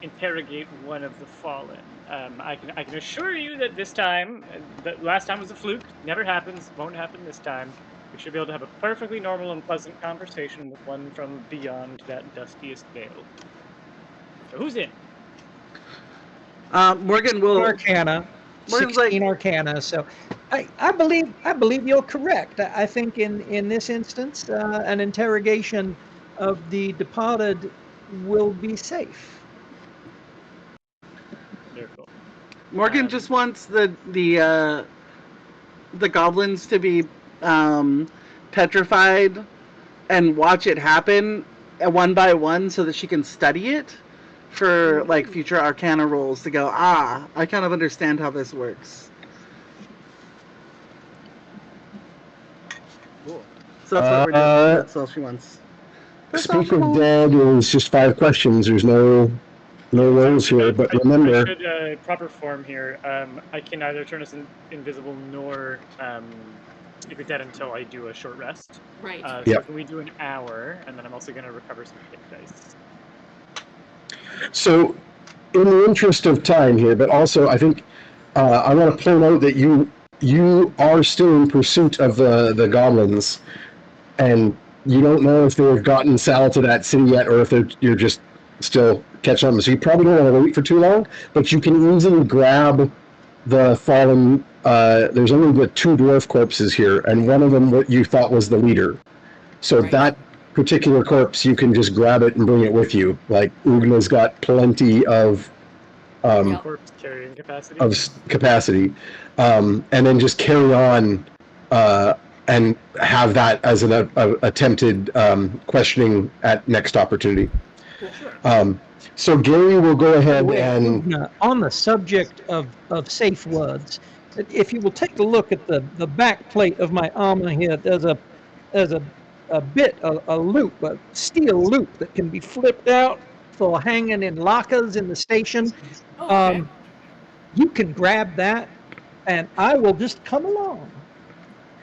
interrogate one of the fallen? I can assure you that this time, the last time was a fluke. Never happens. Won't happen this time. We should be able to have a perfectly normal and pleasant conversation with one from beyond that dustiest veil. So who's in? Morgan will. Arcana. Morgan's 16 Arcana. So I believe you're correct. I think in this instance, an interrogation of the departed will be safe. Very cool. Morgan just wants the goblins to be petrified and watch it happen one by one so that she can study it for like future Arcana rolls to go, I kind of understand how this works. Cool. So that's what we're doing. That's all she wants. Speak of Dead is just 5 questions. There's no rolls here, but I remember. should proper form here. I can neither turn us invisible nor keep it dead until I do a short rest. Right. So Yep. can we do an hour, and then I'm also going to recover some hit dice. So, in the interest of time here, but also I think I want to point out that you are still in pursuit of the goblins, and you don't know if they've gotten Sal to that city yet, or if you're just still catching up. So you probably don't want to wait for too long, but you can easily grab the fallen. There's only the 2 dwarf corpses here, and one of them what you thought was the leader. So Right. that particular corpse, you can just grab it and bring it with you. Like Ugna's got plenty of Yeah. Corpse carrying capacity. capacity, and then just carry on and have that as an attempted questioning at next opportunity. Sure. So Gary will go ahead Wait, and Ugna, on the subject of safe words, if you will take a look at the back plate of my armor here, there's a loop, a steel loop that can be flipped out for hanging in lockers in the station. Oh, okay. You can grab that, and I will just come along.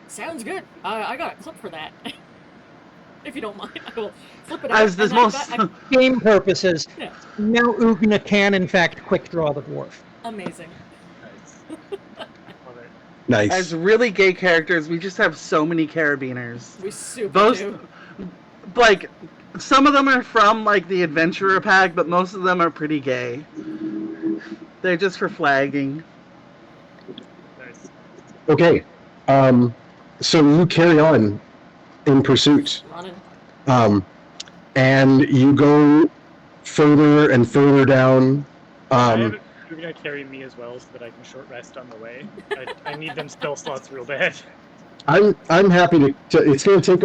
Sounds good. I got a clip for that. If you don't mind, I will flip it out. As this and most Game purposes, Yeah. now Ugna can in fact quick draw the dwarf. Amazing. Nice. Love it. nice. as really gay characters, we just have so many carabiners. We super Those, do. like, some of them are from like the adventurer pack, but most of them are pretty gay. They're just for flagging. Nice. Okay, so you carry on in pursuit, Running. and you go further and further down. You're gonna carry me as well, so that I can short rest on the way. I need them spell slots real bad. I'm happy to it's going to take.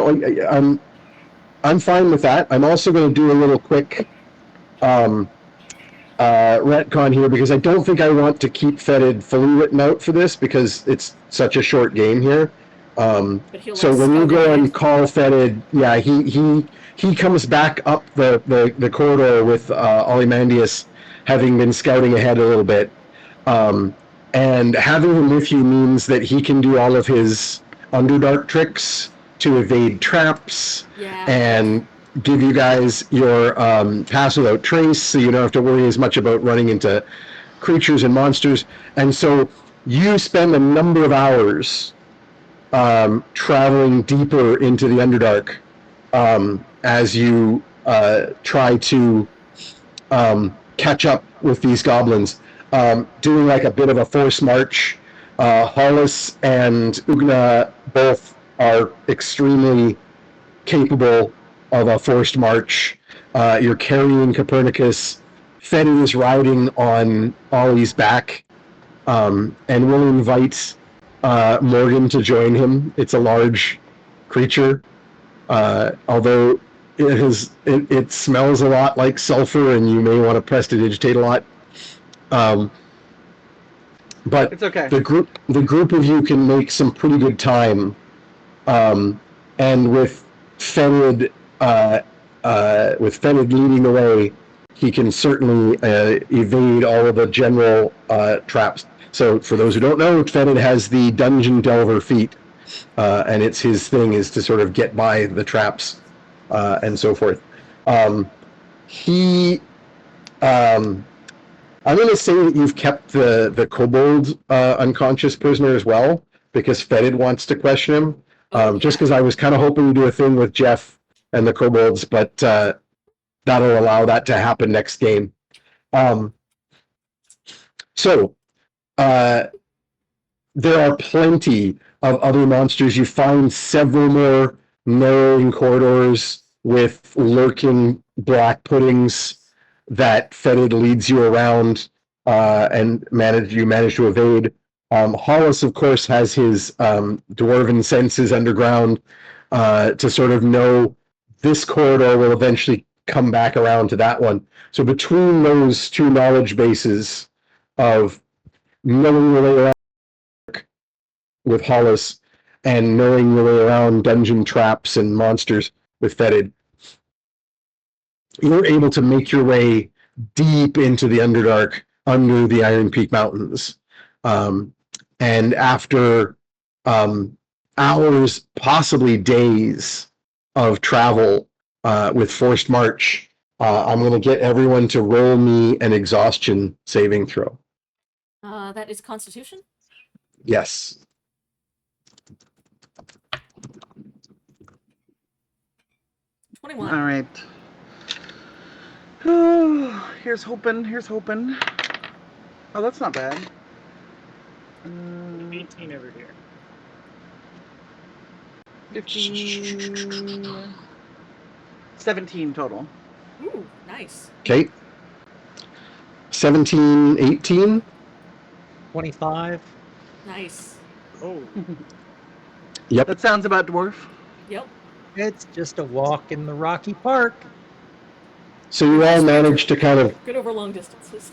I'm fine with that. I'm also going to do a little quick retcon here because I don't think I want to keep Fetid fully written out for this because it's such a short game here. But he'll So like when you scout go ahead. and call Fetid, yeah, he comes back up the corridor with Ozymandias having been scouting ahead a little bit. And having him with you means that he can do all of his Underdark tricks to evade traps Yeah. and give you guys your pass without trace, so you don't have to worry as much about running into creatures and monsters. And so you spend a number of hours traveling deeper into the Underdark as you try to catch up with these goblins, doing like a bit of a forced march. Hollis and Ugna both are extremely capable of a forced march. You're carrying Copernicus. Fetid is riding on Ollie's back, and we'll invite Morgan to join him. It's a large creature, although it smells a lot like sulfur, and you may want to prestidigitate a lot. But It's okay. the group of you can make some pretty good time, and with Fetid leading the way, he can certainly evade all of the general traps. So for those who don't know, Fetid has the Dungeon Delver feat, and it's his thing is to sort of get by the traps and so forth. I'm going to say that you've kept the kobold unconscious prisoner as well, because Fetid wants to question him. Just because I was kind of hoping to do a thing with Jeff and the kobolds, but that'll allow that to happen next game. So there are plenty of other monsters. You find several more narrowing corridors with lurking black puddings that Fetid leads you around and you manage to evade. Hollis, of course, has his dwarven senses underground to sort of know this corridor will eventually come back around to that one. So between those two knowledge bases of knowing your way around with Hollis and knowing your way around dungeon traps and monsters with Fetid, you're able to make your way deep into the Underdark under the Iron Peak Mountains. And after hours, possibly days of travel with forced march, I'm going to get everyone to roll me an exhaustion saving throw. That is Constitution. Yes. All 21. right. Here's hoping. Here's hoping. Oh, that's not bad. 18 over here. 15, 17 total. Ooh, nice. Okay. 17, 18. 25. Nice. Oh, Yep. That sounds about dwarf. Yep. It's just a walk in the Rocky Park. So you all manage to kind of, Good over long distances.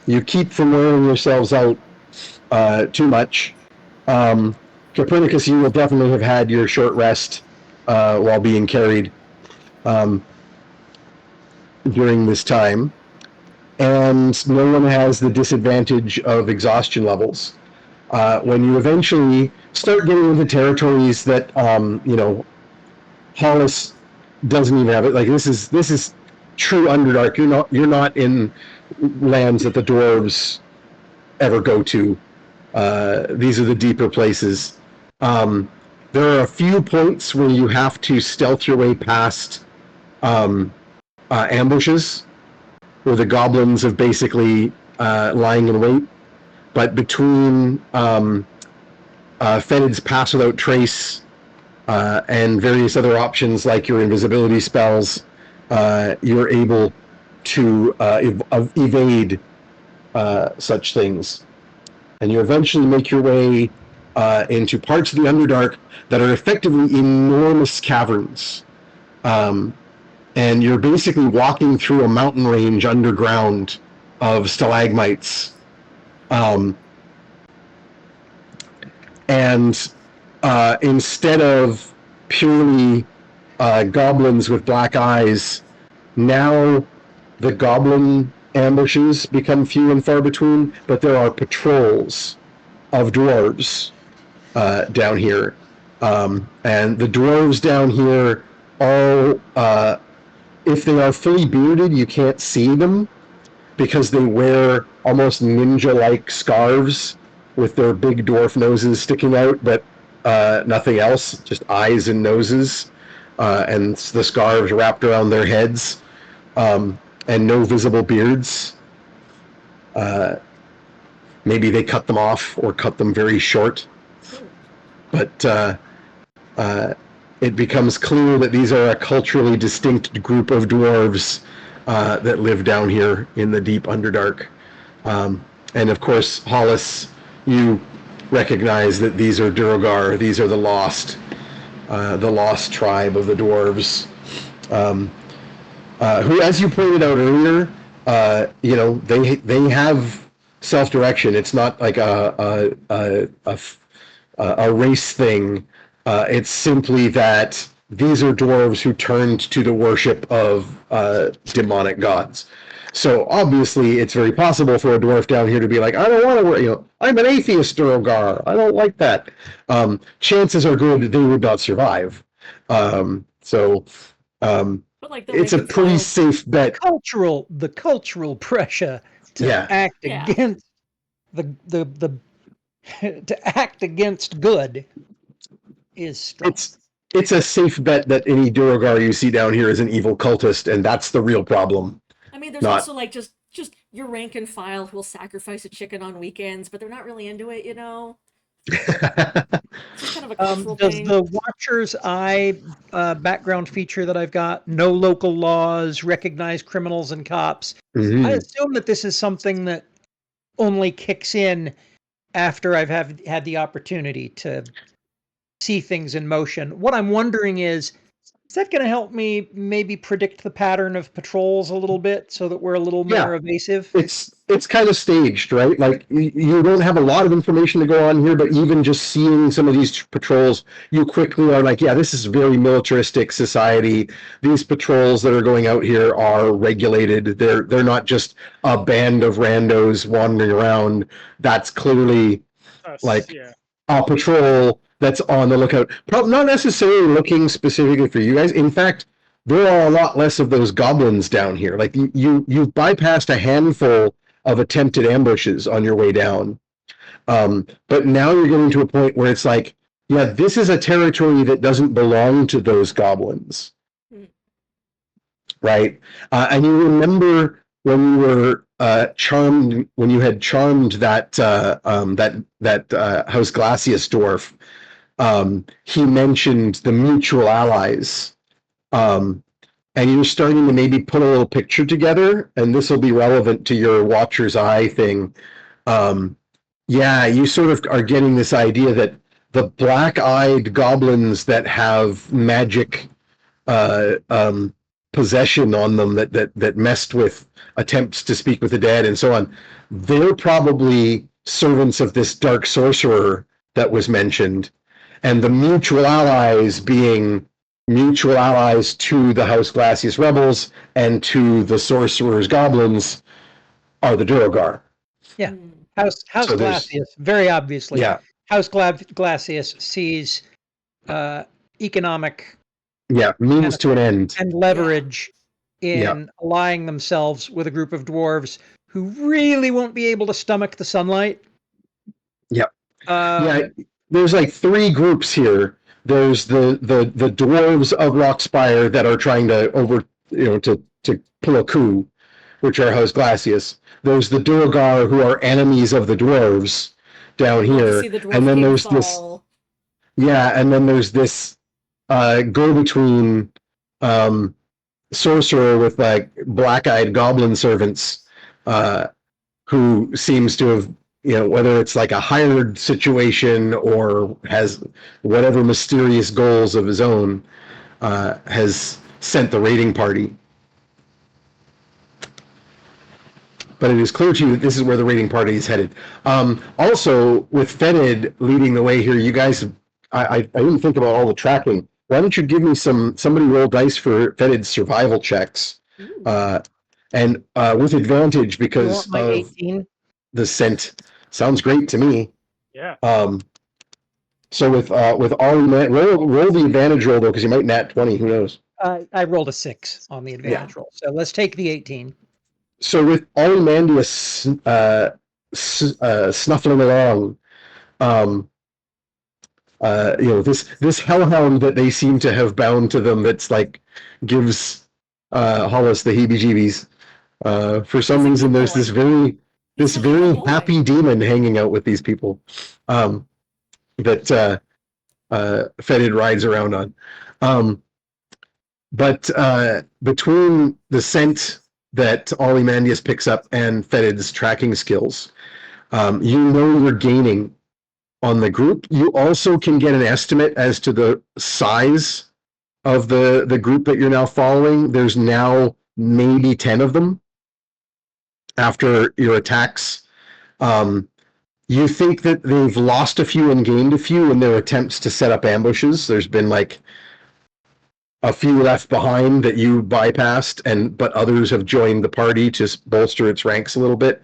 you keep from wearing yourselves out too much. Copernicus, you will definitely have had your short rest while being carried during this time. And no one has the disadvantage of exhaustion levels. When you eventually start getting into territories that, Hollis doesn't even have it. Like this is true Underdark. You're not in lands that the dwarves ever go to. These are the deeper places. There are a few points where you have to stealth your way past ambushes, where the goblins have basically lying in wait. But between Fetid's Pass Without Trace and various other options like your invisibility spells, you're able to evade such things. And you eventually make your way into parts of the Underdark that are effectively enormous caverns. And you're basically walking through a mountain range underground of stalagmites. And instead of purely goblins with black eyes, now the goblin ambushes become few and far between, but there are patrols of dwarves down here. And the dwarves down here all, if they are fully bearded, you can't see them because they wear almost ninja-like scarves with their big dwarf noses sticking out, but nothing else, just eyes and noses, and the scarves wrapped around their heads, and no visible beards. Maybe they cut them off or cut them very short, but it becomes clear that these are a culturally distinct group of dwarves that live down here in the deep Underdark. And of course, Hollis, you recognize that these are Duergar, these are the lost tribe of the dwarves, who, as you pointed out earlier, they have self-direction. It's not like a race thing. It's simply that these are dwarves who turned to the worship of demonic gods. So obviously, it's very possible for a dwarf down here to be like, I don't want to, I'm an atheist, Duergar. I don't like that. Chances are good that they would not survive. But like the it's a rank and pretty file- safe bet. The cultural pressure to Yeah. act Yeah. against the to act against good is strong. It's a safe bet that any Duergar you see down here is an evil cultist, and that's the real problem. I mean, there's not- also like just your rank and file who will sacrifice a chicken on weekends, but they're not really into it, It's just kind of a cultural Does thing. the Watcher's Eye background feature that I've got, no local laws, recognize criminals and cops, Mhm. I assume that this is something that only kicks in after I've had the opportunity to see things in motion. What I'm wondering is that going to help me maybe predict the pattern of patrols a little bit so that we're a little Yeah. more evasive? It's kind of staged, right? Like you don't have a lot of information to go on here, but even just seeing some of these patrols, you quickly are like, yeah, this is very militaristic society. These patrols that are going out here are regulated. They're not just a band of randos wandering around. That's clearly Us, like yeah. a patrol that's on the lookout. Probably not necessarily looking specifically for you guys. In fact, there are a lot less of those goblins down here. Like you've bypassed a handful of attempted ambushes on your way down. But now you're getting to a point where it's like, yeah, this is a territory that doesn't belong to those goblins. Right? And you remember when you were charmed, when you had charmed that House Glacius dwarf, he mentioned the mutual allies. And you're starting to maybe put a little picture together, and this will be relevant to your Watcher's Eye thing. Yeah, you sort of are getting this idea that the black-eyed goblins that have magic possession on them that messed with attempts to speak with the dead and so on, they're probably servants of this dark sorcerer that was mentioned, and the mutual allies being mutual allies to the House Glacius rebels and to the sorcerer's goblins are the Duergar. Yeah. House So there's- Glacius, very obviously. Yeah, House Glacius sees economic yeah, means to an end. and leverage Yeah. in allying themselves with a group of dwarves who really won't be able to stomach the sunlight. Yep. Um, Yeah, there's like three groups here. There's the dwarves of Rockspire that are trying to to pull a coup, which are House Glacius. There's the Duergar who are enemies of the dwarves down Love to here, see the dwarf and then king there's this fall. and then there's this go-between sorcerer with like black-eyed goblin servants who seems to have, whether it's like a hired situation or has whatever mysterious goals of his own, has sent the raiding party. But it is clear to you that this is where the raiding party is headed. Also, with Fetid leading the way here, you guys, I didn't think about all the tracking. Why don't you give me somebody roll dice for Fetid's survival checks? And with advantage you because want my of 18? the scent. Sounds great to me. Yeah. So with Ollie, roll the advantage roll though, because you might nat 20. Who knows? I rolled a 6 on the advantage roll, so let's take the 18. So with Ozymandias snuffling along, this hellhound that they seem to have bound to them, that's like gives Hollis the heebie-jeebies. For some reason, there's this very happy demon hanging out with these people that Fetid rides around on. But between the scent that Ozymandias picks up and Fetid's tracking skills, you're gaining on the group. You also can get an estimate as to the size of the group that you're now following. There's now maybe 10 of them after your attacks. You think that they've lost a few and gained a few in their attempts to set up ambushes. There's been like a few left behind that you bypassed, but others have joined the party to bolster its ranks a little bit.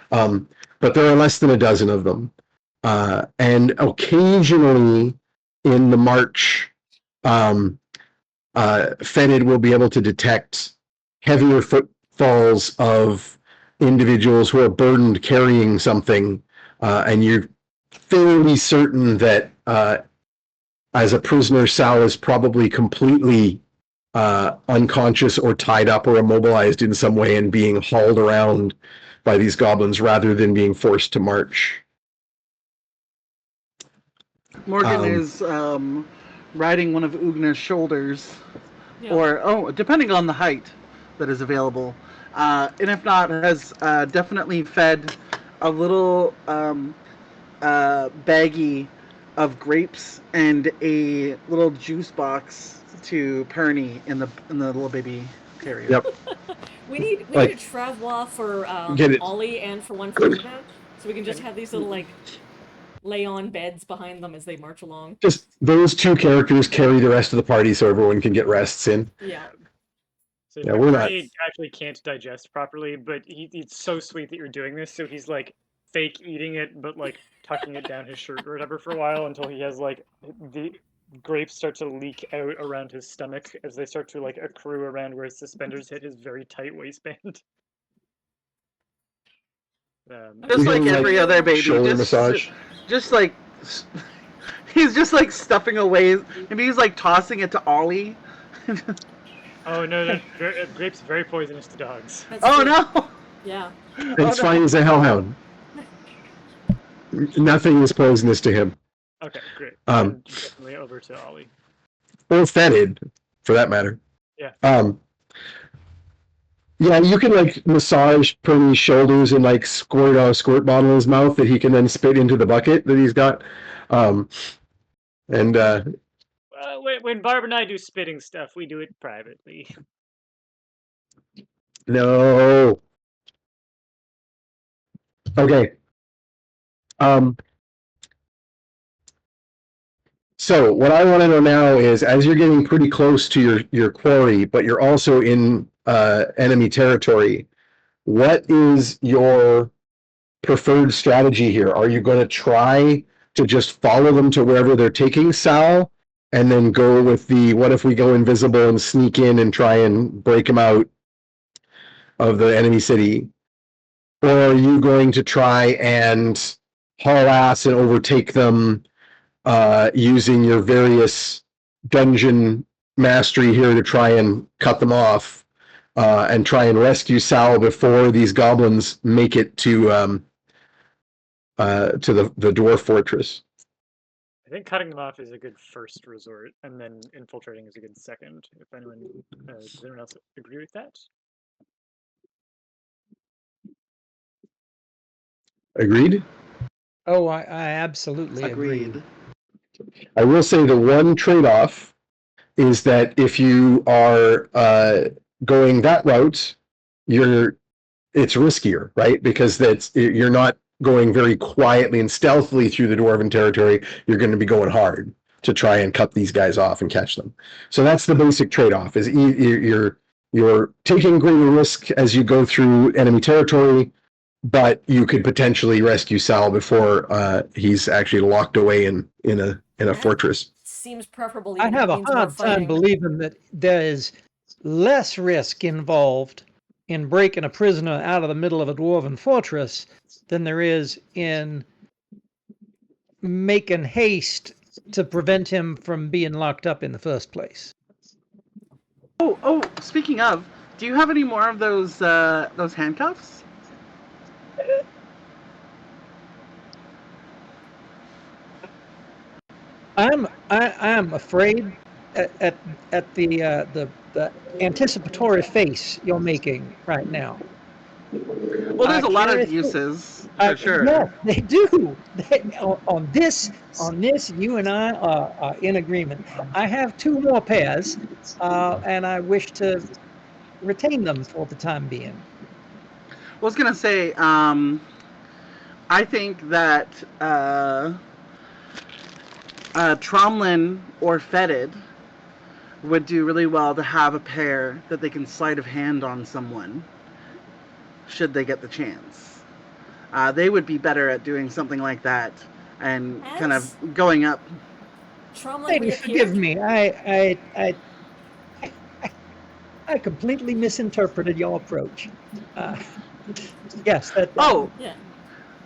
But there are less than a dozen of them. And occasionally in the march, Fetid will be able to detect heavier footfalls of individuals who are burdened carrying something, and you're fairly certain that as a prisoner, Sal is probably completely unconscious or tied up or immobilized in some way and being hauled around by these goblins rather than being forced to march. Morgan Um, is riding one of Ugna's shoulders, Yeah. or depending on the height that is available, and if not, has definitely fed a little baggie of grapes and a little juice box to Perny in the little baby carrier. Yep. We need a Like, travois for get it. Ollie and for one for Una, so we can just have these little like lay on beds behind them as they march along. Just those two characters carry the rest of the party so everyone can get rests in. Yeah. So Yeah, we're not- Bernie actually can't digest properly, but it's so sweet that you're doing this. So he's like fake eating it, but like tucking it down his shirt or whatever for a while until he has like the grapes start to leak out around his stomach as they start to like accrue around where his suspenders hit his very tight waistband. Just You like can, every like, other baby, shoulder massage. just like he's just like stuffing away. Maybe he's like tossing it to Ollie. Oh no, grapes very poisonous to dogs. That's Oh true. no! Yeah. It's no. fine as a hellhound. Nothing is poisonous to him. Okay, great. Um, Definitely over to Ollie. Or fetid, for that matter. Yeah. Yeah, you can like massage Perny's shoulders and like squirt a squirt bottle in his mouth that he can then spit into the bucket that he's got. And When Barb and I do spitting stuff, we do it privately. no. Okay. So what I want to know now is, as you're getting pretty close to your quarry, but you're also in enemy territory, what is your preferred strategy here? Are you going to try to just follow them to wherever they're taking Sal, and then go with the what if we go invisible and sneak in and try and break them out of the enemy city? Or are you going to try and haul ass and overtake them using your various dungeon mastery here to try and cut them off and try and rescue Sal before these goblins make it to the dwarf fortress? I think cutting them off is a good first resort, and then infiltrating is a good second. If anyone does anyone else agree with that? Agreed? Oh, I absolutely agree. Agreed. I will say the one trade-off is that if you are going that route, it's riskier, right? Because you're not going very quietly and stealthily through the dwarven territory. You're going to be going hard to try and cut these guys off and catch them. So that's the basic trade-off: is you're taking greater risk as you go through enemy territory, but you could potentially rescue Sal before he's actually locked away in a fortress. Seems preferable. I even if have it a means more hard time fighting. believing that there is less risk involved in breaking a prisoner out of the middle of a dwarven fortress than there is in making haste to prevent him from being locked up in the first place. Oh, speaking of, do you have any more of those handcuffs? I am afraid at the anticipatory face you're making right now. Well, there's a lot of curious- uses for sure. No, they do. On this, you and I are in agreement. I have 2 more pairs, and I wish to retain them for the time being. I was gonna say, I think that Tromlin or Fetid would do really well to have a pair that they can sleight of hand on someone, should they get the chance. They would be better at doing something like that and kind of going up. Tromlin Lady, forgive me. I completely misinterpreted your approach. Yes. Oh, Yeah.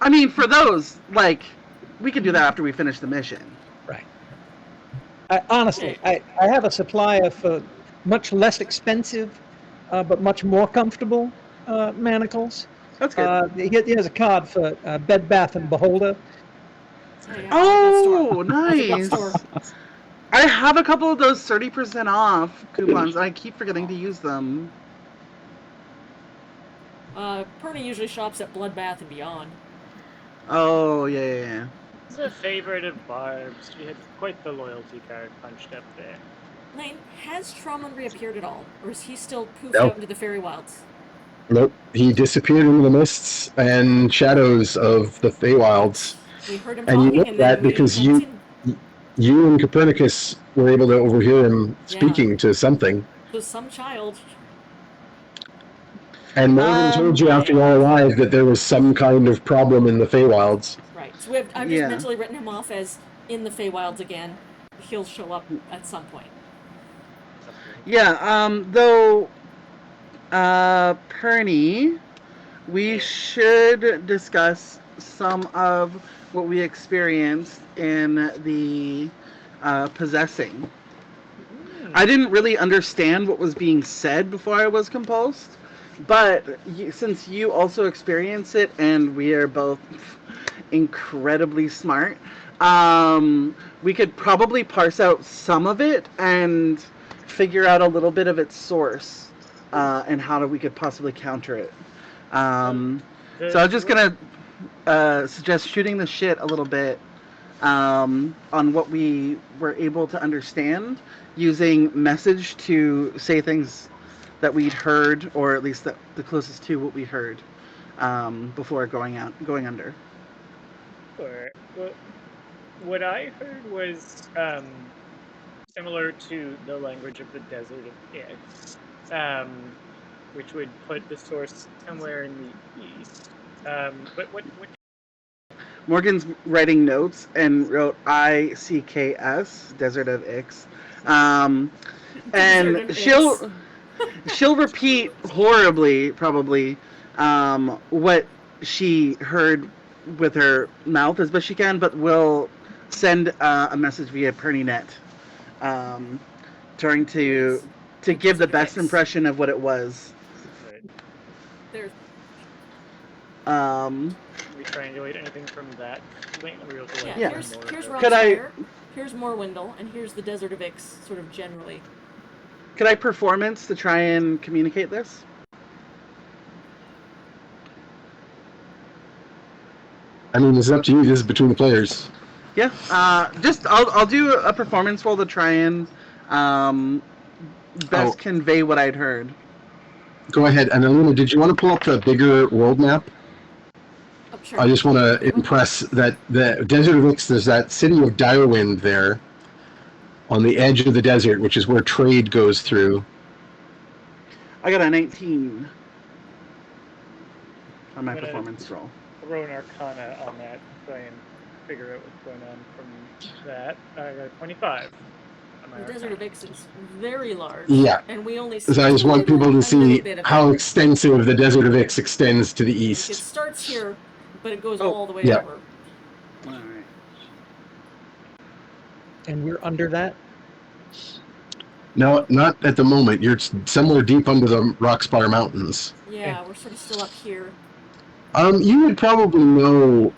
I mean, for those, like, we could do that after we finish the mission. Right. Honestly, I have a supply of much less expensive, but much more comfortable manacles. That's good. Here's a card for Bed Bath and Beholder. Yeah, I like that store. Oh, That's a good nice. store. I have a couple of those 30% off coupons. I keep forgetting to use them. Perny usually shops at Bloodbath and Beyond. Oh, yeah. This is a favorite of Barb's. She had quite the loyalty card punched up there. Lane, has Trauman reappeared at all? Or is he still poofed Nope. out into the fairy wilds? Nope. He disappeared into the mists and shadows of the Feywilds. We heard him And you talking know and then that we because went you and Copernicus were able to overhear him speaking to something. to some child. And Morgan told you after you all arrived that there was some kind of problem in the Feywilds. Right. So I've just Yeah. mentally written him off as in the Feywilds again. He'll show up at some point. Yeah, though, Perny, we should discuss some of what we experienced in the possessing. I didn't really understand what was being said before I was compulsed, but since you also experience it and we are both incredibly smart, we could probably parse out some of it and figure out a little bit of its source and how we could possibly counter it. So I was just gonna suggest shooting the shit a little bit on what we were able to understand, using message to say things that we'd heard, or at least the closest to what we heard before going under. Sure. Well, what I heard was similar to the language of the Desert of Ix, which would put the source somewhere in the east. But what Morgan's writing notes and wrote ICKS, Desert of Ix. Desert And of she'll repeat horribly, probably, what she heard with her mouth as best she can, but will send a message via PernyNet, trying to give the best impression of what it was. There's we triangulate anything from that link? yeah. Here's Rockspire, here's Morwindle, and here's the Desert of Ix, sort of generally. Could I performance to try and communicate this? I mean, it's up to you. This is between the players. Yeah. Just I'll do a performance roll to try and best convey what I'd heard. Go ahead. And Aluna, did you want to pull up the bigger world map? Oh, sure. I just want to impress that the Desert of Ix, there's that city of Direwind there on the edge of the desert, which is where trade goes through. I got a 19 on my performance roll. Throw an Arcana on that, try and figure out what's going on from that. I got a 25. The Desert of Ix is very large. Yeah. And we only see So I just want people to see how it. extensive the Desert of Ix extends to the It east. starts here, but it goes Oh, all the way yeah. over. All right. And we're under that. No, not at the moment. You're somewhere deep under the Rockspire Mountains. Yeah, we're sort of still up here. You would probably know,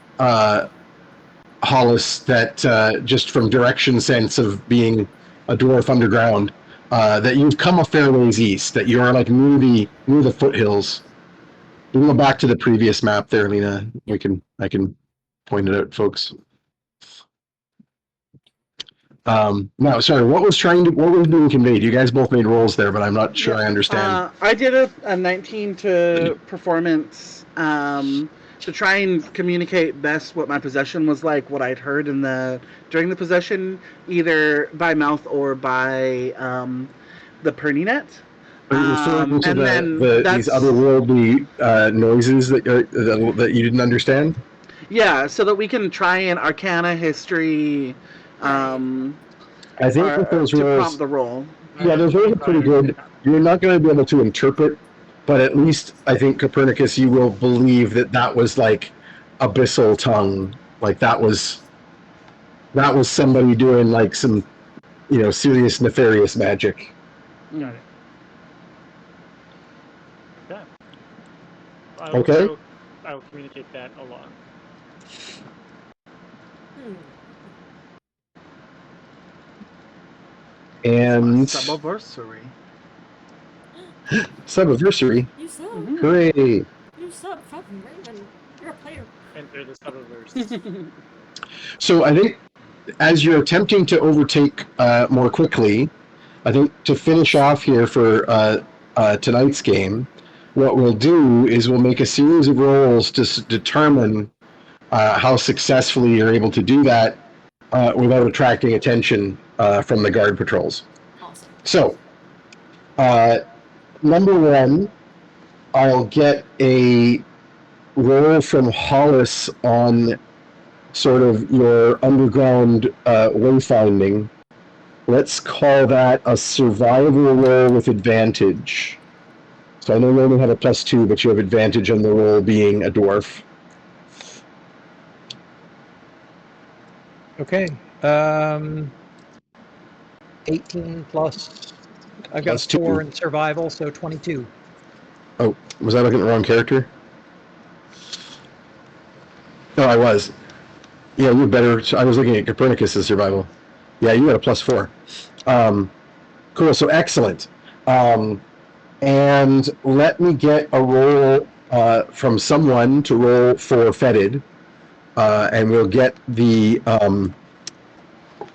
Hollis, that just from direction sense of being a dwarf underground, that you've come a fair ways east, that you're like near the foothills. You can go back to the previous map there, Lena. I can point it out, folks. No, sorry. What was being conveyed? You guys both made rolls there, but I'm not sure I understand. I did a 19 to performance to try and communicate best what my possession was like, what I'd heard during the possession, either by mouth or by the PernyNet. Are you referring to and then these otherworldly noises that you didn't understand? Yeah, so that we can try and Arcana history. I think that those to rolls, prompt the roll. yeah, those rolls are pretty good. You're not going to be able to interpret, but at least I think Copernicus, you will believe that was like abyssal tongue, like that was somebody doing like some, serious nefarious magic. Got it. Okay. I will communicate that along. And Subiversary. Subiversary. You sub. Mhm. Hooray! You sub from Raymond. You're a player. Enter the Subiverse. So I think as you're attempting to overtake more quickly, I think to finish off here for tonight's game, what we'll do is we'll make a series of rolls to determine how successfully you're able to do that without attracting attention from the guard patrols. Awesome. So, number one, I'll get a roll from Hollis on sort of your underground wayfinding. Let's call that a survival roll with advantage. So I know you only have a +2, but you have advantage on the roll being a dwarf. Okay. 18 plus. I've got Plus 2. 4 in survival, so 22. Oh, was I looking at the wrong character? No, I was. Yeah, you better. I was looking at Copernicus' survival. Yeah, you got a +4. Cool. So excellent. And let me get a roll from someone to roll for Fetid, and we'll get the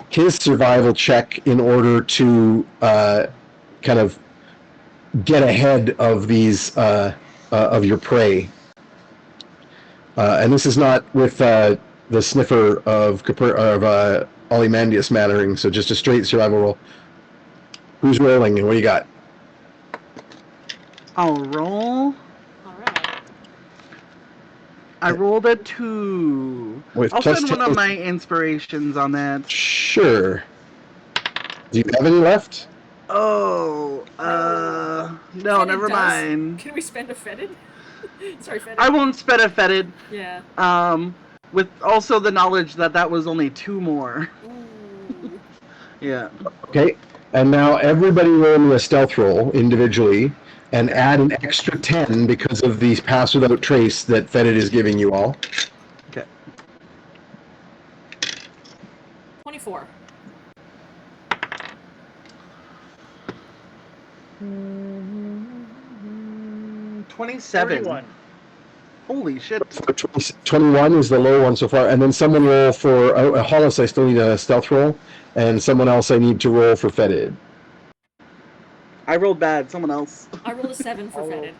his survival check in order to kind of get ahead of these of your prey. And this is not with the sniffer of Ozymandias mattering, so just a straight survival roll. Who's rolling and what do you got? I'll roll. All right. I rolled a 2. With I'll plus send one 10. of my inspirations on that. Sure. Do you have any left? Oh, no, Fetid never does. mind. Can we spend a fetid? Sorry, fetid. I won't spend a fetid. Yeah. With also the knowledge that that was only 2 more. Ooh. Yeah. Okay. And now everybody roll me a stealth roll individually and add an extra 10 because of the pass without trace that Fetid is giving you all. Okay. 24. 27. 41. Holy shit. 21 is the low one so far. And then someone roll for Hollis, I still need a stealth roll. And someone else I need to roll for Fetid. I rolled bad. Someone else. I rolled a 7 for Oh. fetid,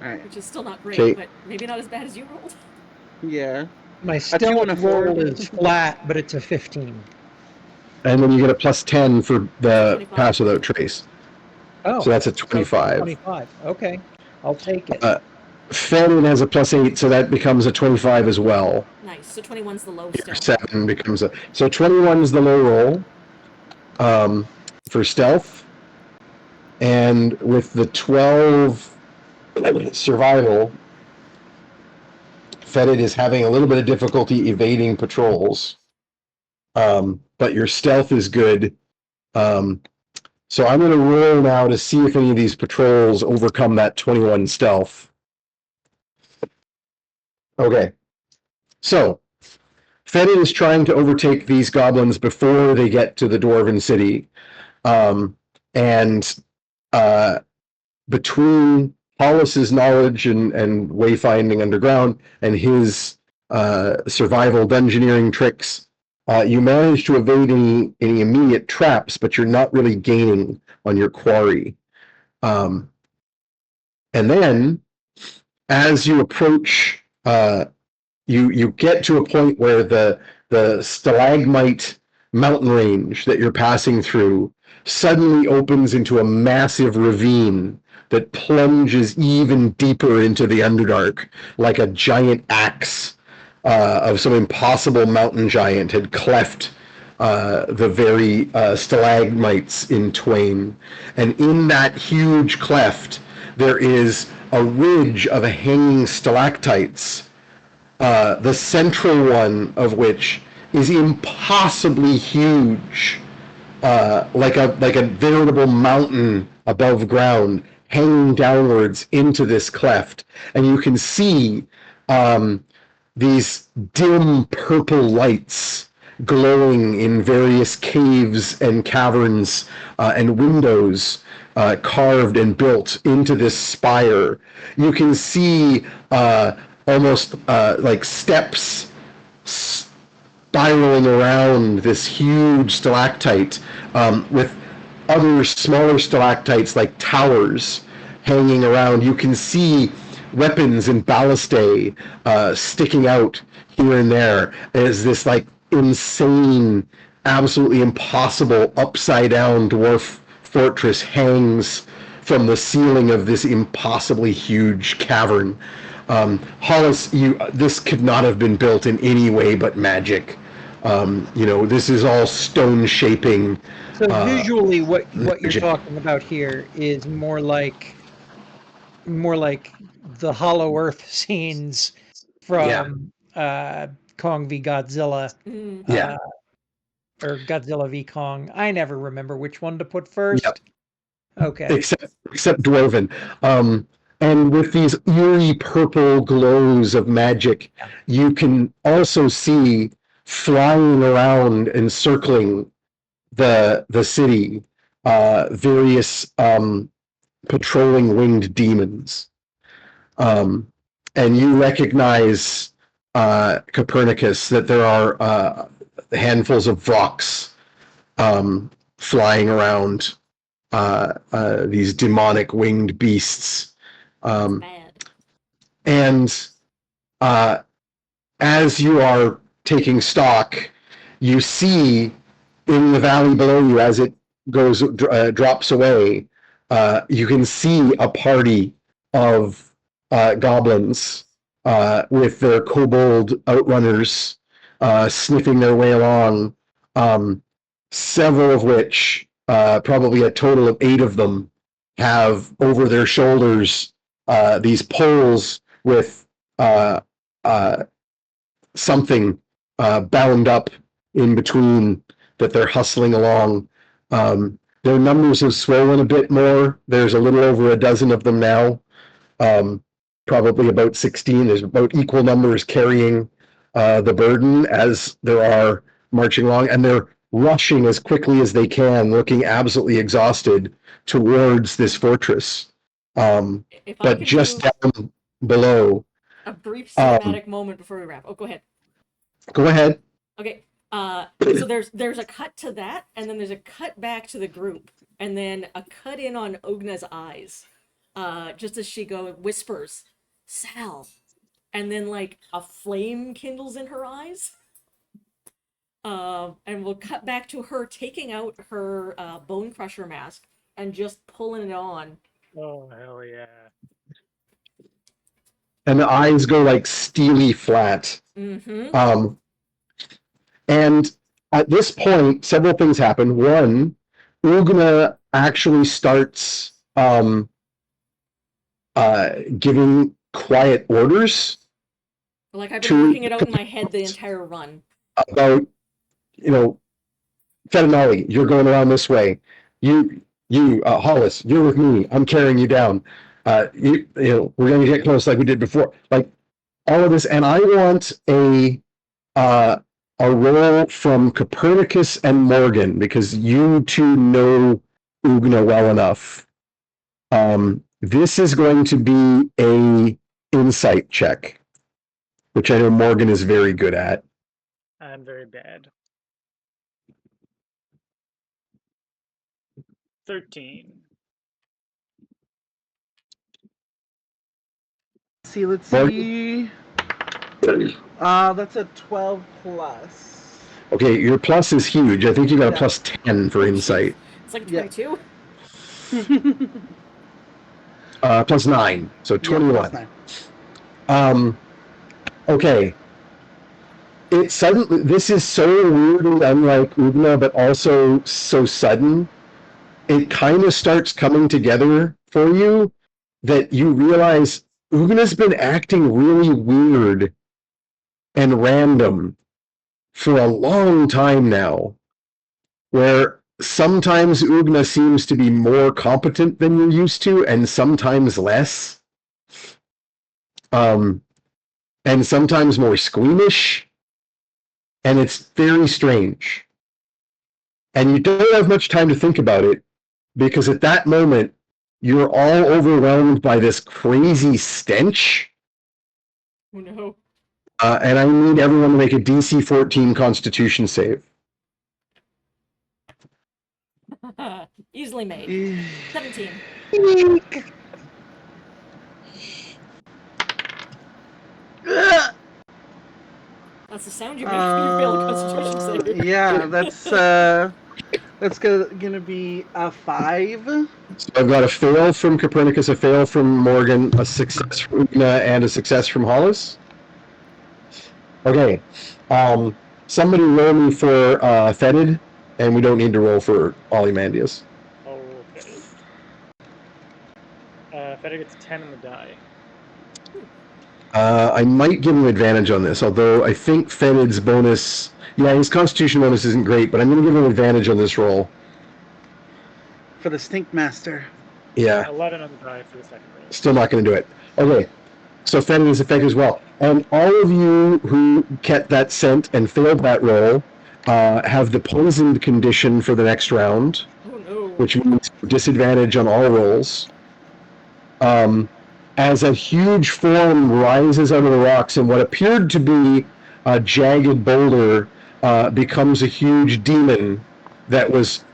Alright. which is still not great, Okay. but maybe not as bad as you rolled. Yeah. My 2 stealth and a 4. roll is flat, but it's a 15. And then you get a plus 10 for the 25. pass without trace. Oh, So that's a 25. 25. Okay, I'll take it. Fetid has a plus 8, so that becomes a 25 as well. Nice. So 21's the low Your still. 7 becomes a... So 21 is the low roll for stealth. And with the 12 survival, Fetid is having a little bit of difficulty evading patrols. But your stealth is good. So I'm going to roll now to see if any of these patrols overcome that 21 stealth. Okay. So, Fetid is trying to overtake these goblins before they get to the Dwarven city. And between Hollis's knowledge and wayfinding underground and his survival dungeoneering tricks, you manage to evade any immediate traps, but you're not really gaining on your quarry. And then, as you approach, you get to a point where the stalagmite mountain range that you're passing through suddenly opens into a massive ravine that plunges even deeper into the Underdark, like a giant axe of some impossible mountain giant had cleft the very stalagmites in twain. And in that huge cleft, there is a ridge of hanging stalactites, the central one of which is impossibly huge, like a veritable mountain above ground, hanging downwards into this cleft. And you can see these dim purple lights glowing in various caves and caverns and windows carved and built into this spire. You can see almost like steps spiraling around this huge stalactite with other smaller stalactites like towers hanging around. You can see weapons and ballistae sticking out here and there as this like insane, absolutely impossible upside down dwarf fortress hangs from the ceiling of this impossibly huge cavern. Hollis, this could not have been built in any way but magic. This is all stone shaping. So visually, what you're magic. talking about here is more like the Hollow Earth scenes from Kong v Godzilla. Yeah. Or Godzilla v Kong. I never remember which one to put first. Yep. Okay. Except Dwarven. And with these eerie purple glows of magic, you can also see flying around and circling the city various patrolling winged demons. And you recognize, Copernicus, that there are handfuls of Vox flying around these demonic winged beasts. Bad. And as you are taking stock, you see in the valley below you, as it drops away, you can see a party of goblins with their kobold outrunners sniffing their way along, several of which, probably a total of 8 of them, have over their shoulders these poles with something bound up in between that they're hustling along. Their numbers have swollen a bit more. There's a little over a dozen of them now, probably about 16. There's about equal numbers carrying the burden as there are marching along, and they're rushing as quickly as they can, looking absolutely exhausted towards this fortress. If I But could just do down below, a brief cinematic moment before we wrap. Oh, go ahead. go ahead. Okay. So there's a cut to that, and then there's a cut back to the group, and then a cut in on Ogna's eyes, just as she whispers, "Sal," and then like a flame kindles in her eyes. And we'll cut back to her taking out her bone crusher mask and just pulling it on. Oh, hell yeah. And the eyes go like steely flat. Mm-hmm. And at this point, several things happen. One, Ugna actually starts giving quiet orders Like I've been to- working it out in my head the entire run. about, Fenimali, you're going around this way. You, Hollis, you're with me. I'm carrying you down. We're going to get close like we did before. Like all of this, and I want a roll from Copernicus and Morgan, because you two know Ugna well enough. This is going to be a insight check, which I know Morgan is very good at. I'm very bad. 13. Let's see. That's a 12 plus. Okay, your plus is huge. I think you got a Yeah. plus 10 for insight. It's like Yeah. 22. Plus 9, so 21. Yeah, plus 9. Okay. It suddenly, this is so weirdly unlike Ugna, but also so sudden. It kind of starts coming together for you that you realize Ugna's been acting really weird and random for a long time now, where sometimes Ugna seems to be more competent than you're used to, and sometimes less. and sometimes more squeamish, and it's very strange. And you don't have much time to think about it, because at that moment, you're all overwhelmed by this crazy stench, Oh no. and I need everyone to make a DC 14 Constitution save. Easily made. Eh. 17. Ugh. That's the sound you make when you fail a Constitution save. Yeah, that's gonna be a 5. So I've got a fail from Copernicus, a fail from Morgan, a success from Una, and a success from Hollis. Okay. Somebody roll me for Fetid, and we don't need to roll for Ozymandias. Oh, okay. Feder gets 10 on the die. I might give him advantage on this, although I think Fetid's bonus... Yeah, his Constitution bonus isn't great, but I'm going to give him advantage on this roll. For the Stink Master. Yeah. 11 on the die for the second roll. Still not going to do it. Okay. So Fetid is effective as well. And all of you who kept that scent and failed that roll have the poisoned condition for the next round, Oh no. which means disadvantage on all rolls. As a huge form rises out of the rocks, and what appeared to be a jagged boulder becomes a huge demon that was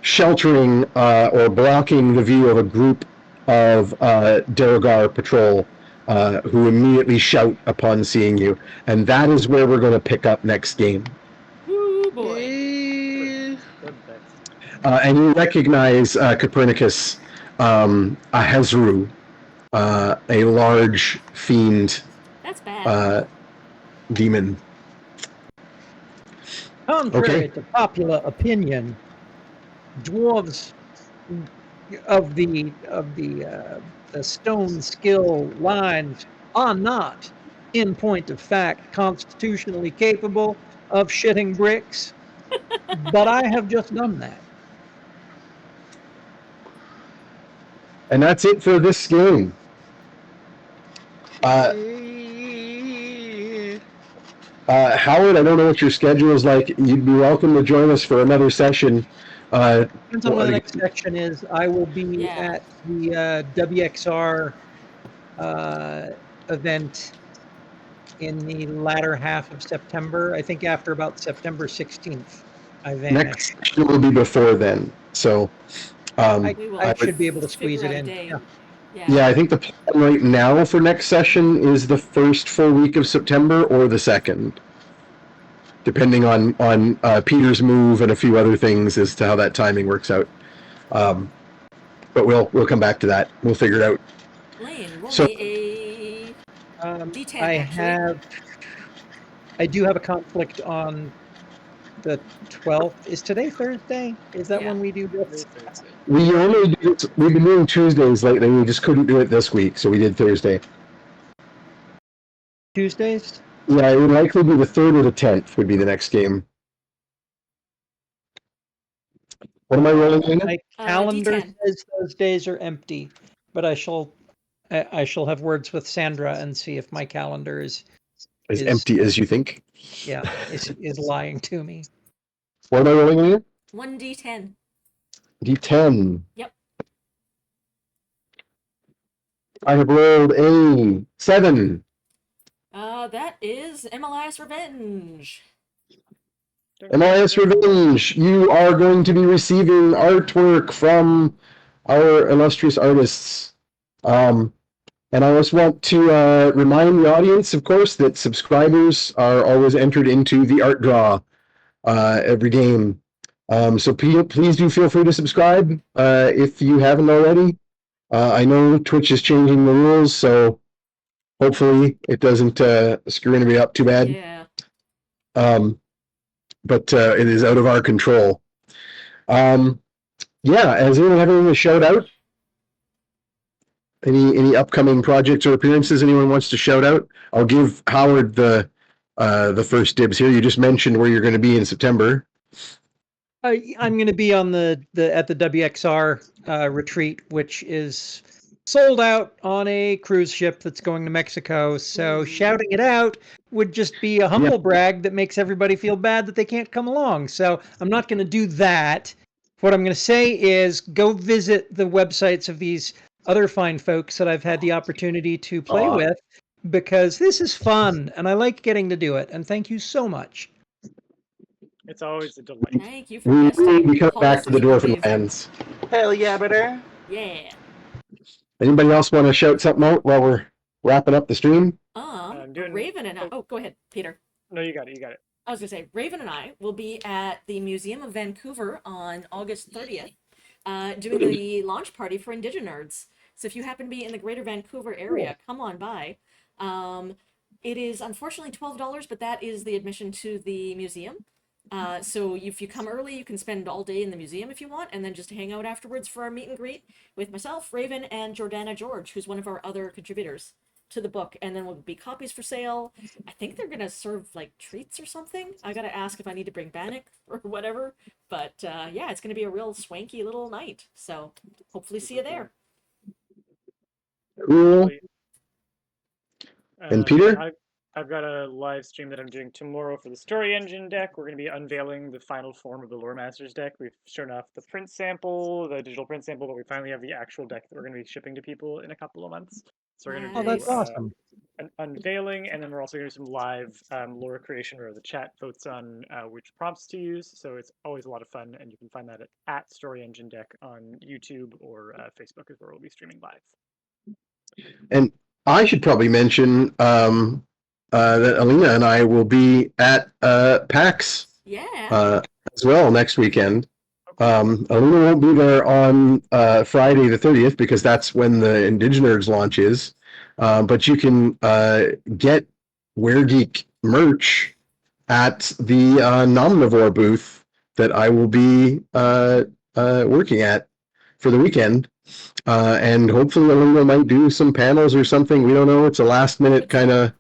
sheltering or blocking the view of a group of Derogar patrol who immediately shout upon seeing you. And that is where we're going to pick up next game. Ooh boy. Eh. Good bet. And you recognize Copernicus, Ahezru, a large fiend That's bad. demon. Contrary Okay. to popular opinion, dwarves of the stone skill lines are not, in point of fact, constitutionally capable of shitting bricks. But I have just done that. And that's it for this game. Eh. Howard, I don't know what your schedule is like. You'd be welcome to join us for another session. Depends on Well, what the I- next section is. I will be Yeah. at the WXR event in the latter half of September. I think after about September 16th, I vanish. Next session will be before then. So, I, We will I would- should be able to squeeze figure it out a in. day. Yeah. yeah, I think the plan right now for next session is the first full week of September or the second, depending on Peter's move and a few other things as to how that timing works out. But we'll come back to that. We'll figure it out. Lane, roll So- me a D10. actually. I do have a conflict on the 12th. Is today Thursday? Is that Yeah. when we do this? We've been doing Tuesdays lately. We just couldn't do it this week, so we did Thursday. Tuesdays? Yeah, it would likely be the 3rd or the 10th would be the next game. What am I rolling in? My calendar D10. says those days are empty, but I shall have words with Sandra and see if my calendar is As empty as you think. is lying to me. What am I rolling in? 1d10. D10. Yep. I have rolled a 7. That is MLIS Revenge. MIS Revenge, you are going to be receiving artwork from our illustrious artists. And I just want to remind the audience, of course, that subscribers are always entered into the art draw every game. So please do feel free to subscribe if you haven't already. I know Twitch is changing the rules, so hopefully it doesn't screw anybody up too bad. Yeah. But it is out of our control. Yeah, has anyone have anything to shout out? Any upcoming projects or appearances anyone wants to shout out? I'll give Howard the first dibs here. You just mentioned where you're going to be in September. I'm going to be on the at the WXR retreat, which is sold out on a cruise ship that's going to Mexico. So shouting it out would just be a humble brag that makes everybody feel bad that they can't come along. So I'm not going to do that. What I'm going to say is go visit the websites of these other fine folks that I've had the opportunity to play with, because this is fun and I like getting to do it. And thank you so much. It's always a delight. Thank you for guesting. We come back to the Dwarven Amazing. Lands. Hell yeah, better. Yeah. Anybody else want to shout something out while we're wrapping up the stream? Raven and I. Oh, go ahead, Peter. No, you got it. You got it. I was gonna say Raven and I will be at the Museum of Vancouver on August 30th, doing the launch party for Indiginerds. So if you happen to be in the Greater Vancouver area, come on by. It is unfortunately $12, but that is the admission to the museum. So if you come early, you can spend all day in the museum if you want, and then just hang out afterwards for our meet and greet with myself, Raven, and Jordana George, who's one of our other contributors to the book. And then will be copies for sale. I think they're gonna serve like treats or something. I gotta ask if I need to bring Bannock or whatever. But yeah, it's gonna be a real swanky little night. So hopefully see you there. Cool. And Peter? I've got a live stream that I'm doing tomorrow for the Story Engine deck. We're going to be unveiling the final form of the Lore Masters deck. We've shown off the print sample, the digital print sample, but we finally have the actual deck that we're going to be shipping to people in a couple of months. So we're going to do that's awesome. an unveiling, and then we're also going to do some live lore creation where the chat votes on which prompts to use. So it's always a lot of fun, and you can find that at Story Engine Deck on YouTube or Facebook is where we'll be streaming live. And I should probably mention that Alina and I will be at PAX as well next weekend. Alina won't be there on Friday the 30th because that's when the Indiginerds launch is. But you can get WereGeek merch at the Nomnivore booth that I will be working at for the weekend. And hopefully Alina might do some panels or something. We don't know. It's a last minute kind of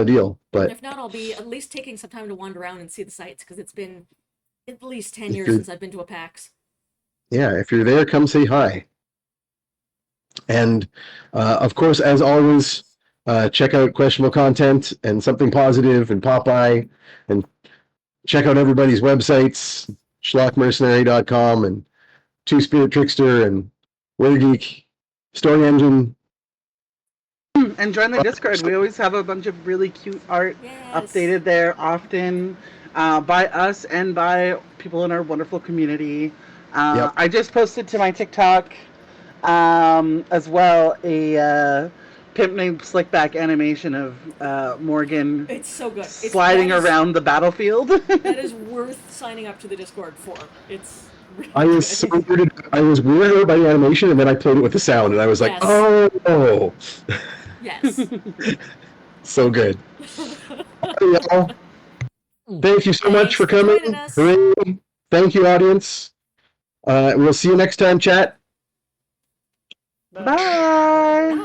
deal. But if not, I'll be at least taking some time to wander around and see the sites because it's been at least 10 years since I've been to a PAX. Yeah, if you're there, come say hi. And of course, as always, check out Questionable Content and Something Positive and Popeye, and check out everybody's websites, schlockmercenary.com and Two Spirit Trickster and WereGeek, Story Engine. And join the Discord. We always have a bunch of really cute art updated there often by us and by people in our wonderful community. I just posted to my TikTok as well a pimp named Slickback animation of Morgan. It's so good. Sliding around the battlefild. That is worth signing up to the Discord for. It's really I was so weirded. I was weirded by the animation, and then I played it with the sound, and I was like, oh. Yes. So good. Hey, y'all. Thank you so much for coming. Hooray. Thank you, audience. We'll see you next time, chat. Bye. Bye.